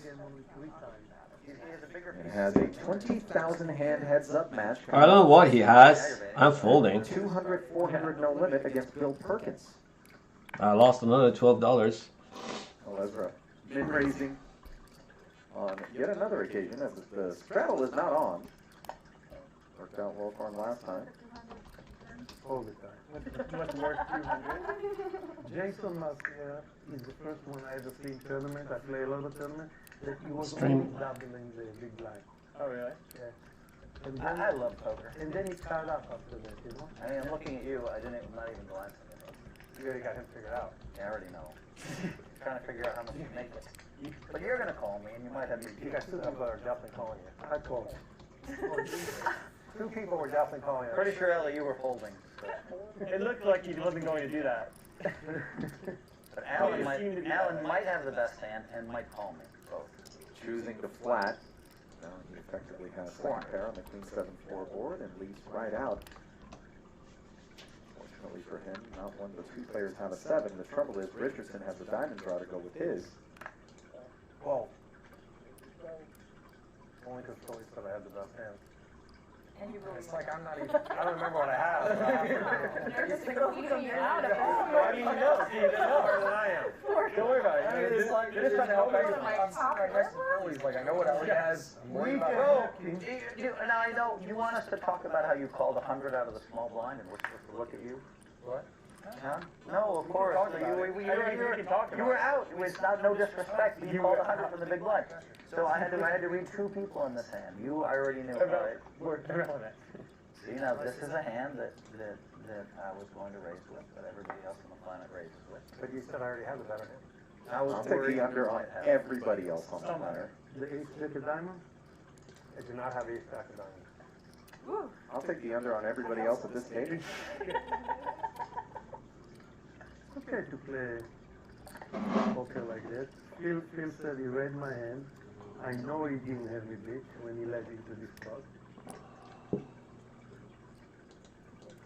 he has a bigger and has a 20,000 hand heads-up match. I don't know what he has. I'm folding. 200, 400 no limit against Bill Perkins. I lost another $12. Lesra mid-raising on yet another occasion, as the straddle is not on. Worked out well for him last time. All the time. Much worth 200. Jason Mascara is the first one I ever seen tournament. I play a lot of tournaments. That he was Stream. only doubling the big blind. Oh, really? Yeah. And then, I love poker. and then he caught up after that, you know. I mean, I'm looking at you, I'm not even glancing at you. You already got him figured out. I already know. Trying to figure out how much you make it. But you're gonna call me and you might have You got 2 people that are definitely calling you. I called. 2 people were definitely calling you. Pretty sure, Ellie, you were folding. So. It looked like he wasn't going to do that. But Alan might have the best hand and might call me, both. Choosing to flat. Now he effectively has second pair on the Queen 7-4 board and leads right out. Fortunately for him, not one but 2 players have a 7. The trouble is Richardson has a diamond draw to go with his. Whoa. Only because Philly said I had the best hand. And you really It's like I'm not even. I don't remember what I have. You're just gonna beat him out of I mean, you know, see, they're more than I am. Don't worry about it. I mean, it's like You're just trying to help I'm everyone. sitting right next to Phillies. Like I know what Ellie has. I'm worried about it. Now I know, you want us to talk about how you called 100 out of the small blind and we're supposed to look at you? What? Huh? No, of course. talk about it. We can talk about You were out. It was no disrespect, but you called 100 from the big blind. So I had to read 2 people in this hand. You, I already knew, right? We're irrelevant. See, now this is a hand that I was going to raise with, but everybody else on the planet raises with. But you said I already had the better hand. I was I'll take worried the under you on might have. everybody else on the planet. The ace jack of diamond. I do not have ace jack of diamonds. Woo. I'll take the under on everybody else at this stage. It's okay to play poker like that. Phil said he read my hand. I know he didn't have me beat when he led into this spot.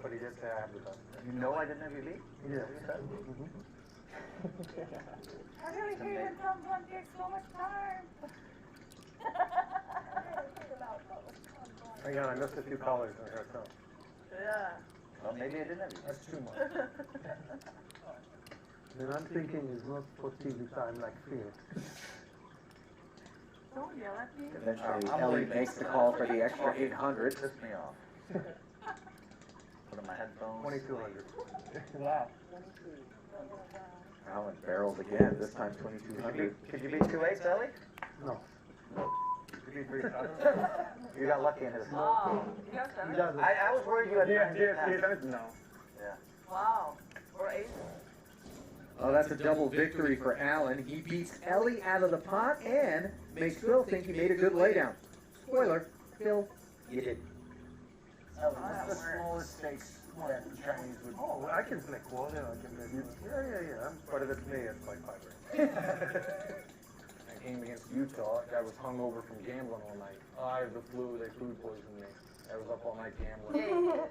But he did say I have the best hand. You know I didn't have you beat? Yeah. Is that what you said? I really hate when Tom takes so much time. Hang on, I missed a few callers. I gotta tell. Yeah. Well, maybe I didn't have you. That's too much. Then I'm thinking it's not for TV time like fear. Don't yell at me. Eventually, Ellie makes the call for the extra 800. Piss me off. Put on my headphones. 2200. Wow. Alan barrels again, this time 2200. Could you beat 2 8s, Ellie? No. Could you beat 3 You got lucky in his. Wow. You got He seven? doesn't. I was worried you had. No. Yeah. Wow. Or eight? Oh, that's a double victory for Alan. He beats Ellie out of the pot and makes Phil think he made a good laydown. Spoiler, Phil, you did. What's the smallest stakes that the Chinese would? Oh, I can play quarter. I can maybe. Yeah. But if it's me, it's like 5 grand. I came against Utah. I was hungover from gambling all night. I have the flu. They food poisoned me. I was up all night gambling. Yeah, you did it.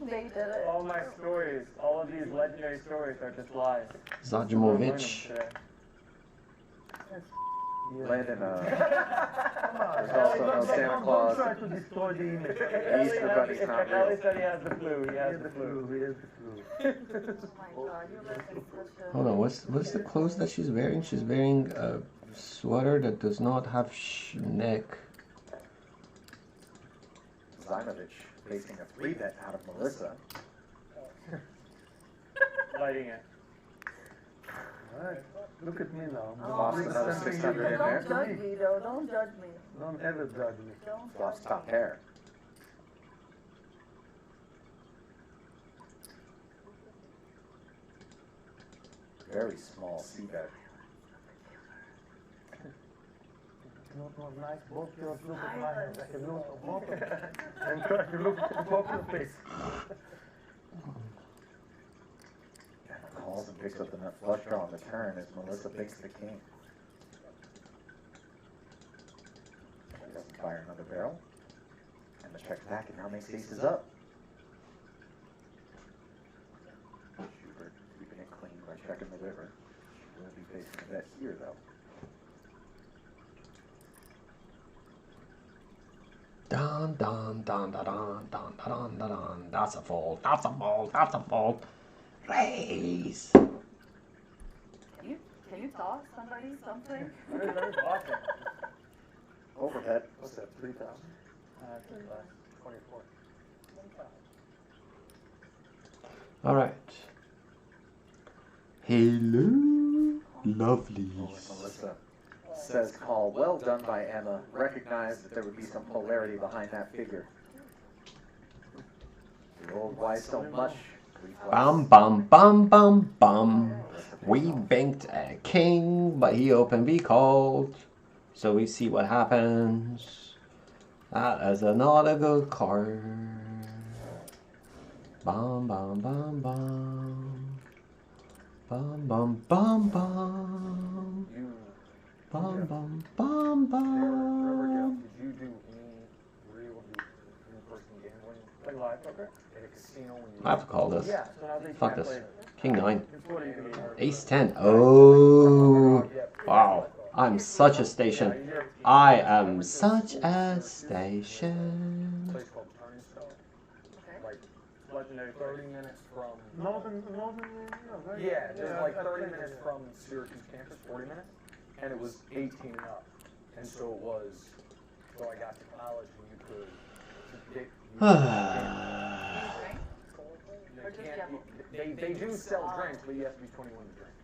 They did it. All my stories, all of these legendary stories are just lies. Zajimovich. Landon, there's Come also no on, Santa don't Claus. try to destroy the image. Easter Bunny's not real. Ellie said he has the flu. He He has has the the flu. flu. He has the flu. Oh my god, you live in such a... Hold on, what's the clothes that she's wearing? She's wearing a sweater that does not have neck. Zimovich facing a 3-bet out of Melissa. Lighting it. Alright, look at me now. Lost another 600 in Don't there. judge me though, don't judge me. Don't ever judge me. Don't Flops judge top me. pair. Very small C-bet. Not nice, both yours look at mine. I can look at both of them. And try to look at both of the face. Calls and picks up the nut flush draw on the turn as Melissa picks the king. She doesn't fire another barrel. And the check back and now makes aces up. Schubert keeping it clean by checking the river. She will be facing a bet here though. Dun dun dun dun dun dun dun dun dun. That's a fold. That's a fold. That's a fold. Raise. Can you toss somebody something? Awesome. Overbet. What's that, 3,000? 24. All right. Hello, Holy lovelies. Melissa says call. Well done by Emma. Recognized that there would be some polarity behind that figure. The old why so much. Bum bum bum bum bum. We banked a king, but he opened we called. So we see what happens. That is another good card. Bum bum bum bum. Bum bum bum bum. You, Bum bum bum bum. did you do any real in-person gambling? Like live poker? At a casino when you I have to call this. Yeah, so now they Fuck can't this. play. King 9. It's what you can do. Ace 10. Oh. Wow. I'm such a station. I am such a station. place called Turnstone. Like Legendary 30 minutes from. Northern, right? Yeah, there's like I 30 think minutes so. from Syracuse campus, 40 minutes, and it was 18 and up, and so it was. So I got to college, and you could. They do sell drinks, but you have to be 21 to drink.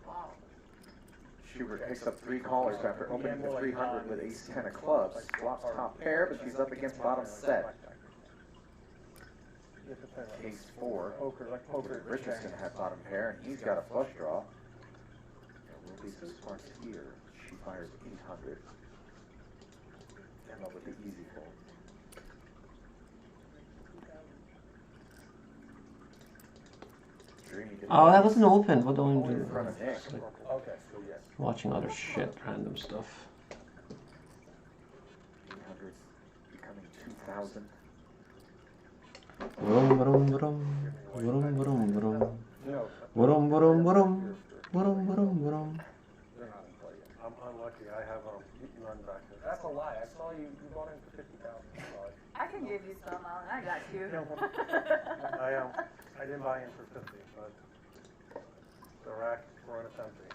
Wow. Schubert picks up 3 callers after opening the 300 with ace 10 of clubs. Flops top pair, but she's up against bottom set. You have to play like Ace 4. poker, like poker. Richardson had bottom pair, and he's got a flush draw. There will be some smarts here. She fires 800. Emma with the easy fold. Dreamy did Oh, that wasn't open. What do I in do? front of Nick. Okay, so yes. Watching other shit, random stuff. 800's becoming 2,000. Vroom, vroom, vroom. Vroom, vroom, vroom. No. Vroom, vroom, vroom. What-um, what-um, what-um. They're not in play yet. I'm unlucky. I have none back there. That's a lie. I saw you bought in for 50,000. I can give you some, Alan. I got you. I didn't buy in for 50, but the rack for it's empty.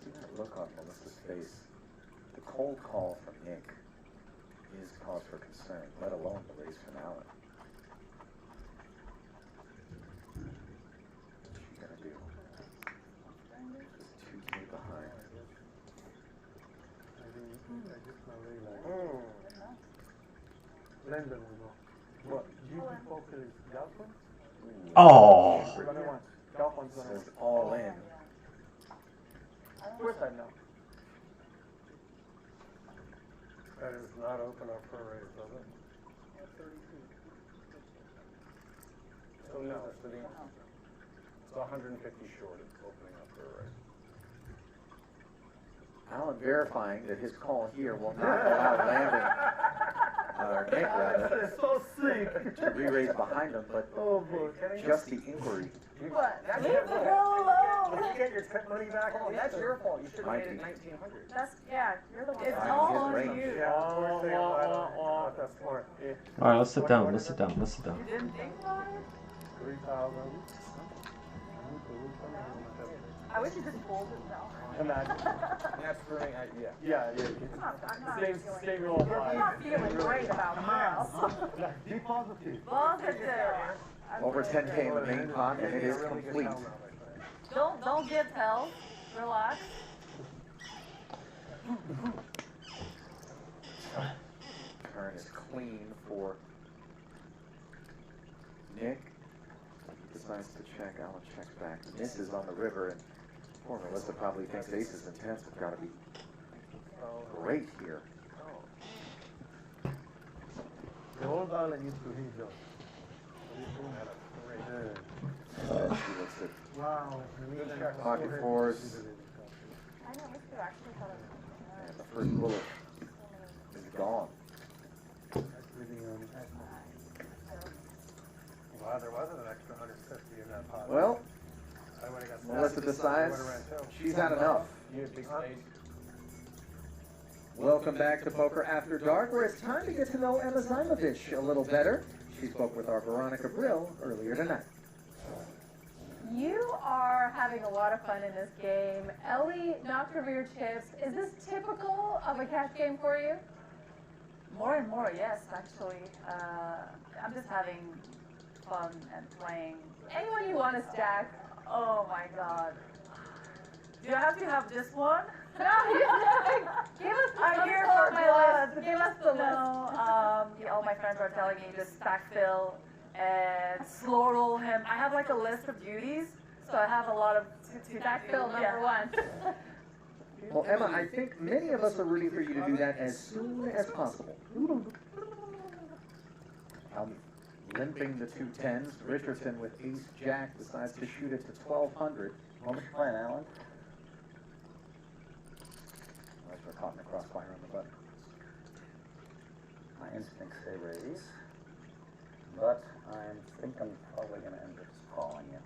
See that look on Melissa's face. The cold call from Nick is cause for concern, let alone the raise from Alan. What's she gonna do? Just 2K behind. Lendon we go. What? GP Poker is Galpin? Oh. Galpin's on Says all in. Of course I know. That is not open up for a raise, does it? So no, so the, it's 150 short of opening up for a raise. Alan verifying that his call here will not allow Landon, or Nick rather, It's so sick. to re-raise behind him, but Oh boy. just the inquiry. What? That's Leave your the fault. girl alone. Did you get your tip money back? Oh, that's your fault. You should have Might made it be. 1,900. That's, yeah, you're the one. It's Fine, all his on range. you. Yeah, we're saying not that smart. All right, let's sit down. Let's sit down. Let's sit down. You didn't think about it? 3,000. I wish you just pulled it down. Imagine. That's for me. Yeah. Yeah, yeah. I'm not Same, feeling, same rule I'm applies. not feeling great about my house. Be positive. Positive. Over 10K in the main pot, and it is complete. Don't get held. Relax. Turn is clean for Nick. He decides to check. Alan checks back. Misses on the river, and poor Melissa probably thinks aces and tens have got to be great here. The old Alan used to hit those. And she looks at Wow. pocket fours, I know, we should actually thought of and the first bullet is gone. Wow, there wasn't an extra 150 in that pot. Well, I would've got Melissa that. decides Would've ran two. she's had enough. You had big spades. Welcome back to Poker After Dark, where it's time to get to know Emma Zimovich a little better. She spoke with our Veronica Brill earlier tonight. You are having a lot of fun in this game. Ellie knocked over your chips. Is this typical of a cash game for you? More and more, yes, actually. I'm just having fun and playing. Anyone you want to stack? Oh my god. Do I have to have just one? No, give us the I'm here for my list. Give us the list. No, all my friends are telling me just stack fill and slow roll him. I have like a list of duties, so I have a lot of to stack fill number one. Well, Emma, I think many of us are rooting for you to do that as soon as possible. Limping the 2 10s, Richardson with ace-jack decides to shoot it to 1,200. What was you playing, Alan? Unless we're caught in the crossfire on the button. My instincts say raise, but I think I'm probably going to end up just calling you.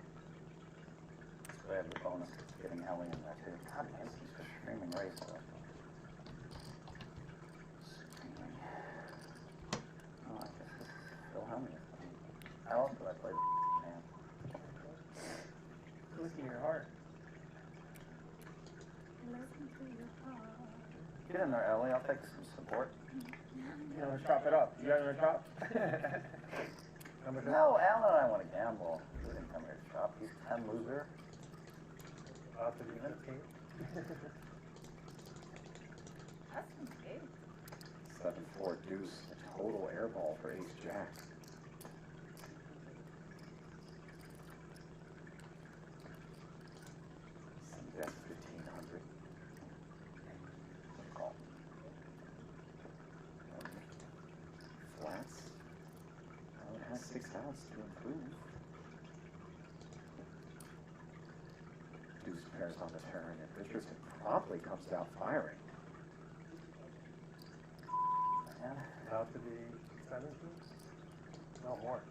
So I have the bonus of getting Ellie in there too. God, my instincts are screaming raise though. Oh, I guess this is Phil Hellmuth. How else would I play the hand? Listen to your heart. Get in there, Ellie. I'll take some support. You want to chop it up? You guys want to chop? No, Alan and I want to gamble. He didn't come here to shop. He's 10 loser. About to be 15. That's big. 7-4 deuce, a total air ball for ace-jack. That's 1,500. Call. Flats. Well, it has 6 outs to improve. Deuce pairs on the turn, and Richardson promptly comes down firing. Yeah. About to be 17? No, more.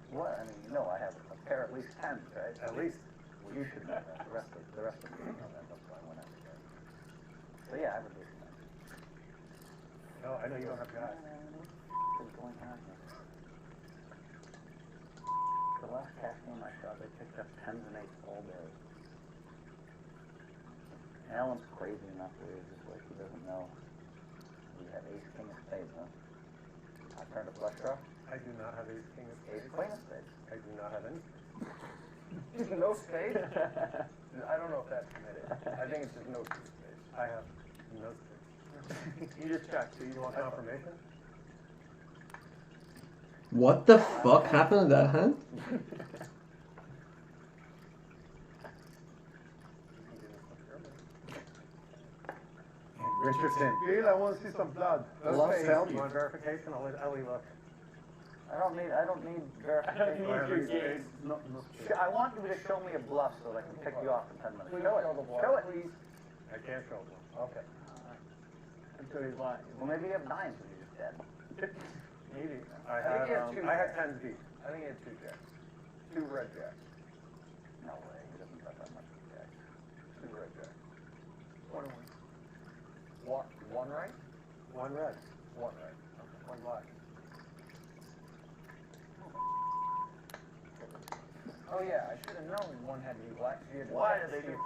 What? I mean, you know I have a pair at least 10s, right? At least. Well, you should know that. The rest of the people know that. That's why I went after that. So yeah, I have at least 10. No, I know you don't have guys. What's going on here? The last cash game I shot, they picked up 10s and 8s all day. Alan's crazy enough where he's just like, he doesn't know. We have ace, king of spades, huh? I turned a flush draw. I do not have ace, king of spades. Ace, queen of spades. I do not have any. No spade? I don't know if that's permitted. I think it's just no two spades. I have no spades. You just checked. Do you want confirmation? What the fuck happened to that hand? Richardson. Bill, I want to see some blood. Love tell You you. want verification? I'll let Ellie look. I don't need verification. I have ace spades. No. I want you to show me a bluff so that I can pick you off in 10 minutes. Show it. Show it. Please. I can't show them. Okay. Until he's lying. Well, maybe you have 9s when you're just dead. Maybe. I think he had two. had 10s deep. I think he had 2 jacks. 2 red jacks. No way. He doesn't bet that much with jacks. 2 red jacks. 21. One right? One red. One right. Okay. One black. Oh yeah, I should have known one had to be black. So you had to Why bet did they to do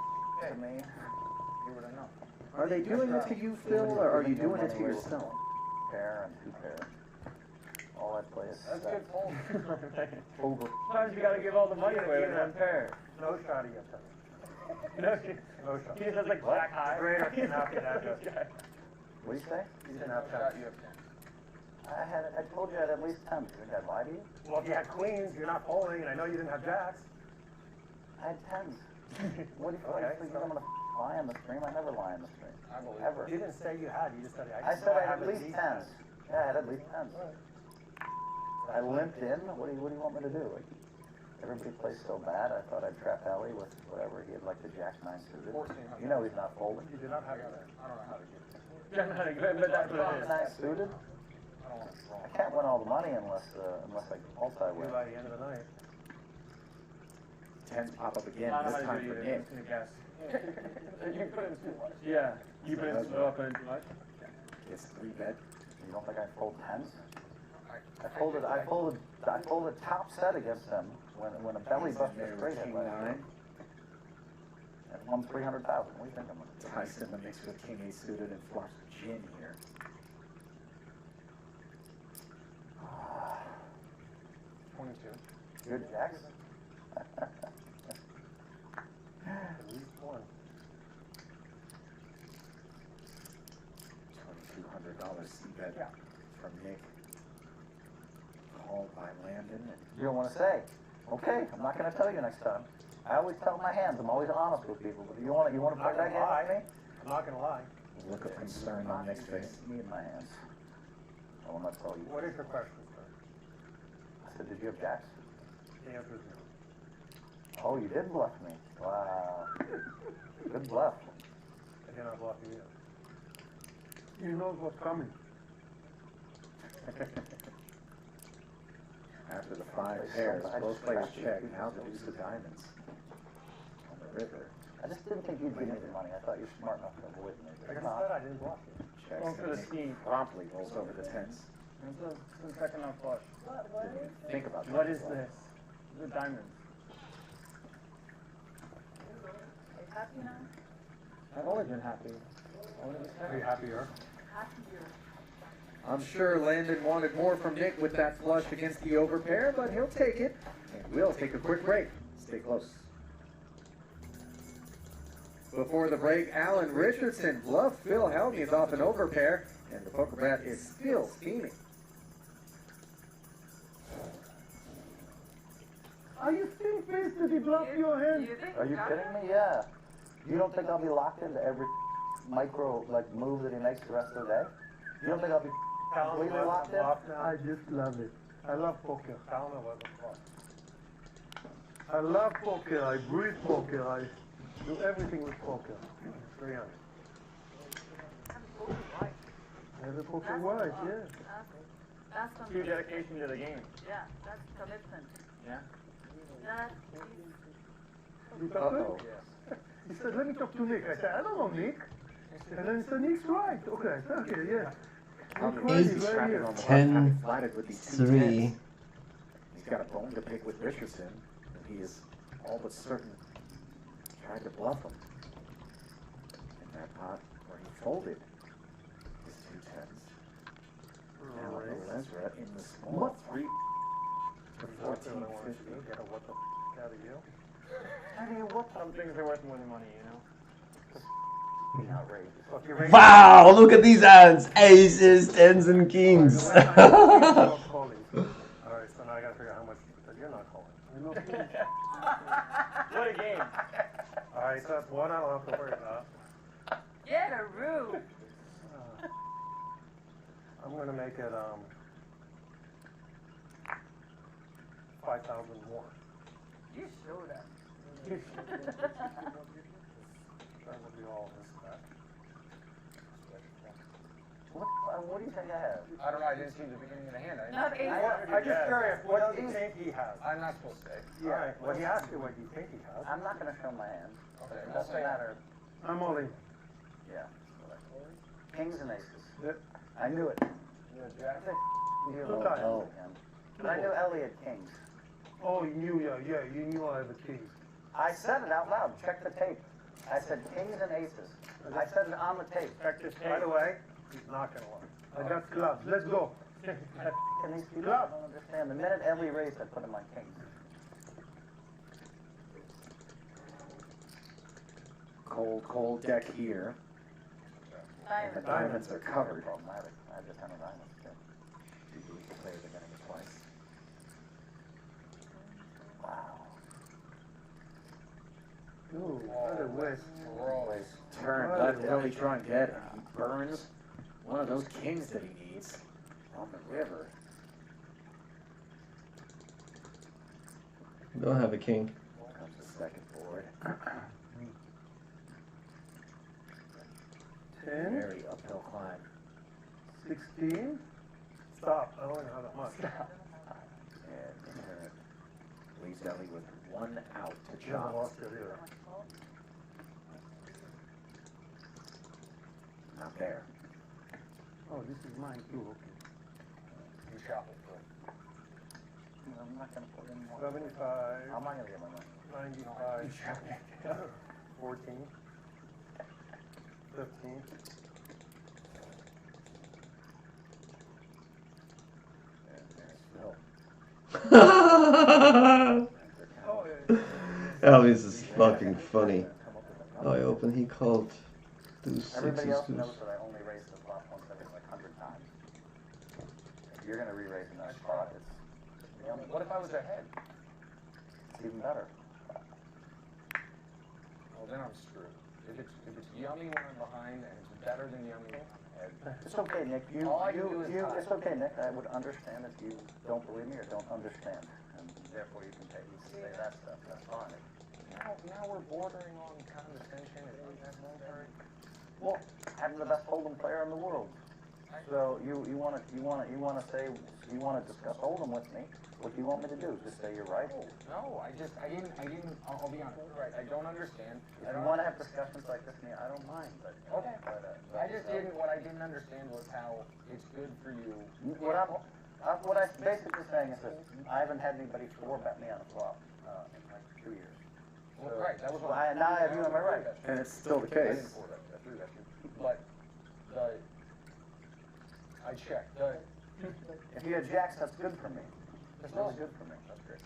see- to me? You would have known. Are they doing it to you, Phil, or are you doing it to yourself? Pair and 2 pair. All I play is That's set. good fold. Over. Sometimes you gotta give all the money away with one pair. No shot of you. No, she, No shot. he just has like black eye. Great, I can have that. What do you say? You didn't have Shot, 10s. you have 10. I told you I had at least 10. Do you think I'd lie to you? Well, if you had queens, you're not polling, and I know you didn't have jacks. I had 10s. What do you Okay, think I'm gonna lie on the stream? I never lie on the stream. I believe Ever. You didn't say you had, you just said I said I had have at least deep 10s. Yeah, I had at least 10s. I limped in. What do you want me to do? Like, everybody plays so bad. I thought I'd trap Ellie with whatever. He had like the jack 9 suited. 1400. You know he's not folding. You did not I have got that. it. I don't know how to get it. But that's what it is. 9 suited. I don't want it wrong. I can't win all the money unless I multi-win. You by the end of the night. 10s pop up again, I don't this know how time to do for it. I'm Nick. just gonna guess. You put in too much. Yeah. You put in too much, put in too much. It's 3-bet. You don't think I fold 10s? I folded top set against him when a belly bust was straight hit King last year. 9. And won 300,000. What do you think I'm gonna do? Tyson the mix with King 8 suited and flops gin here. 22. Good jacks. At least one. $2,200 C-bet from Nick. Called by Landon. You don't want to say. Okay, I'm not going to tell you next time. I always tell my hands. I'm always honest with people. But you want to play that game with me? I'm not gonna lie. Look of concern on Nick's face. Me and my hands. I will not tell you. What is your question, sir? I said, did you have jacks? The answer is no. Oh, you did bluff me. Wow. Good bluff. I did not bluff you either. He knows what's coming. After the 5 pairs, both players check. Now the deuce of diamonds. On the river. I just didn't think you'd give me the money. I thought you were smart enough to avoid me. Like I You're not. said, I didn't bluff you. Checks Going for the and Nick scheme. promptly rolls over the 10s. It's the second on flush. What is it? Think about that. What is this? The diamonds. Are you happy now? I've always been happy. Are you happier? Happier. I'm sure Landon wanted more from Nick with that flush against the overpair, but he'll take it. And we'll take a quick break. Stay close. Before the break, Alan Richardson bluffed Phil Helmuth off an overpair, and the poker bat is still steaming. Are you still pissed that he blocked your hand? Are you kidding me? Yeah. You don't think I'll be locked into every micro move that he makes the rest of the day? You don't think I'll be completely locked in? I just love it. I love poker. Tell him it wasn't flush. I love poker. I breathe poker. I do everything with poker. 300. Have a poker white, yeah. That's True something. dedication to the game. Yeah, that's commitment. Yeah. That You talk to him? Yes. He said, let me talk to Nick. I said, I don't know Nick. And then he said, Nick's right. Okay, okay, yeah. Nick right, he's right Tracking here. on the left, 10, kind of flatted with these 2 3. tens. He's got a bone to pick with Richardson, and he is all but certain trying to bluff him. In that pot where he folded his 2 tens. Now Lesra in the small 3 to 14, 50. Get a what the f out of you? I mean, what? Some things are worth more than money, you know? Outrageous. Well, if you raise Wow, look at these hands. Aces, 10s, and kings. Alright, so now I gotta figure out how much that you're not calling. What a game. Alright, so that's one I don't have to worry about. get a room. I'm gonna make it 5,000 more. You showed up. That will be all this back. What do you think I have? I don't know, I didn't see the beginning of the hand. Not eight. I'm just curious, what do you think he has? I'm not supposed to say. Alright, well he asked you what you think he has. I'm not gonna show my hand. Okay, It I'll doesn't say matter. I'm all in. Yeah. Kings and aces. Yep. I knew it. you're a jack. You Two know, times. no. But I knew Elliot kings. Oh, you knew, yeah, you knew I have a king. I said it out loud. Check the tape. I said kings and aces. I said it on the tape. Check this, by the way, he's not gonna lie. I got clubs. Let's go. Can these people don't understand? The minute Ellie raised, I put him on kings. Cold deck here. And the diamonds are covered. Problematic. I have just 10 of diamonds. Too. Do you believe the players are getting it twice? Wow. Ooh, what a whisk. We're always. Turn, let Ellie try and get it. He burns one of those kings that he needs on the river. Don't have a king. Comes the second board. 10, Very uphill climb. 16. Stop, I don't even have that much. And the turn leaves Ellie with 1 out to You haven't chop. lost it either. Not there. Oh, this is mine too, okay. You chop it through. I'm not gonna put in more. 75, How am I gonna get my money? 95, 14, 15. And there's Phil. Oh, yeah. Elvis is fucking funny. I open, he called. Deuce, Everybody sixes, else deuce. knows that I only raise the flop once every 100 times. If you're gonna re-raise in that spot, it's What if I was ahead? even better. Well, then I'm screwed. If it's yummy when I'm behind and it's better than yummy when I'm ahead. It's okay, Nick. All I can do is tie. It's okay, Nick. I would understand if you don't believe me or don't understand, and therefore you can say that stuff. That's fine. Now we're bordering on condescension and that's military. Well, I'm the best Hold'em player in the world. So you want to discuss Hold'em with me? What do you want me to do? Just say you're right? No, I didn't, I'll be honest, right, I don't understand. If you want to have discussions like this, I don't mind, but. Okay. What I didn't understand was how it's good for you. What I'm basically saying is that I haven't had anybody 4-bet me on a flop in like 2 years. Well, right, that was what Now I have you on my right. And it's still the I case. didn't 4-bet you, I 3-bet you. But I checked, If you had jacks, that's good for me. That's really good for me. that's great.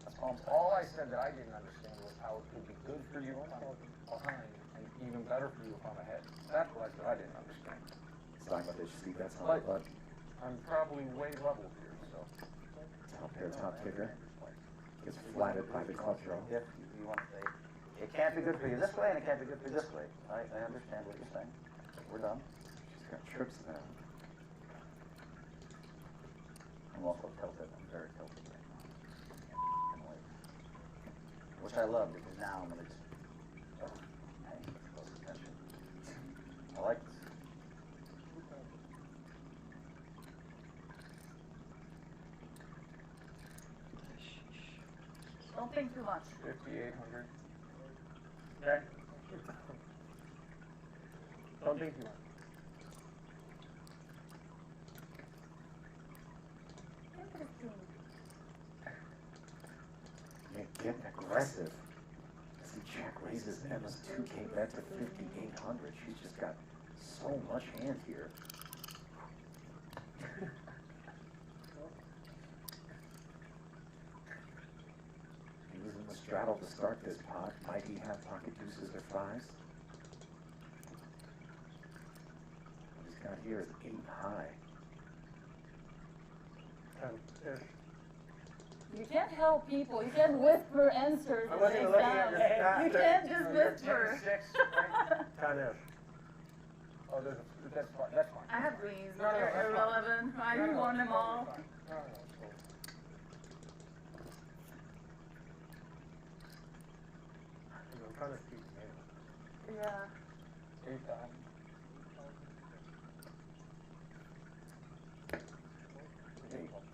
That's all I'm saying. All I said that I didn't understand was how it could be good for you if I'm behind and even better for you if I'm ahead. That's what I said I didn't understand. It's talking about this seat, that's on the butt. I'm probably way level here, so. Top pair, top kicker. Gets flatted by the club draw. If you want to say, it can't be good for you this way and it can't be good for you this way. I understand what you're saying. We're done. She's got trips now. I'm also tilted. I'm very tilted right now. Can't wait. Which I love because now I'm going to just pay close attention. I like this. think too much. 5,800. Okay. Don't think too much. Interesting. Nick getting aggressive. See, Jack raises Emma's 2K bet to 5,800. She's just got so much hand here. Using the straddle to start this pot. Might he have pocket deuces or fives? What he's got here is 8 high. 10-ish. You can't help people. You can't whisper answers. I wasn't and looking down. at your stats. You can't just whisper. 10-ish. Oh, that's fine. That's fine. I have greens. No, no, They're that's fine. irrelevant. I No, no, won them that's all. fine. No, no, it's cool. I'm trying to keep it. Yeah. 8,000.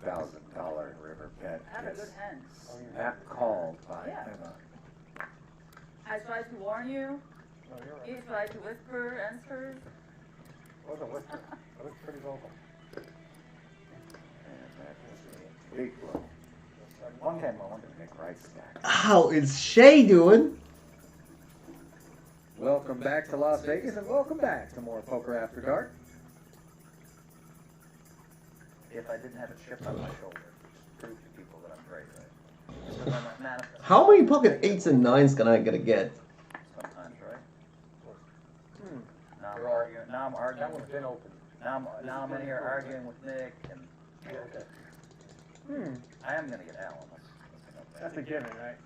$8,000 river bet I have a gets good hand. that called by Yeah. Emma. I tried to warn you. No, you're right. He tried to whisper answers. I wasn't whispering. I was pretty vocal. And that is a big blow. 110 moment to Nick Wright stack. How is Shay doing? Welcome back to Las Vegas, and welcome back to more Poker After Dark. If I didn't have it shipped on my shoulder, just prove to people that I'm great, right? Because I'm a manifest How many pocket 8s and 9s can I gonna get? sometimes, right? Now I'm They're all- arguing. Now I'm That arguing. one's been open. Now I'm in here arguing with Nick, and Hmm. I am gonna get Alan. That's a given, right?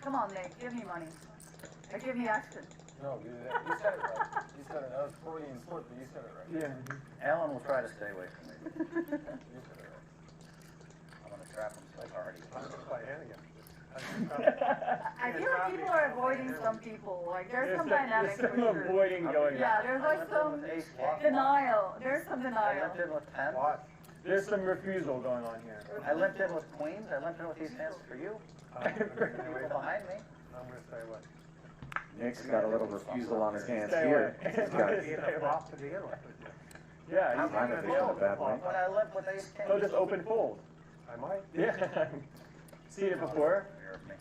Come on, Nick. Give me money. Or give me action. No, you said it right. You said it. That was Freudian slip, but you said it right. Yeah. Alan will try to stay away from me. You said it right. I'm gonna trap him so hard. I'm just playing again. I feel like people are avoiding some people. Like there's some dynamics There's for some sure. avoiding going on. Yeah, there's like some denial. There's some I denial. limped in with 10. What? There's some refusal going on here. I limped in with queens. I limped in with these hands for you. People behind me. I'm gonna stay away. Nick's got a little refusal on his hands Stay here. away. He's got He had a flop to begin with. Yeah, I'm he's not kind of gonna in a fold. bad way. When I limp with ace king. So just open fold. I might. Yeah. Seen it before. Fear of me.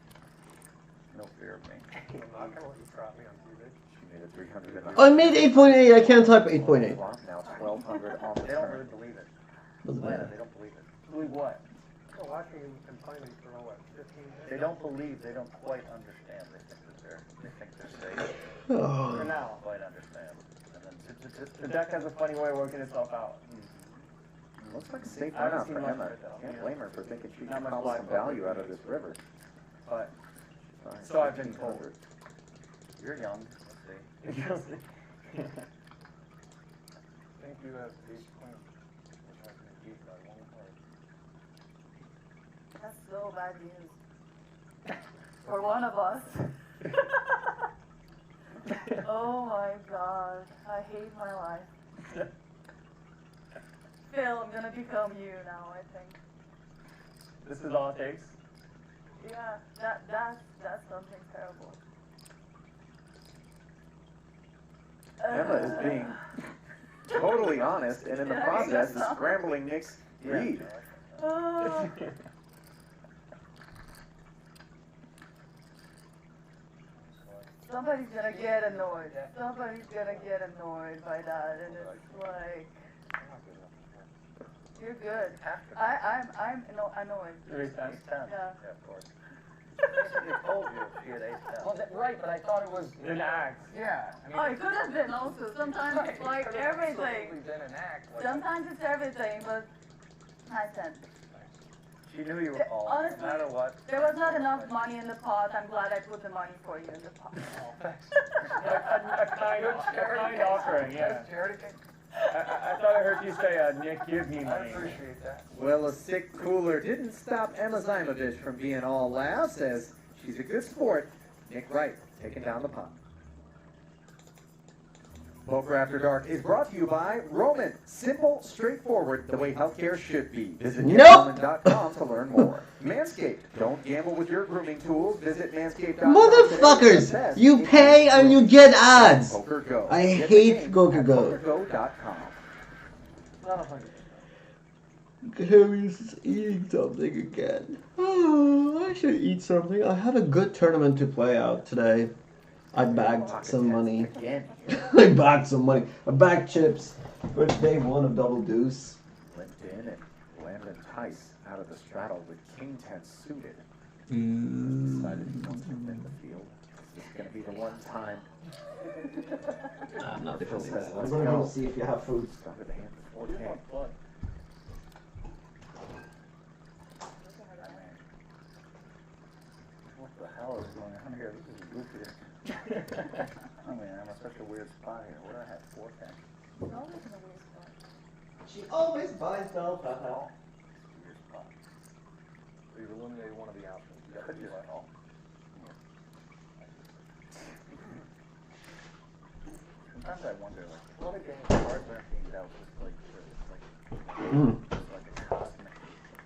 No fear of me. I'm not gonna let you trap me on TV. She made a 300. I made 8.8. I can't type 8.8. Flop, now 1,200 on the They don't turn. really believe it. Doesn't Atlanta, matter. they don't believe it. Believe what? So watching him complain for what, 15 days? They don't believe. They don't quite understand. They think they're safe. Oh. For now. Quite understand. And then The deck has a funny way of working itself out. Looks like a safe I haven't run out seen for much Emma. of it, though. Can't blame her for thinking she Not can much call live some poker. value out of this river. But Fine, So I've been told. 1,500. you're young. Let's see. it goes. I think you have ace queen, which I can beat by 1 card. That's so bad news. For one of us. Oh my god. I hate my life. Phil, I'm gonna become you now, I think. This is all it takes. Yeah, that's something terrible. Emma is being totally honest, and in the Yeah, I process guess is so. scrambling Nick's read. Oh. Somebody's gonna get annoyed. Somebody's gonna get annoyed by that, and it's like, you're good. I'm annoyed. Raise 10. Ace 10. Yeah. Of course. Basically told you she had ace 10. Well, right, but I thought it was An axe. Yeah. I mean, Oh, it could have been also. Sometimes it's like It could have everything. absolutely been an act. Like, Sometimes it's everything, but I said. She knew you were calling, Honestly, no matter what. there was not enough money in the pot. I'm glad I put the money for you in the pot. A kind offering, yeah. I thought I heard you say, Nick, give me I money. appreciate that. Well, a sick cooler didn't stop Emma Zimovich from being all laughs, as she's a good sport. Nick Wright taking down the pot. Poker After Dark is brought to you by Roman. Simple, straightforward, the way healthcare should be. Visit GetRoman.com to learn more. Manscaped. Don't gamble with your grooming tools. Visit Manscaped.com. Motherfuckers! You pay and you get ads! Poker Go. I Get the hate game Poker at Go. PokerGo.com. Gary's eating something again. Oh, I should eat something. I have a good tournament to play out today. I bagged some money. Again. I bagged some money. I bagged chips for day one of Double Deuce. Limped in and Landon Tice out of the straddle with King 10 suited. Decided he wants to win the field. This is going to be the one time. I'm not Phil defending says, that. let's I'm going go. to see if you have food. Started the hand before 10. What the hell is going on here? This is goofy. I mean, I'm in such a weird spot here. What do I have? 410. She always buys Del Papa. Weird spot. We've eliminated one of the options. You got to do that all. Sometimes I wonder, like, what a game of cards aren't being dealt just like a cosmic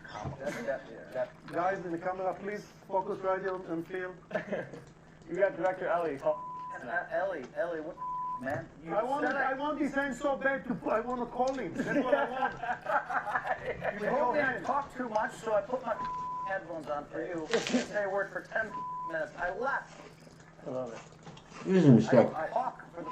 comic. Guys in the camera, please focus right here on Phil. You got Director Ellie. Ellie, what, man? You I want this hand so bad I want to call him. That's what I want. You told me I talked too much, so I put my headphones on for you. You say a word for 10 minutes. I left. I love it. Here's a mistake. I talk for the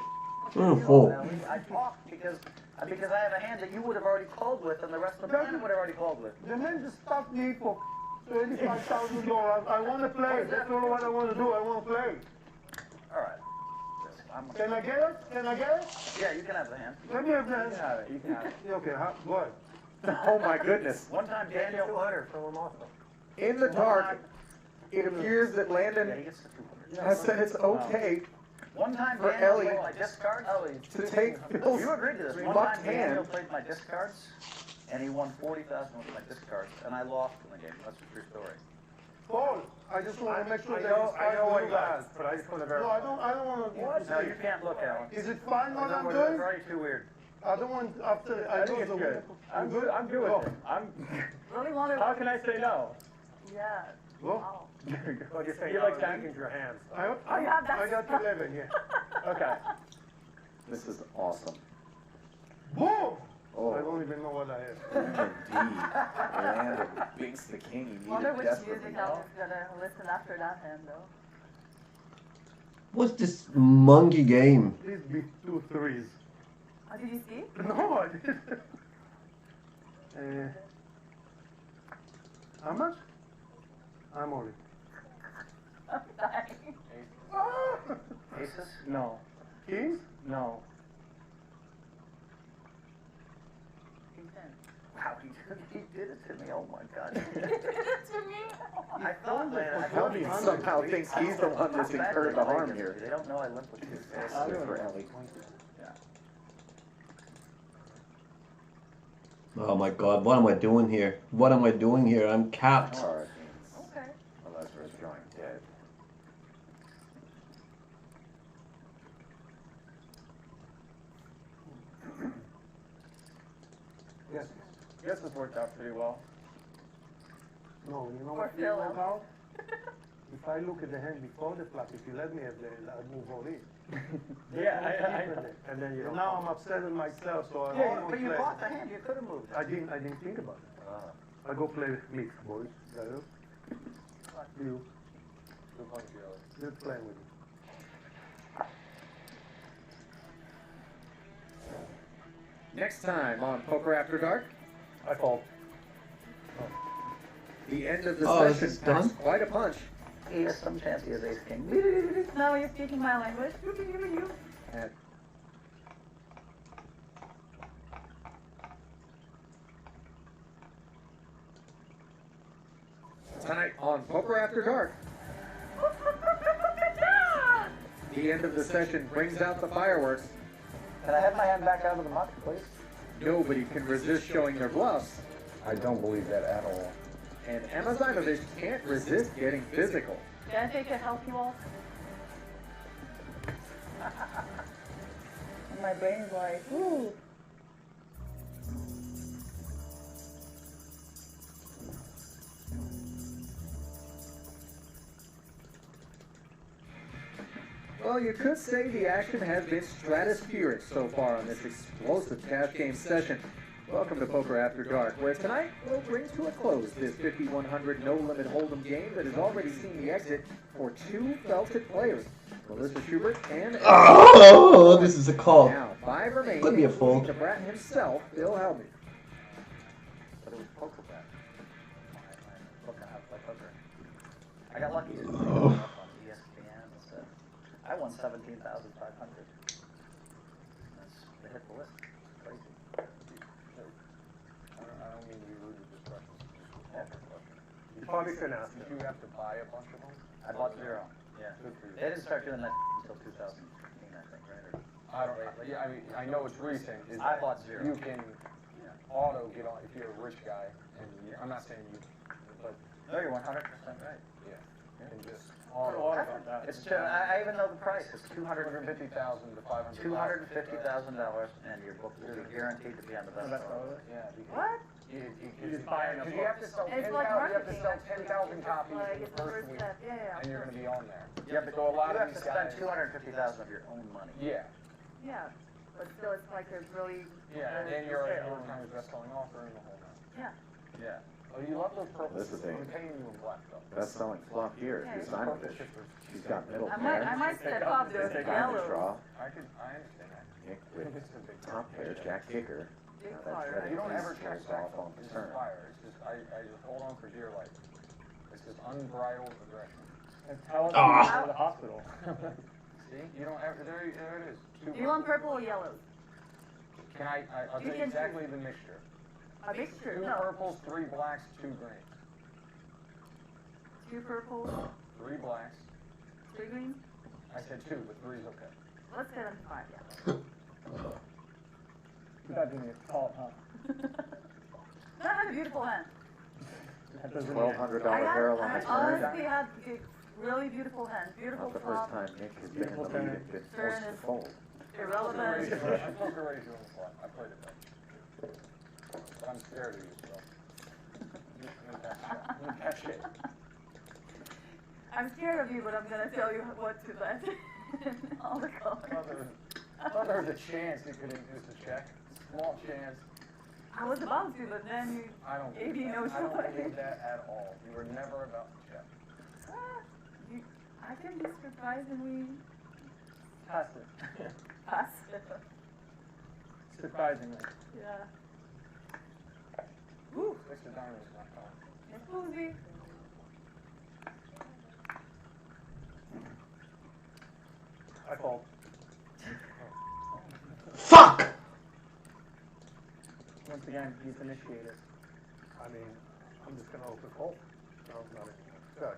I'm full. I talk because I have a hand that you would have already called with, and the rest of the planet would have already called with. The man just stopped me for $25,000. I want to play. That's all what I want to do. I want to play. All right. Can I get it? Can I get it? Yeah, you can have the hand. Let me have the hand. You can have it. You can have it. Okay, go ahead. Oh my goodness. One time Daniel Butter. In the dark, it appears that Yeah, Landon he gets the 200. has said it's okay One time for Daniel Ellie played my discards. to take Phil's You agreed to this. One mucked time Daniel hand. played my discards, and he won 40,000 with my discards, and I lost in the game. That's a true story. Paul, I just want to make sure I that know, it's I know fine what with he you guys. does, but I just want to No, verify. I don't want to. No, you can't look, Alan. Is it fine what I'm It's doing? already too weird. I don't want after I I think do it's the good. I'm good. I'm good Go. with it. I'm. Really wanted. How can I say no? Yeah. Go. Wow. Well, just say, You like no, that? weakens your hands. yeah, that's- I got 11, yeah. Okay. This is awesome. Boom! Oh, I don't even know what I have. indeed. Landon beats the king. He Wonder needed which desperately. music I was gonna listen after that hand though. What's this monkey game? Please be 2 3s. Oh, did you see? No, I didn't. How much? I'm only. I'm dying. Aces? No. Kings? No. Wow, he did it to me. Oh my God. You did it to me. I thought, man, I Ellie somehow thinks he's the one that's incurred the harm here. They don't know I limp with you. Good for Ellie. Oh my god, what am I doing here? What am I doing here? I'm capped. Alright, Okay. Lesnar is drawing dead. Yes. Guess this worked out pretty well. No, you know Or what? Phil. How? If I look at the hand before the flop, if you let me have I move all in. Yeah, I And then now I'm upset with myself, so I Yeah, won't but you play. bought the hand. You could have moved. I didn't think about it. I go play with mix, boys. Hello? You. Just playing with you. Next time on Poker After Dark, I fold. the end of the Oh, is session this done? packs quite a punch. He has some chance he has ace king. No, you're speaking my language. And tonight on Poker After Dark, the end of the session brings out the fireworks. Can I have my hand back out of the muck, please? Nobody can resist showing their bluffs, I don't believe that at all. and Emma Zimovich can't resist getting physical. Can I take a help you all? my brain's like, ooh. Well, you could say the action has been stratospheric so far on this explosive cash game session. Welcome to Poker After Dark, where tonight we'll bring to a close this 5100 no-limit hold'em game that has already seen the exit for two felted players, Melissa Schubert and... Oh, this is a call. Now, 5 remain, Could be a fold. including the Bratton himself, Bill Helmy. But it was poker bet. Poker, I play poker. I got lucky. Oh. On ESPN and stuff. I won 17,500. They hit the list. Crazy. I don't mean to be rude with this question. You probably shouldn't ask Did him. you have to buy a bunch of them? I bought 0. Yeah. Good for you. They didn't start doing that until 2015, I think, right? Or, I don't. Yeah, I mean, I know it's recent. Is I that bought 0. You can auto get on if you're a rich guy, and I'm not saying you, but no, you're 100% right. yeah, and just I don't know auto. about that. It's I even know the price. It's $250,000 to $500,000. $250,000, and your book will be guaranteed to be on the best That's seller. all it is. Yeah, because What? you just buy enough you have to sell It's 10,000. like You have to marketing. sell 10,000 copies Like, in it's the the first first week, step. Yeah. and you're going to be on there. You have to, So a lot you of have to these spend guys. $250,000 of your own money. Yeah, Yeah. But still, it's like there's really. yeah, and then you're a New York Times best-selling author and the whole nine. Yeah. Yeah. Oh, you love those purples. This is a- I'm paying you in black though. Best-selling flop here Yeah, is Ivanovich. She's got middle I pair, might step up the diamond yellow. draw, I understand that. Nick with This is a big top pair, Jack kicker. Big Now that card, shredded You don't piece ever check goes back off on though. the This is turn. fire. It's just I just hold on for dear life. It's just unbridled aggression. And tell us Ah. when you go to the hospital. See, you don't ever. There it is. Do you want purple or yellow? Can I'll You tell you can exactly the mixture. A mixture. 2 No. purples, 3 blacks, 2 greens. 2 purples, 3 blacks. 3 greens. I said 2, but 3 is okay. Let's get them to 5. Yeah. Without doing it tall, huh? That has a beautiful hand. That doesn't $1,200 I barrel on the turn. honestly had really beautiful hand. Beautiful Not the first flop. time Nick has been in the lead and been forced to fold. Irrelevant. I took a raise you on the spot. I played it back. But I'm scared of you, so. Need that shit. I'm scared of you, but I'm gonna tell you what to bet. All the colors. I thought there was a chance you could induce a check. Small chance. I was about to, but then you. I don't. AB knows I don't what it believe is. that at all. You were never about to check. I can be surprisingly passive. passive. Surprisingly. Yeah. Woo! 6 of diamonds is not calling. It's boozy. I fold. Fuck! Once again, he's initiated. I mean, I'm just gonna open fold. No, not it. Good.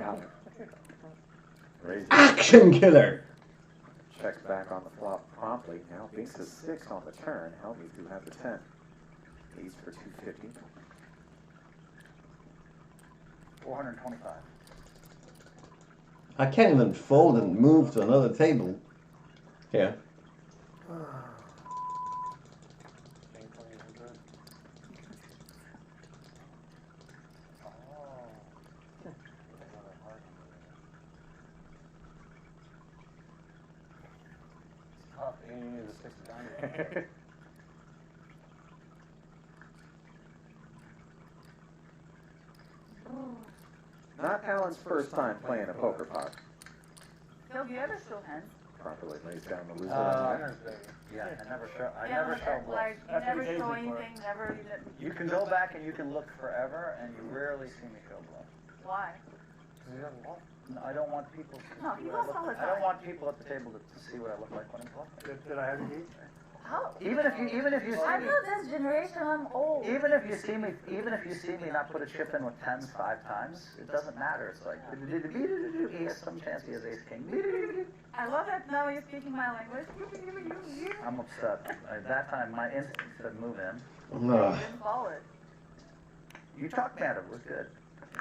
Allen. Raises. Action killer! Checks back on the flop promptly. Now thinks a 6 on the turn. Helmy do have the 10. He's for 250. 425. I can't even fold and move to another table. Yeah. King, queen, and good. Oh. Another heart. It's tough, and you need a 6 of diamonds. Not Alan's first time playing a poker pot. Phil, do you ever show hands? Properly lays down the loser on the net. Yeah, I never show. I Yeah, never like, show bluffs. like, you That's never what show Jason's for. anything, never even. You can go back and you can look forever, and you rarely see me show bluff. Why? Because he doesn't want. No, I don't want people to No, see he what I bluffs all look the like. I don't time. want people at the table to see what I look like when I'm bluffing. Did I have a heat? How? Even if you see I'm me, not this generation, I'm old. even if you see me not put a chip in with 10s 5 times, it doesn't matter. It's like he has some chance he has ace king. I love that now you're speaking my language. I'm upset. At that time, my instinct said move in. Ugh. Didn't follow it. You talked me out of it. It was good.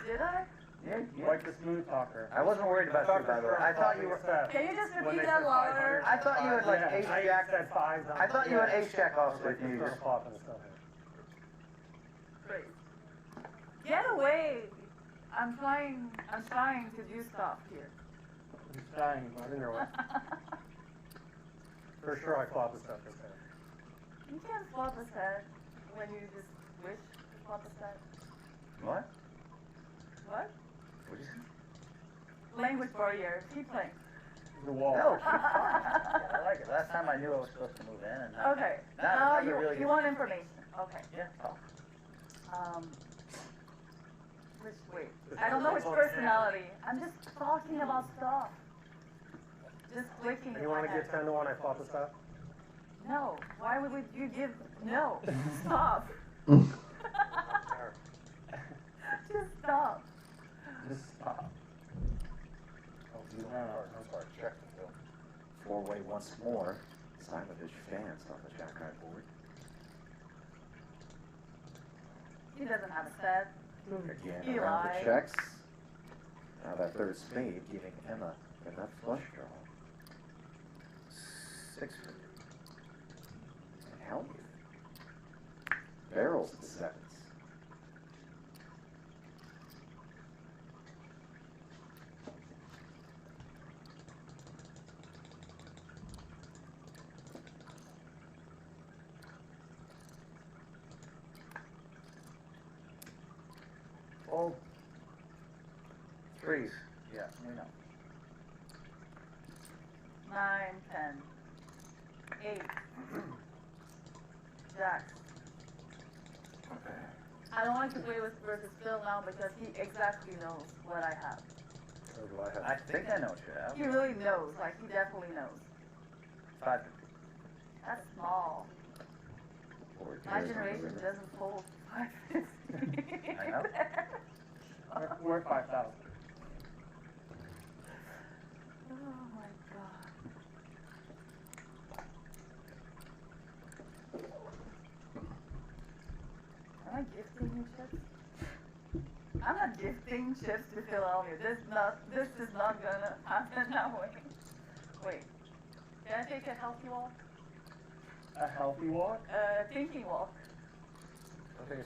Did I? Like the smooth talker. I wasn't worried about you, by the way. I thought you were. Can you just When repeat they that said louder? 500. I thought you had like Yeah, ace I jack. said 5. I thought you had ace jack off with you. Just flop and stuff. Great. Get away! I'm trying to do stuff here. I'm dying, but in your way. For sure, I flop the stuff this time. You can't flop a set when you just wish to flop a set. What? What? What'd you say? Language barrier. Keep playing. The wall. No, keep fine. Yeah, I like it. Last time I knew I was supposed to move in, and now, Okay. now it's really You want information. Okay. Yeah. Oh. Wait. I don't know his personality. I'm just talking about stuff. Just clicking. And you want to get 10 to 1, I flop the stuff? No. Why would you give? No. Stop. Just stop. Just stop. Oh, you don't have check the bill. Four-way once more. Simovich fans on the jack high board. He doesn't have a set. Again, He around lied. the checks. Now that third spade giving Emma enough flush draw. 600. And Helmuth barrels the sevens. Oh. Threes. Yeah, we know. 9, 10, 8. Jacks. I don't like to play with versus Phil now because he exactly knows what I have. Or do I have? I think I know what you have. He really knows. Like, he definitely knows. 550. That's small. Board My pairs on the generation river. doesn't fold 550. I know. We're 5,000. Oh my god. Am I gifting you chips? I'm not gifting chips to Philadelphia. This is not gonna happen that way. Wait. Can I take a healthy walk? A healthy walk? Thinking walk.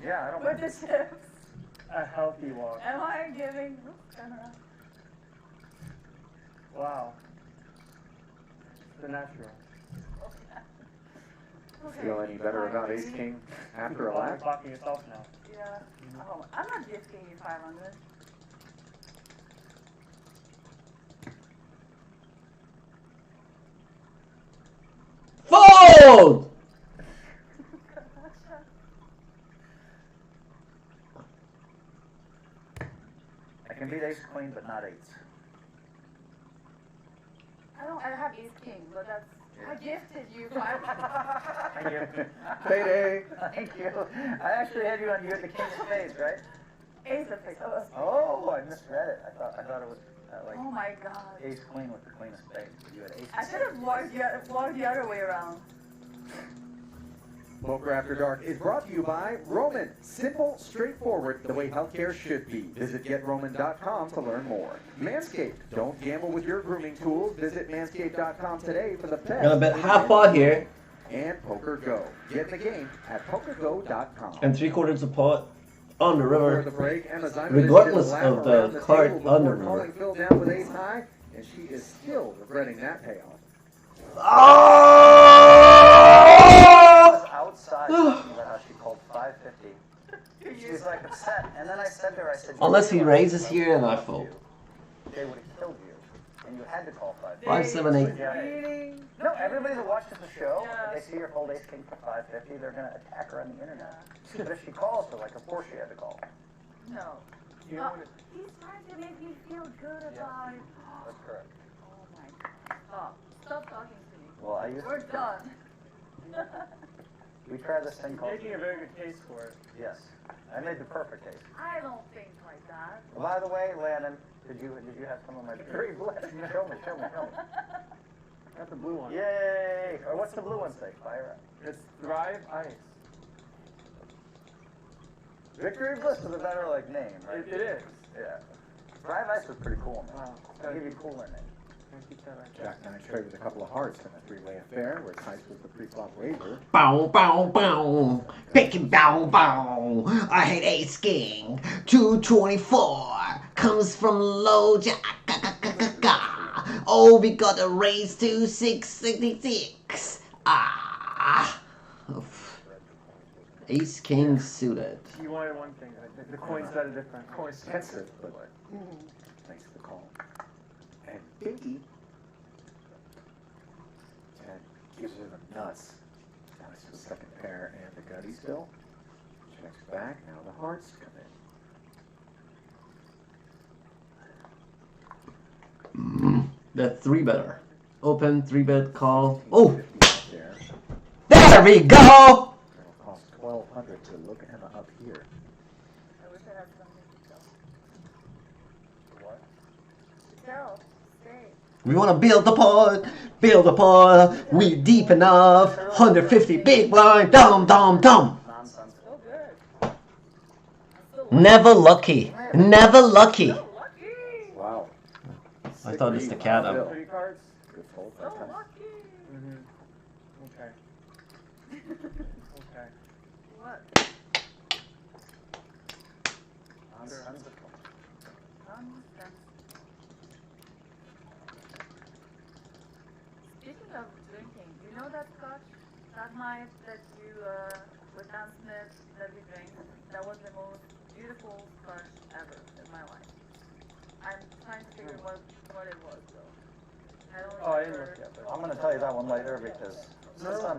Yeah, I don't With the chips. A healthy walk. Am I giving? Oops, turn around. Wow. It's the natural. Okay. Feel any better about ace king after a You're lap? talking yourself now. Yeah. Oh, I'm not gifting you 500. Fold! I can beat ace queen, but not eights. I have ace king, but that's. I gifted you 500. Thank you. Payday! Thank you. I actually had you on. You had the king of spades, right? Ace of spades. Oh, I misread it. I thought it was like Oh my god. ace queen with the queen of spades. You had ace. I should have walked the other way around. Poker After Dark is brought to you by Roman. Simple, straightforward, the way healthcare should be. Visit GetRoman.com to learn more. Manscaped. Don't gamble with your grooming tools. Visit Manscaped.com today for the best. Gonna bet half pot here. And Poker Go. Get in the game at PokerGo.com. And 3/4 a pot on the Before river. the break, Emma Zimovich Regardless did a lap of around the table card before on the river. calling Phil down with ace high, and she is still regretting that payoff. Outside talking about how she called 550. She's like upset, and then I said to her, I said, Unless he raises here and I fold. they would have killed you, and you had to call 550. 5, 7, 8. Yeah. No, everybody that watches the show, if they see her hold ace king for 550, they're going to attack her on the internet. But if she calls, they're like, of course she had to call. No. You know what it, He's trying to make me feel good about it. That's correct. Oh my god. Stop talking to me. Well, I used We're to. done. We tried this thing called. making a very good case for it. Yes. I made the perfect case. I don't think like that. By the way, Landon, did you have some of my very blessed? Show me. That's the blue one. Yay! Or what's the blue one say? Fire up. It's Thrive Ice. Victory Bliss is a better like name, right? It is. Yeah. Dry Ice was pretty cool, man. I'll give you a cooler name. Jack 9 straight with a couple of hearts in a three-way affair where Tice was the pre-flop waiver. Bow, bow, bow. Pick bow, bow. I hate ace king. 224 comes from low jack. Oh, we got a raise to 666. Ah. Oof. Ace king suited. You wanted one thing. The coins that are different. Coins. Expensive, but thanks for the call. And Binky. Ted gives her the nuts. Now it's the second pair and the gutty still. Checks back. Now the hearts come in. The 3-better. Open, 3-bet, call. Oh! There. There we go! It'll cost $1,200 to look Emma up here. I wish I had something to tell. What? Tell. Say. We wanna build the pot, we deep enough, 150 big blind, dum dum dum. Nonsense. So good. Never lucky, never lucky. So lucky. Wow. I thought it's the cat up. 3 cards? Good fold So that time. lucky. Mm-hmm. Okay. Okay. What? Nonsensical. Nonsense. Speaking of drinking, you know that scotch that night that you with Dan Smith that we drank? That was the most beautiful scotch ever in my life. I'm trying to figure what it was though. I don't Oh, I didn't remember. look yet. I'm gonna tell you that one later because since I'm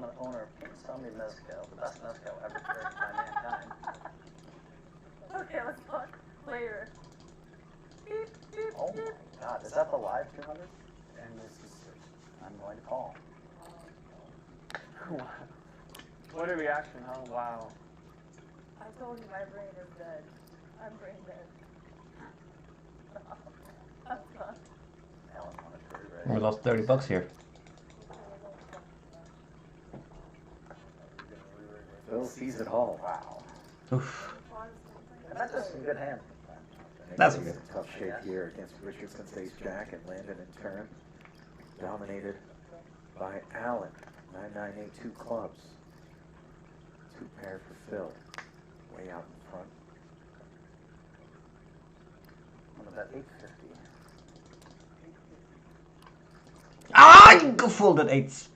an owner of King Tommy Mezcal, the best mezcal ever created by mankind. Okay, let's talk later. Beep, beep, Oh beep. my God, is that the live 200? And this is I'm going to call. What a reaction, huh? Wow. I told you my brain is dead. I'm brain dead. I'm done. Alan wanted to be We ready. lost $30 here. Phil sees it all. Wow. Oof. And that's just a good hand. That's He's good. in tough shape here against Richardson's ace jack and Landon in turn. Dominated by Allen. 9982 clubs. 2 paired for Phil. Way out in front. I'm gonna bet 850. Ah! Go folded 8s.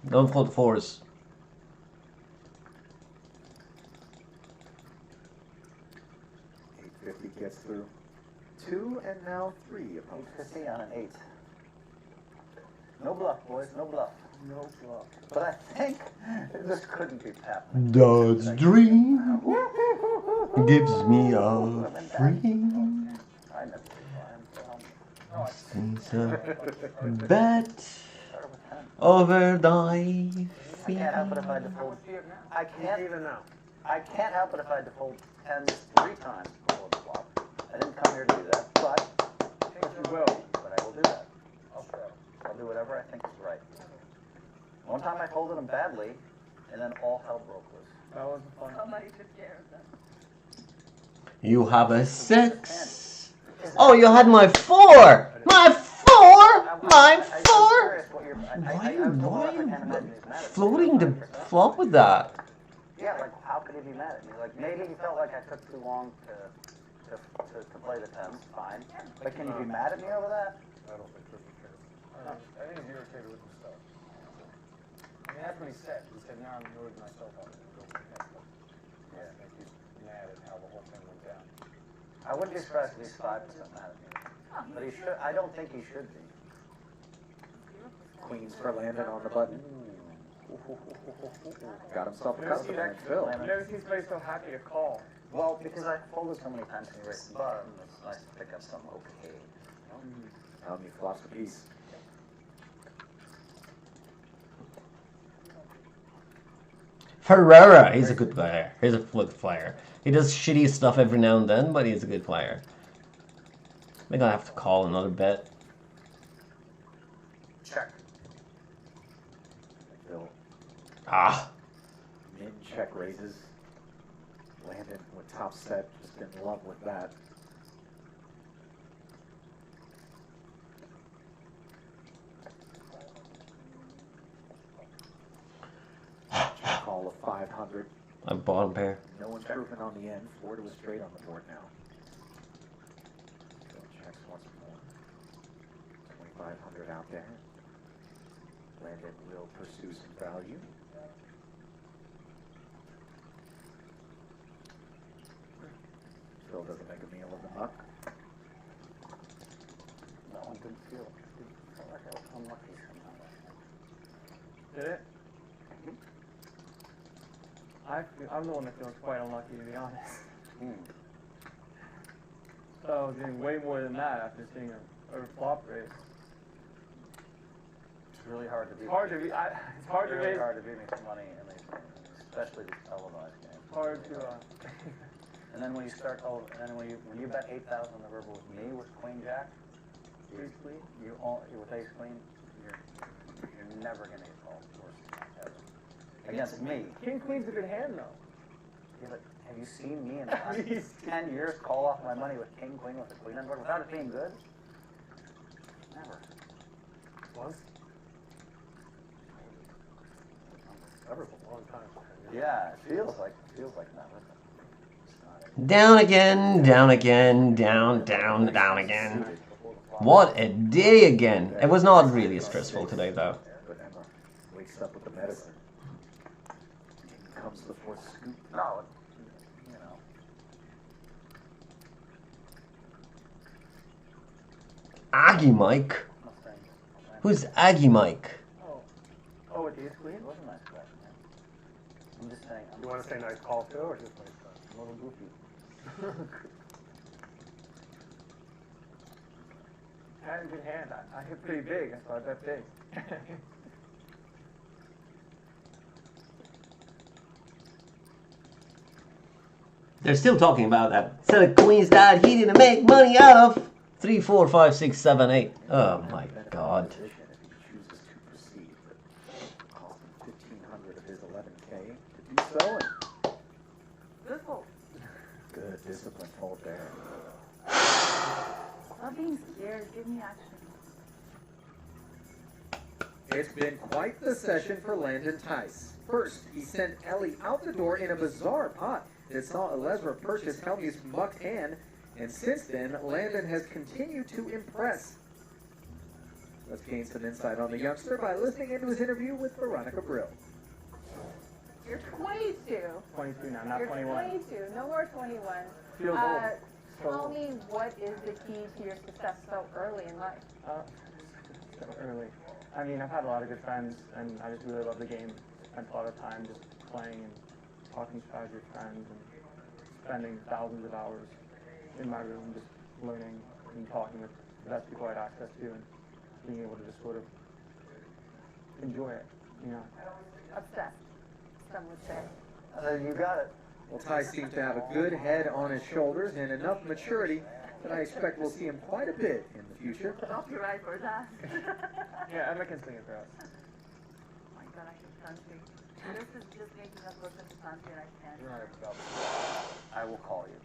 Don't fold 4s. $850 gets through 2 and now 3 opponents. 850 on an 8. No bluff, boys, no bluff. No bluff. But I think this couldn't be happening. God's dream gives me a free I never sense of bet over thy I can't help it if I default. I can't Even now. I can't help it if I default 10s 3 times before the flop. I didn't come here to do that, But you will. but I will do that. I'll do whatever I think is right. One time I folded them badly, and then all hell broke loose. That wasn't fun. Somebody took care of them. You have a 6. Oh, you had my 4. My 4. My 4. Why are you floating the flop with that? Yeah, like how could he be mad at me? Like maybe he felt like I took too long to play the 10s. Fine, but can you be mad at me over that? I don't think Chris cares. I think he's irritated with himself. I mean, that's what he said. He said, now I'm annoyed with myself. I think he's mad at how the whole thing went down. I wouldn't be surprised if he's 5% mad at me. But he should. I don't think he should be. Queens for Landon on the button. Got himself a customer and Phil. You never seen somebody so happy to call. Well, because I folded so many times and he raised the bottom, it's nice to pick up some okay. How many flops apiece? Ferreira, he's a good player. He's a good player. He does shitty stuff every now and then, but he's a good player. We're gonna have to call another bet. Check. Phil. Ah. Min check raises. Landon with top set, just in love with that. all of 500. A bottom pair. No improvement on the end. 4 to a straight on the board now. Phil checks once more. 2,500 out there. Landon will pursue some value. Phil doesn't make a meal of the muck. That one didn't feel like I was unlucky somehow. Did it? I'm the one that feels quite unlucky, to be honest. So I was doing way more than that after seeing a flop raise. It's really hard to beat. It's hard to beat. It's hard to really raise. hard to beat me for money in these games, especially these televised games. Hard to. And then when you start, and then when you bet 8,000 on the river with me with Queen Jack, Ace Queen. with Ace Queen, you're never gonna get called worse ever. Against me. King Queen's a good hand though. Yeah, but have you seen me in the last 10 years call off my money with King Queen with the Queen on board without it being good? Never. Once? That was a long time. Yeah, it feels like that. Down again, down again, down, down, down again. What a day again. It was not really stressful today though. But Emma wakes up with the medicine. Comes the fourth scoop. No, you know. Aggie Mike? Who's Aggie Mike? Oh, with Ace Queen? It wasn't nice question, man. I'm just saying. You want to say nice call too, or just nice call? A little goofy. Had a good hand. I hit pretty big. That's why I bet big. They're still talking about that. Set of queens that he didn't make money out of. 3, 4, 5, 6, 7, 8. Oh my god. If he chooses to proceed, but cost him 1,500 of his 11K to do so. And Good fold. good discipline fold there. Not being scared. Give me action. It's been quite the session for Landon Tice. First, he sent Ellie out the door in a bizarre pot that saw Elezra purchase Helmy's mucked hand, and since then, Landon has continued to impress. Let's gain some insight on the youngster by listening into his interview with Veronica Brill. You're 22. 22 now, not You're 21. 22. No more 21. Feels old. Tell me what is the key to your success so early in life? So early. I mean, I've had a lot of good friends, and I just really love the game. Spent a lot of time just playing and talking strategy with friends, and spending thousands of hours in my room just learning and talking with the best people I had access to, and being able to just sort of enjoy it, you know. Obsessed, some would say. You got it. Well, Ty seems to have a good head on his shoulders and enough maturity that I expect we'll see him quite a bit in the future. Copyright for that. Yeah, Emma can sing it for us. Oh my god, I hate country. This is just making us listen to country and I can't. You're not about I will call you.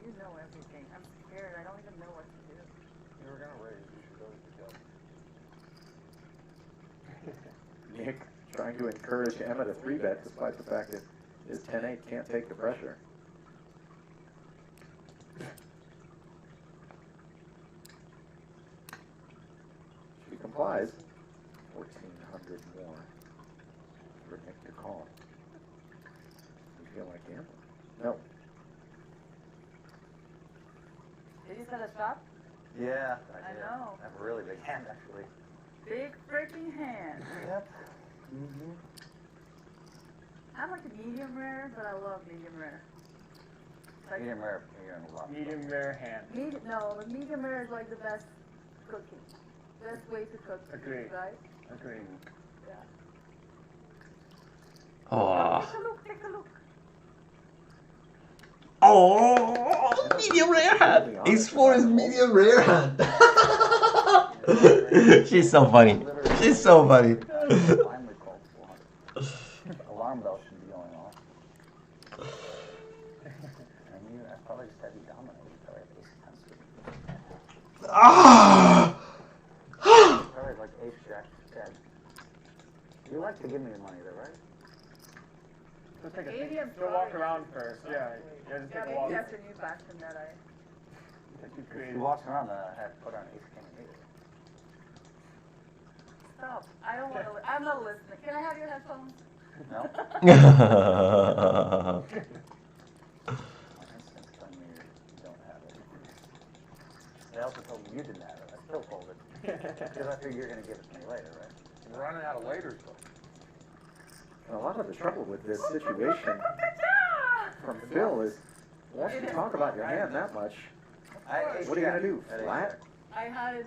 You know everything. I'm scared. I don't even know what to do. You were gonna raise. You should always be Nick trying to encourage Emma to 3-bet despite the fact that his 10-8 can't take the pressure. She complies. 1,400 more for Nick to call. You feel like gambling? No. Did you set a shot? Yeah, I did. know. I have a really big hand, actually. Big freaking hand. Yep. I'm like a medium rare, but I love medium rare. Like, Medium rare, you're in a lot. Medium rare hand. no, the medium rare is like the best cooking. Best way to cook. Agreed. Right? Agreed. Yeah. Oh. Take a look, take a look. Oh, medium rare hand. Ace 4 is medium rare hand. She's so funny. She's so funny. Finally called 400. Alarm bell should be going off. And I probably just had you dominated until I have ace 10 suited. Ah! Probably like ace jack dead. You like to give me the money though, right? Just take a ADM go walk around first. Yeah, just Yeah, take a maybe walk. after you backed him that I. If she walks around, then I had to put on ace king immediately. Stop. I don't want to. I'm not listening. Can I have your headphones? No? My instinct's telling me you don't have it. They also told me you didn't have it. I still folded. Because I figure you're going to give it to me later, right? We're running out of laters, though. And a lot of the trouble with this situation from Phil is, once you talk about your hand that much, what are you going to do? Flat? I had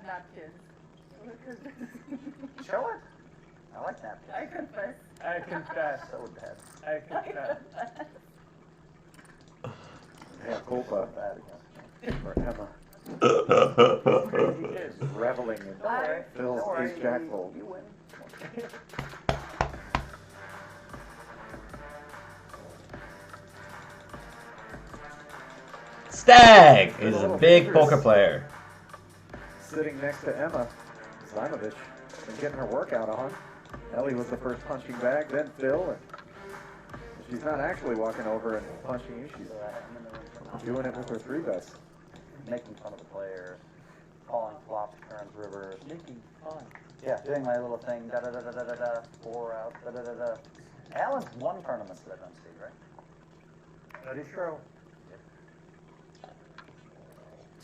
napkins. Show it. I like napkins. I confess. I confess. So bad. I confess. Yeah, Copa for Emma. Reveling in Phil's ace jack fold. You win. Stag is a big poker player. Sitting next to Emma Zimovich and getting her workout on. Ellie was the first punching bag, then Phil, and she's not actually walking over and punching you. She's doing it with her 3-bets. Making fun of the players, calling flops, turns, rivers. Making fun. Yeah, doing my little thing, da da da da da da da, 4 out, da da da da. Alan's won tournaments that I've done, Steve, right? That is true.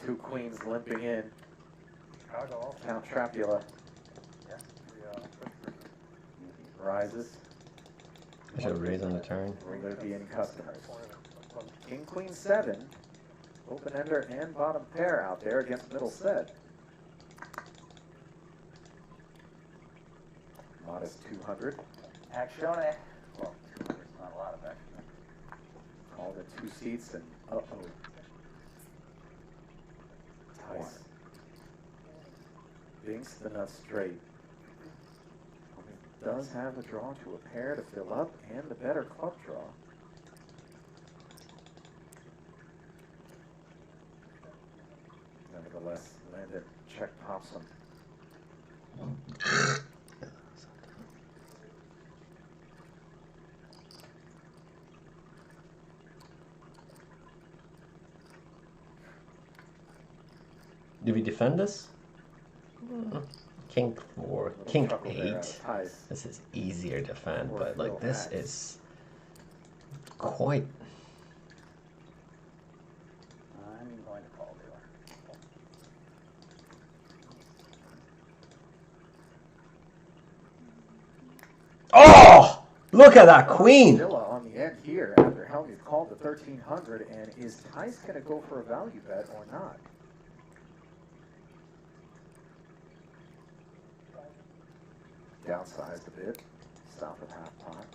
2 queens limping in. Chicago. Count Trapula Yeah. rises. I should raise on the turn. Will there be any customers? King, Queen, 7. Open ender and bottom pair out there against middle set. Modest 200. Action. Well, 200 is not a lot of action. Called at 2 seats and uh-oh. Tice. Binks the nut straight. Does have a draw to a pair to fill up and the better club draw. Nevertheless, Landon check pops him. Do we defend this? King 4, King 8. This is easier to defend, but like this is quite. I'm going to call dealer. Oh! Look at that queen! Villa on the end here after Helmuth called the 1300, and is Tice going to go for a value bet or not? Downsized a bit. Stop at half pot.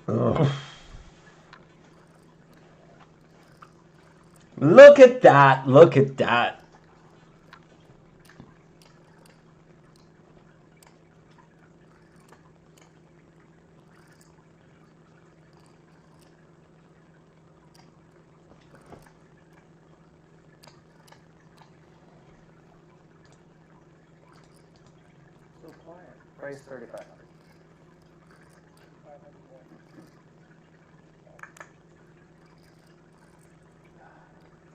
Ugh. Look at that! Look at that! So quiet. Raise 3,500.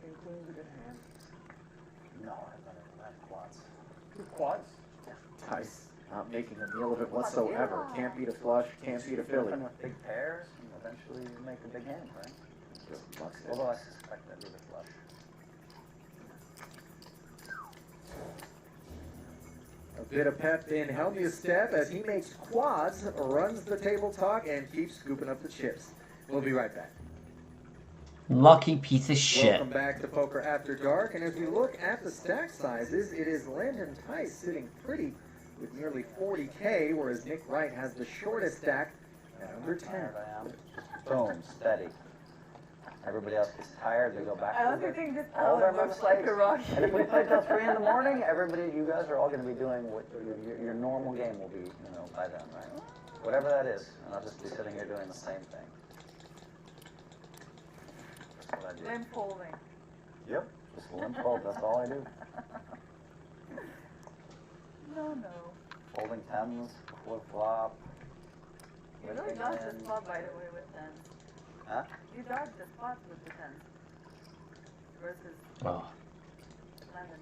King Queen's a good hand. No, I have quads. 2 quads? Tice not making a meal of it whatsoever. Can't beat a flush, can't beat a filly. Open with big pairs, and eventually you make a big hand, right? Just mucks it. Although I suspect that'd be the flush. A bit of pep in Helmuth's step as he makes quads, runs the table talk, and keeps scooping up the chips. We'll be right back. Lucky piece of shit. Welcome back to Poker After Dark, and as we look at the stack sizes, it is Landon Tice sitting pretty with nearly 40K, whereas Nick Wright has the shortest stack at under 10. There I am. Boom, steady. Everybody else gets tired, they go back I to also their think this all their Alan looks like a mistakes. Rocky. And if we play till 3 in the morning, everybody, you guys are all going to be doing what your normal game will be, by then, right? Whatever that is, and I'll just be sitting here doing the same thing. That's what I do. Then folding. Yep, just limp fold. That's all I do. No. Folding 10s, flip flop. You really dodged the spot, by the way, with 10s. Huh? You dodged the spot with the 10s. Versus Oh. London.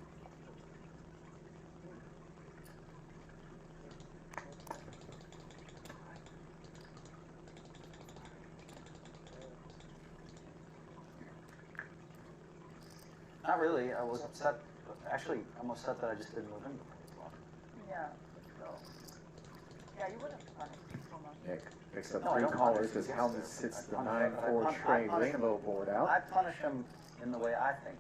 Not really. I was upset. Actually, I'm upset that I just didn't move in before the flop. Yeah, so. Yeah, you would have punished so much. Nick picks up No, I 3 don't callers punish as him. Helmut sits the I punish- 9-4 I tray punish him. rainbow board out. I punish him in the way I think.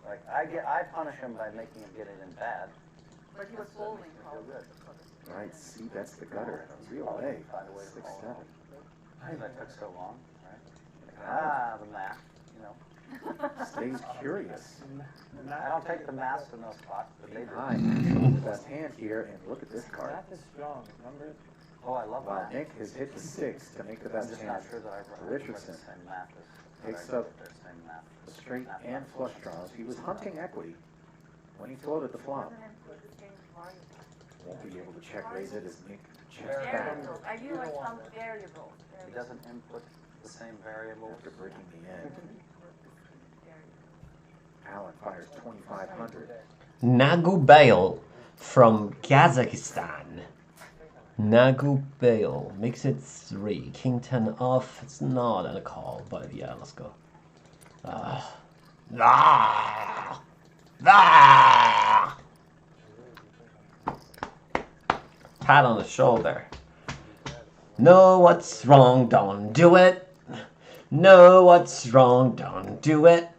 Like I punish him by making him get it in bad. But he was That folding makes me feel good. Right, see, that's the gutter. Real A, 6-7. Because I took so long, right? The math, Stays curious. I don't take the maths in those spots, but they do. High, the best hand here, and look at this card. Math is strong, remember? Oh, I love While math. Nick has hit the 6 to make the I'm best just hand not sure that I for read Richardson. the same math as Takes that I up read the same math. the straight and flush draws. He was hunting equity when he floated the flop. Won't be able to check raise it as Nick checks back Variables. I do like some variables. He doesn't input the same variables. after breaking the end. Allen fires 2,500. Nagu Bale from Kazakhstan. Nagu Bale makes it 3. King 10 off. It's not a call, but yeah, let's go. Pat on the shoulder. Know what's wrong, don't do it. Know what's wrong, don't do it.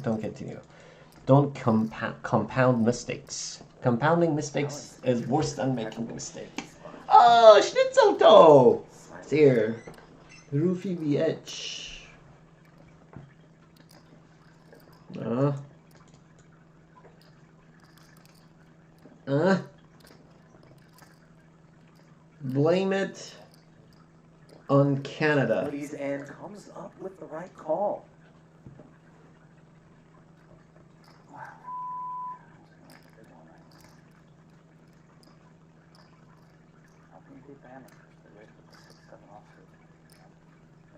Don't continue. Don't compound mistakes. Compounding mistakes is worse than making mistakes. Oh, Schnitzelto! It's here. Roofy VH. Blame it on Canada. Moody's and comes up with the right call. How can you keep the amateurs? They raised with the 6-7 offsuit.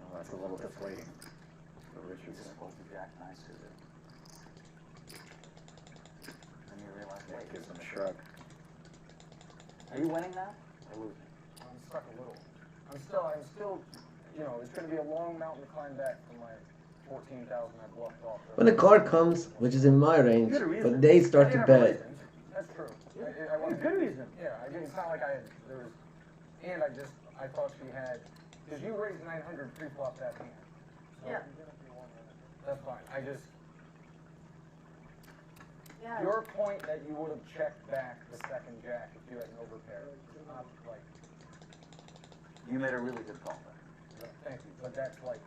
Oh, that's a little deflating for You're Richardson. supposed to jack 9 suited. Then you realize, Nick wait, gives him a shrug. are you winning now or losing? I'm stuck a little. I'm still, it's going to be a long mountain to climb back from my 14,000 I bluffed off. When a card comes, which is in my range, but they start to bet. That's true. I wasn't good reason. Yeah, it's not like I thought she had, because you raised 900 pre-flop that hand. So Yeah. That's fine. Yeah. Your point that you would have checked back the second jack if you had an overpair, not like, You made a really good call there. thank you, but that's like,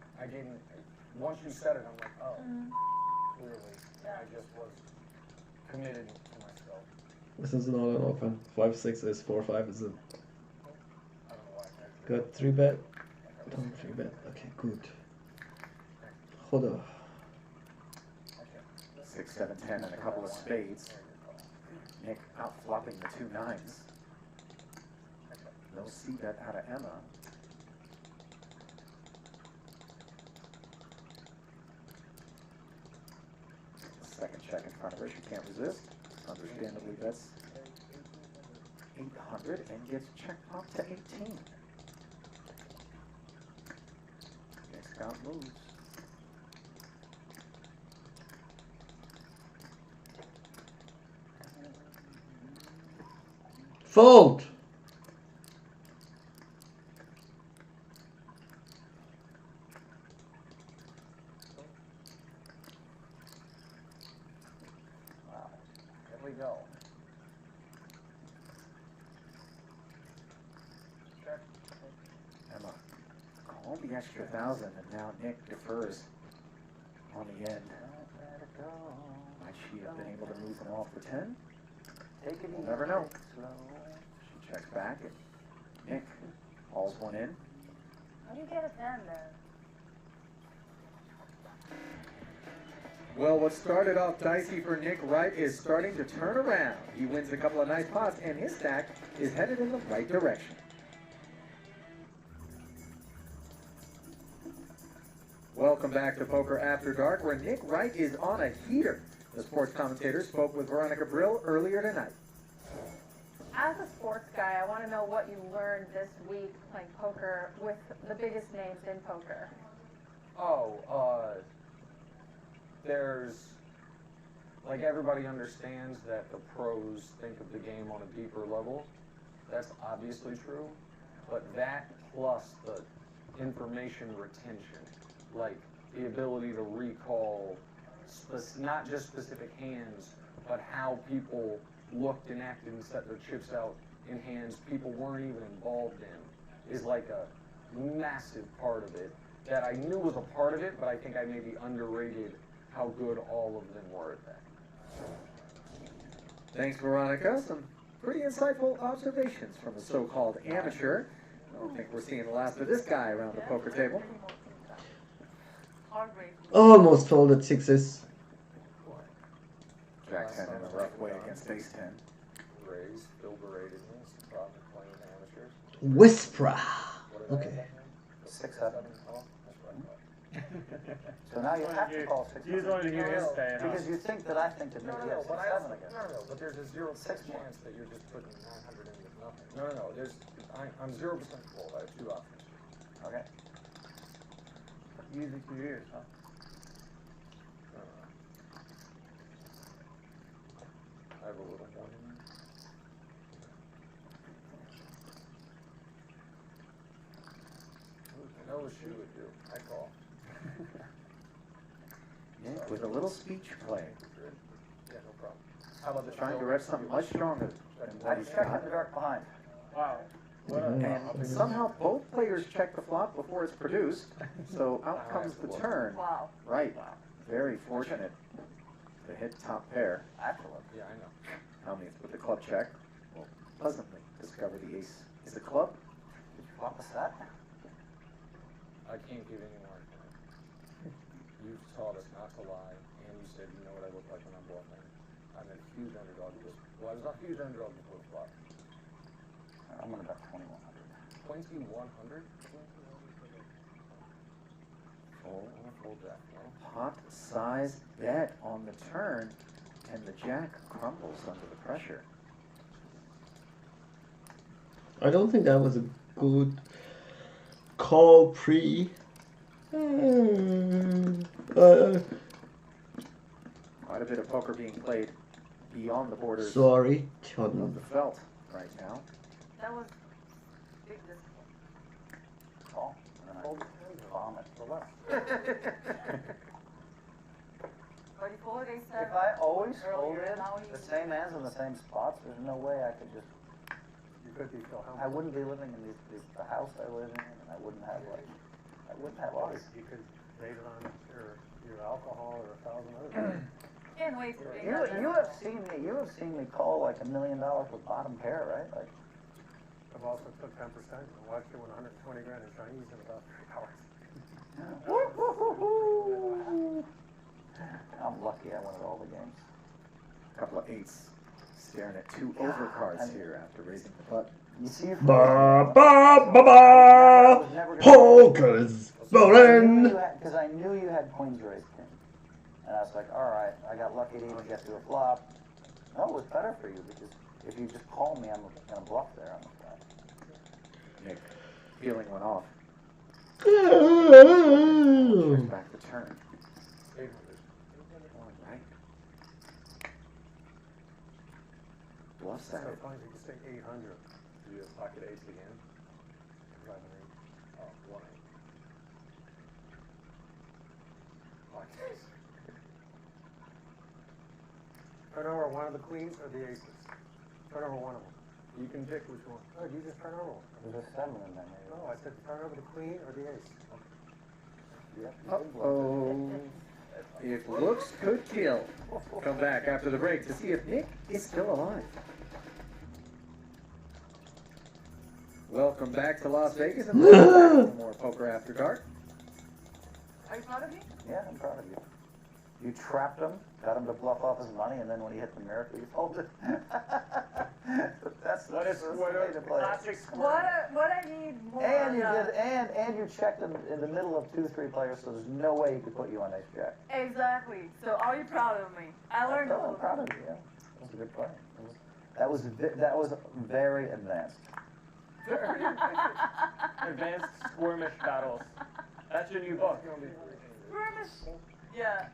once you said it, I'm like, oh, clearly, I just was committed to myself. This is not an open. 5-6 is 4-5 is a I don't know why. good 3-bet. Don't 3-bet. Okay, good. Hold on. 6, 7, 10, and a couple of spades. Nick out flopping the 2 9s. No c-bet out of Emma. Second check in front of her. She can't resist. Understandably bets 800 and gets check pop to 18. Nick's got moves. Fold! Wow. Here we go. Emma, Colby the extra 1,000, and now Nick defers on the end. Might she have been able to move them off the 10? We'll never know. She checks back, and Nick hauls one in. How do you get a 10 there? Well, what started off dicey for Nick Wright is starting to turn around. He wins a couple of nice pots, and his stack is headed in the right direction. Welcome back to Poker After Dark, where Nick Wright is on a heater. The sports commentator spoke with Veronica Brill earlier tonight. As a sports guy, I want to know what you learned this week playing poker with the biggest names in poker. There's, like, everybody understands that the pros think of the game on a deeper level. That's obviously true, but that plus the information retention, like the ability to recall not just specific hands, but how people looked and acted and set their chips out in hands people weren't even involved in, is like a massive part of it that I knew was a part of it, but I think I maybe underrated how good all of them were at that. Thanks, Veronica. Some pretty insightful observations from a so-called amateur. I don't think we're seeing the last of this guy around the poker table. Almost folded 6s. Jack 10 in a rough way against ace 10. Raise, Bill berated me, it's the problem with playing with amateurs. Whisperer. Okay. 6-7. So now you have to call 6-7. You just wanted to hear his say, huh? Because you think that I think that maybe you have 6-7 again. No, but there's a 0% chance that you're just putting 900 in with nothing. No, I'm 0% full. I have 2 options. Okay. Music to your ears, huh? I have a little more in there. I know what she would do. I call. Nick with a little speech play. Yeah, no problem. How about the Trying to rep something much stronger than I what he's just checked got. in the dark behind. Wow. And somehow both players check the flop before it's produced, so out comes the turn. Wow. Right. Very fortunate to hit top pair. Excellent. Yeah, I know. Helmuth with the club check will pleasantly discover the ace is a club. Did you flop a set? I can't give any more information. You've taught us not to lie, and you said you know what I look like when I'm bluffing. I'm a huge underdog. Well, I was not a huge underdog before the flop. I'm gonna bet 2,100. 2,100? Full jack. Pot size bet on the turn, and the jack crumbles under the pressure. I don't think that was a good call pre. Quite a bit of poker being played beyond the borders Sorry, of John. the felt right now. That was big discipline. Call. And then I vomit the left. But he folded ace If 7 I always earlier, folded now the he's same hands in the same spots, there's no way I could just. You could be Phil I Helmuth. wouldn't be living in the house I live in, and I wouldn't have odds. You could base it on your alcohol or 1,000 other things. can't wait for me. You have seen me call like $1 million with bottom pair, right? Like, I've also took 10% and watched it win 120 grand in Chinese in about 3 hours. I'm lucky I won at all the games. A couple of eights staring at 2 overcards here after raising the button. You see, Ba ba ba ba. Poker is rolling. because I knew you had queens raised king, and I was like, all right, I got lucky to even get to a flop. No, it was better for you because if you just call me, I'm gonna bluff there on the flop. Nick feeling one off. Oh. Turns back the turn. 800. All right. Bluffs So at it. funny, you can say 800. Do you have pocket eights again? 5 and Oh, 1 8. Pocket eights. Turn over one of the queens or the aces. Turn over one of them. You can pick which one. Oh, you just turn over. There's a 7 in there, maybe. No, I said turn over the queen or the ace. Yep. Uh-oh. If looks could kill. Come back after the break to see if Nick is still alive. Welcome back to Las Vegas and welcome back to more Poker After Dark. Are you proud of me? Yeah, I'm proud of you. You trapped him, got him to bluff off his money, and then when he hit the miracle, you folded. That's What is the what way to a play. classic What I need more And you on, did, and you checked in the middle of 2-3 players, so there's no way he could put you on ace jack. Exactly. So are you proud of me? I learned a I'm little. proud of you. Yeah, that was a good play. That was very advanced. Advanced Squirmish Battles. That's your new book. Skirmish. Yeah.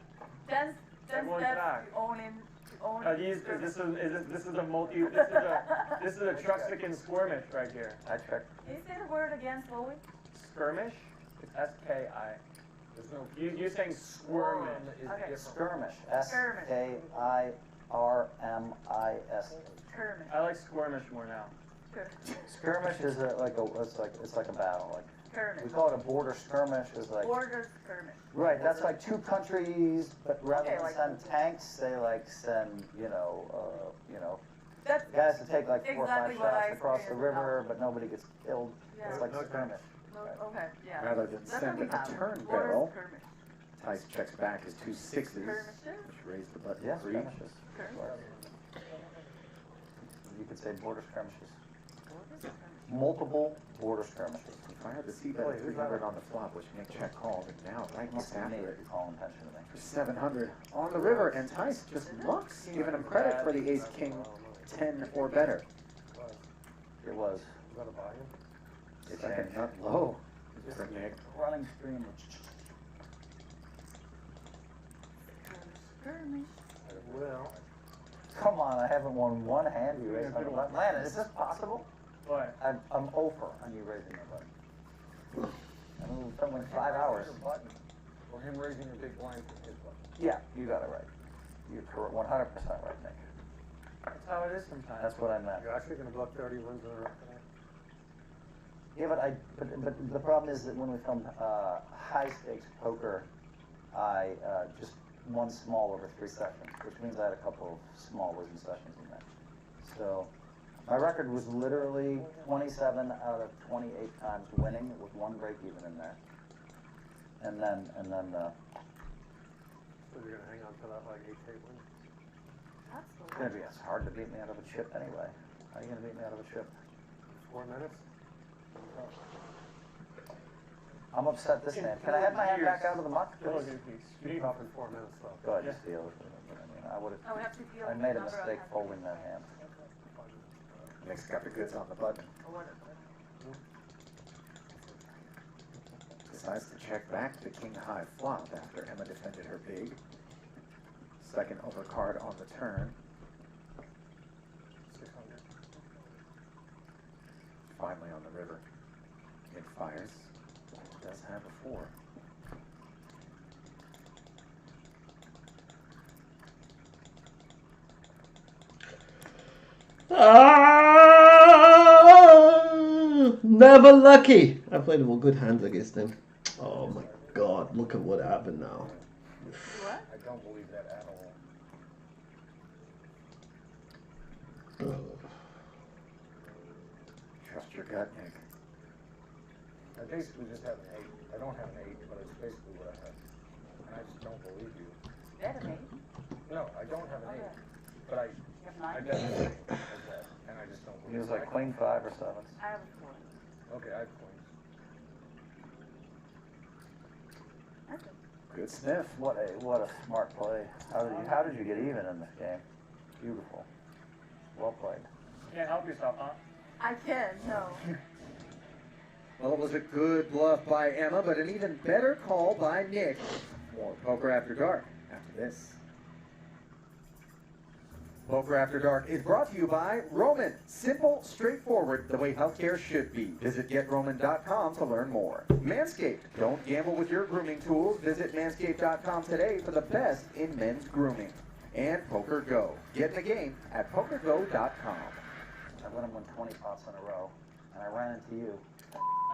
Dance Everyone's steps back. to own. This is a Truxican Squirmish right here. I checked. Can you say the word again slowly? Skirmish? It's S-K-I. There's no. You're saying squirmish. Okay. Skirmish. Skirmish. S-K-I-R-M-I-S. Skirmish. I like Squirmish more now. Good. Skirmish is it's like a battle. Like Skirmish. we call it a border skirmish. Is like Border skirmish. right. That's like two countries, but rather Okay, than like- send tanks, they like send That's guys to take like 4 or 5 exactly what I shots across the experienced river, but nobody gets killed. Yeah. It's like No skirmish. Okay. Yeah. Rather than That's send what we a have. turn Border barrel, skirmish. Tice checks back his 2 6s, Skirmishes. which raised the button Yes, 3. skirmishes. Skirmishes. You could say border skirmishes. Border skirmish. Multiple border skirmishes. If I had the C bet at 300 on the flop, which Nick check called, and now right Must have after made it it calling attention to me. for 700 on the river, and Tice just looks, giving him credit for the ace king 10 or better. It was. You gotta buy him. It Second changed. nut low for Nick. Running stream. Skirmish. Well, Come on, I haven't won one hand you raised on the button. Landon, is this possible? What? I'm over on you raising the button. I'm filming 5 hours. Or him raising a big blind from his button. Yeah, you got it right. You're correct, 100% right, Nick. That's how it is sometimes. That's what I meant. you're actually gonna block 30 wins in a row tonight. Yeah, but the problem is that when we filmed high stakes poker, I just won small over 3 sessions, which means I had a couple of small losing sessions in there. So my record was literally 27 out of 28 times winning with 1 break even in there. And then So you're gonna hang on to that like 8-8 win. it's gonna be it's hard to beat me out of a chip anyway. How are you gonna beat me out of a chip? 4 minutes. I'm upset this hand. Can I have my hand back out of the muck, please? You're up in 4 minutes though. Go ahead, just deal with it. I mean, I would I would have to deal I with made the a number of mistake hands. folding that hand. Nick's got the goods on the button. Or whatever. Decides to check back to king high flop after Emma defended her big. Second overcard on the turn. 600. Finally on the river. It fires. Does have a 4. Never lucky. I played all good hands against him. Oh my god, look at what happened now. What? I don't believe that at all. Trust your gut, Nick. I basically just have an 8. I don't have an 8, but it's basically what I have. And I just don't believe you. You had an 8? No, I don't have an 8. Okay. But You have I 9? definitely have that. And I just don't He believe was like queen 5 or 7. I have a 4. Okay, I have queens. Okay. Good sniff. What a smart play. How did you get even in this game? Beautiful. Well played. Can't help yourself, huh? I can, no. Well, it was a good bluff by Emma, but an even better call by Nick. More Poker After Dark after this. Poker After Dark is brought to you by Roman. Simple, straightforward, the way healthcare should be. Visit GetRoman.com to learn more. Manscaped. Don't gamble with your grooming tools. Visit Manscaped.com today for the best in men's grooming. And Poker Go. Get in the game at PokerGo.com. I let him win 20 pots in a row, and I ran into you.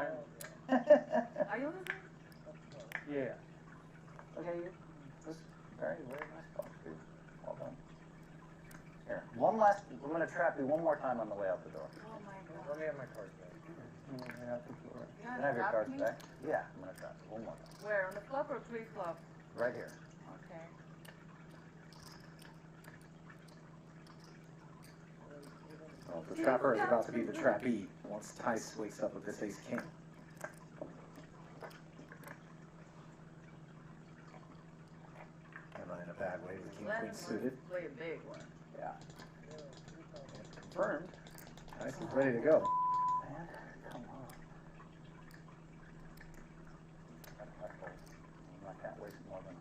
Are you losing? Yeah. Okay, this very, very nice pot, dude. Well done. Here, one last, I'm going to trap you one more time on the way out the door. Oh my god. Let me have my cards back. You You're can gonna have your trap cards me? back. Yeah, I'm going to trap you one more time. Where? On the flop or pre-flop? Right here. Okay. Well, the trapper is about to be the trappee once Tice wakes up with this ace king. Am I in a bad way with king queen suited? Play a big one. Yeah. Confirmed. Tice is ready to go. Man, come on. I can't waste more than.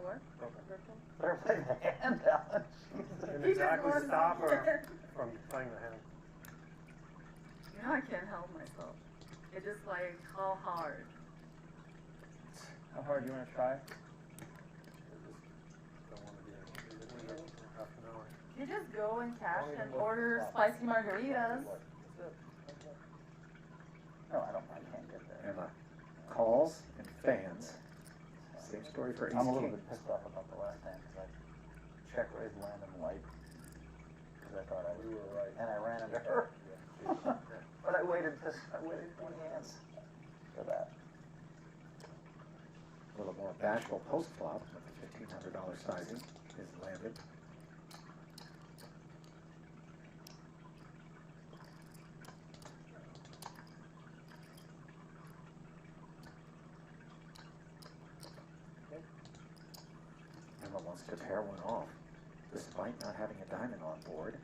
What? Better play the hand, Alan. And He just exactly wants stop more. her from playing the hand. You know I can't help myself. It's just like how hard. How hard do you want to try? Don't want to be in here for half an hour. You just go and cash and order spicy margaritas. No, I can't get there. Emma calls and fans. Same story for ace I'm a little king. bit pissed off about the last hand because I check raised land and white because I thought I was right, and I ran into her. But I waited 20 hands for that. A little more bashful post flop with the $1,500 sizing is landed. Emma wants to pair one off, despite not having a diamond on board.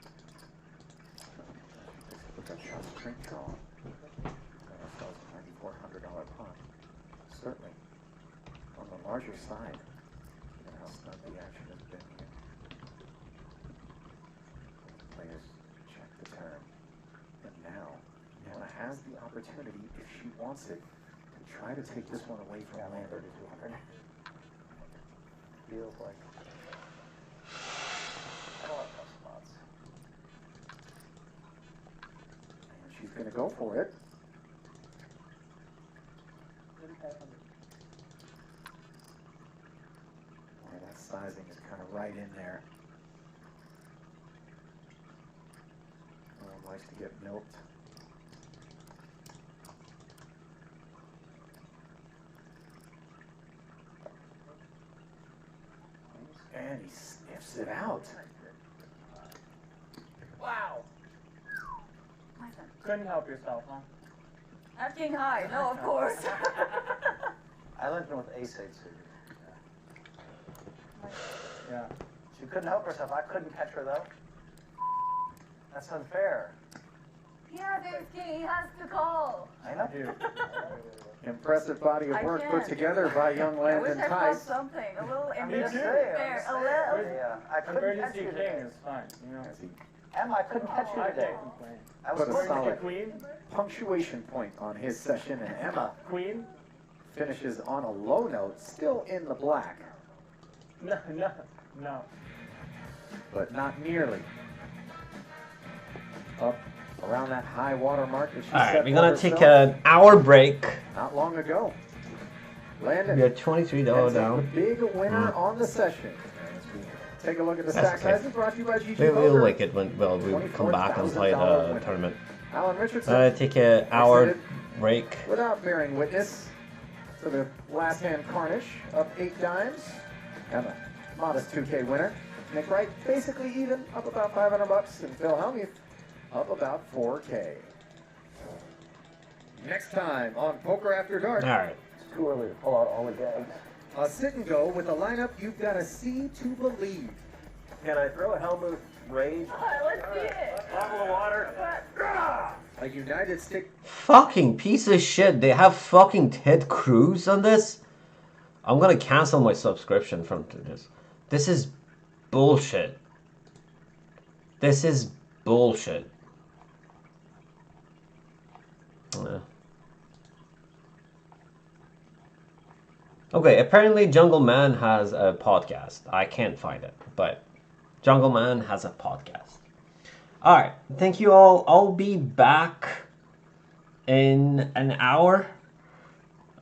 Look at shot straight draw. Got ourselves a $9,400 pot. Certainly on the larger side, given how snug the action has been here. Players check the turn. And now, Emma has the opportunity, if she wants it, to try to take this one away from land. 3,200. Feels like I don't like tough spots. And she's going to go for it. Boy, that sizing is kind of right in there. No one likes to get milked. And he sniffs it out. Wow. Couldn't help yourself, huh? At king high, no, of course. I went in with ace-8 suited. Yeah. She couldn't help herself. I couldn't catch her though. That's unfair. Yeah, there's king. He has to call. I know. Impressive body of I work put can. together by young I wish Landon I felt Tice. something. A little I'm emergency just saying. fair. A little. Yeah, I couldn't catch Emergency you king today. is fine, you know. As he Emma, I couldn't catch you I today. can't complain. I was put a going to solid Queen? punctuation point on his session, and Emma Queen? finishes on a low note, still in the black, No, no. but not nearly up around that high water mark that she All right, set we're for gonna take herself an hour break. not long ago. Landon We are $23 ends up down. the big winner on the session. As we take a look at the That's stack okay. sizes brought to you by GG We'll Poker. like it when we come back and play $24,000 the winner. tournament. Alan Richardson Take an hour exited break. without bearing witness to the last hand carnage, up 8 dimes. Emma, modest 2K winner. Nick Wright, basically even, up about $500, and Phil Hellmuth, up about 4K. Next time on Poker After Dark. All right. It's too early to pull out all the gags. A sit and go with a lineup you've got to see to believe. Can I throw a Helmuth Rage? Let's see it. Bottle of water. A United Stick. Fucking piece of shit. They have fucking Ted Cruz on this. I'm gonna cancel my subscription from this. This is bullshit. This is bullshit. Okay, apparently Jungle Man has a podcast. I can't find it, but Jungle Man has a podcast. All right, thank you all. I'll be back in an hour.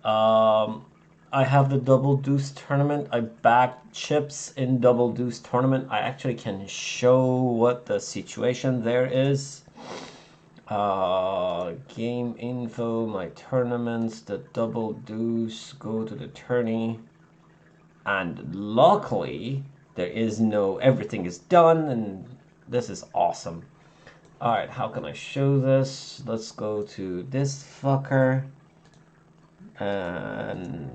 I have the Double Deuce tournament. I backed chips in Double Deuce tournament. I actually can show what the situation there is. Game info, my tournaments, the Double Deuce, go to the tourney. And luckily, there is no, everything is done, and this is awesome. Alright, how can I show this? Let's go to this fucker. And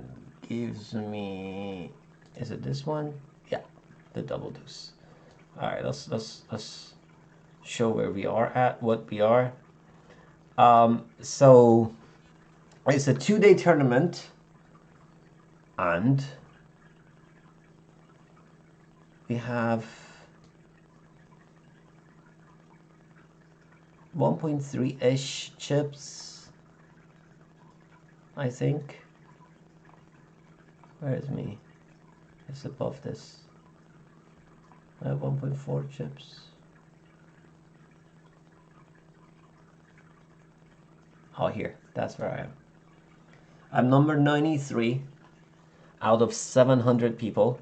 gives me, is it this one? Yeah, the Double Deuce. Alright, let's show where we are at, what we are. So it's a 2-day tournament, and we have 1.3-ish chips, I think. Where is me? It's above this. I have 1.4 chips. Oh, here. That's where I am. I'm number 93 out of 700 people.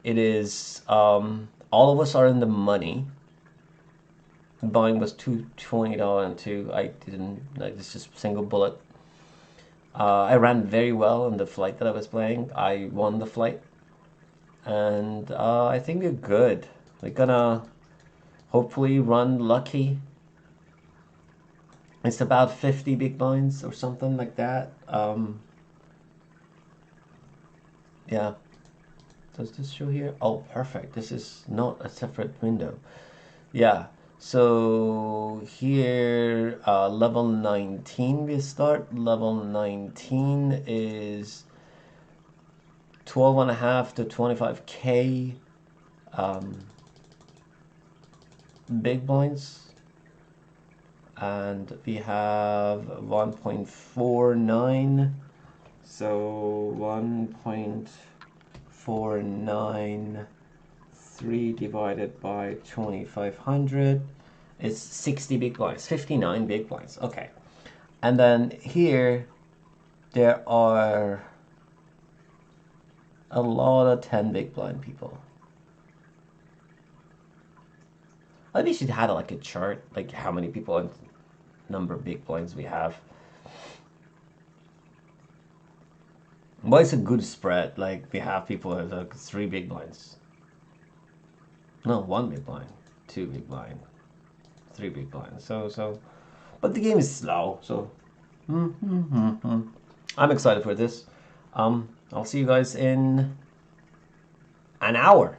It is, all of us are in the money. Buying was $220 and two. I didn't, like, it's just single bullet. I ran very well in the flight that I was playing. I won the flight. And I think we're good. We're gonna hopefully run lucky. It's about 50 big blinds or something like that. Yeah. Does this show here? Oh, perfect. This is not a separate window. Yeah. So here, level 19 we start. Level 19 is 12.5 to 25K big blinds. And we have 1.49, so 1.493 divided by 2500 is 60 big blinds, 59 big blinds. Okay, and then here there are a lot of 10 big blind people. I think we should have like a chart, like how many people and number of big blinds we have. But it's a good spread. Like we have people with like 3 big blinds. No, 1 big blind, 2 big blind, 3 big blinds. So, but the game is slow. So, I'm excited for this. I'll see you guys in an hour.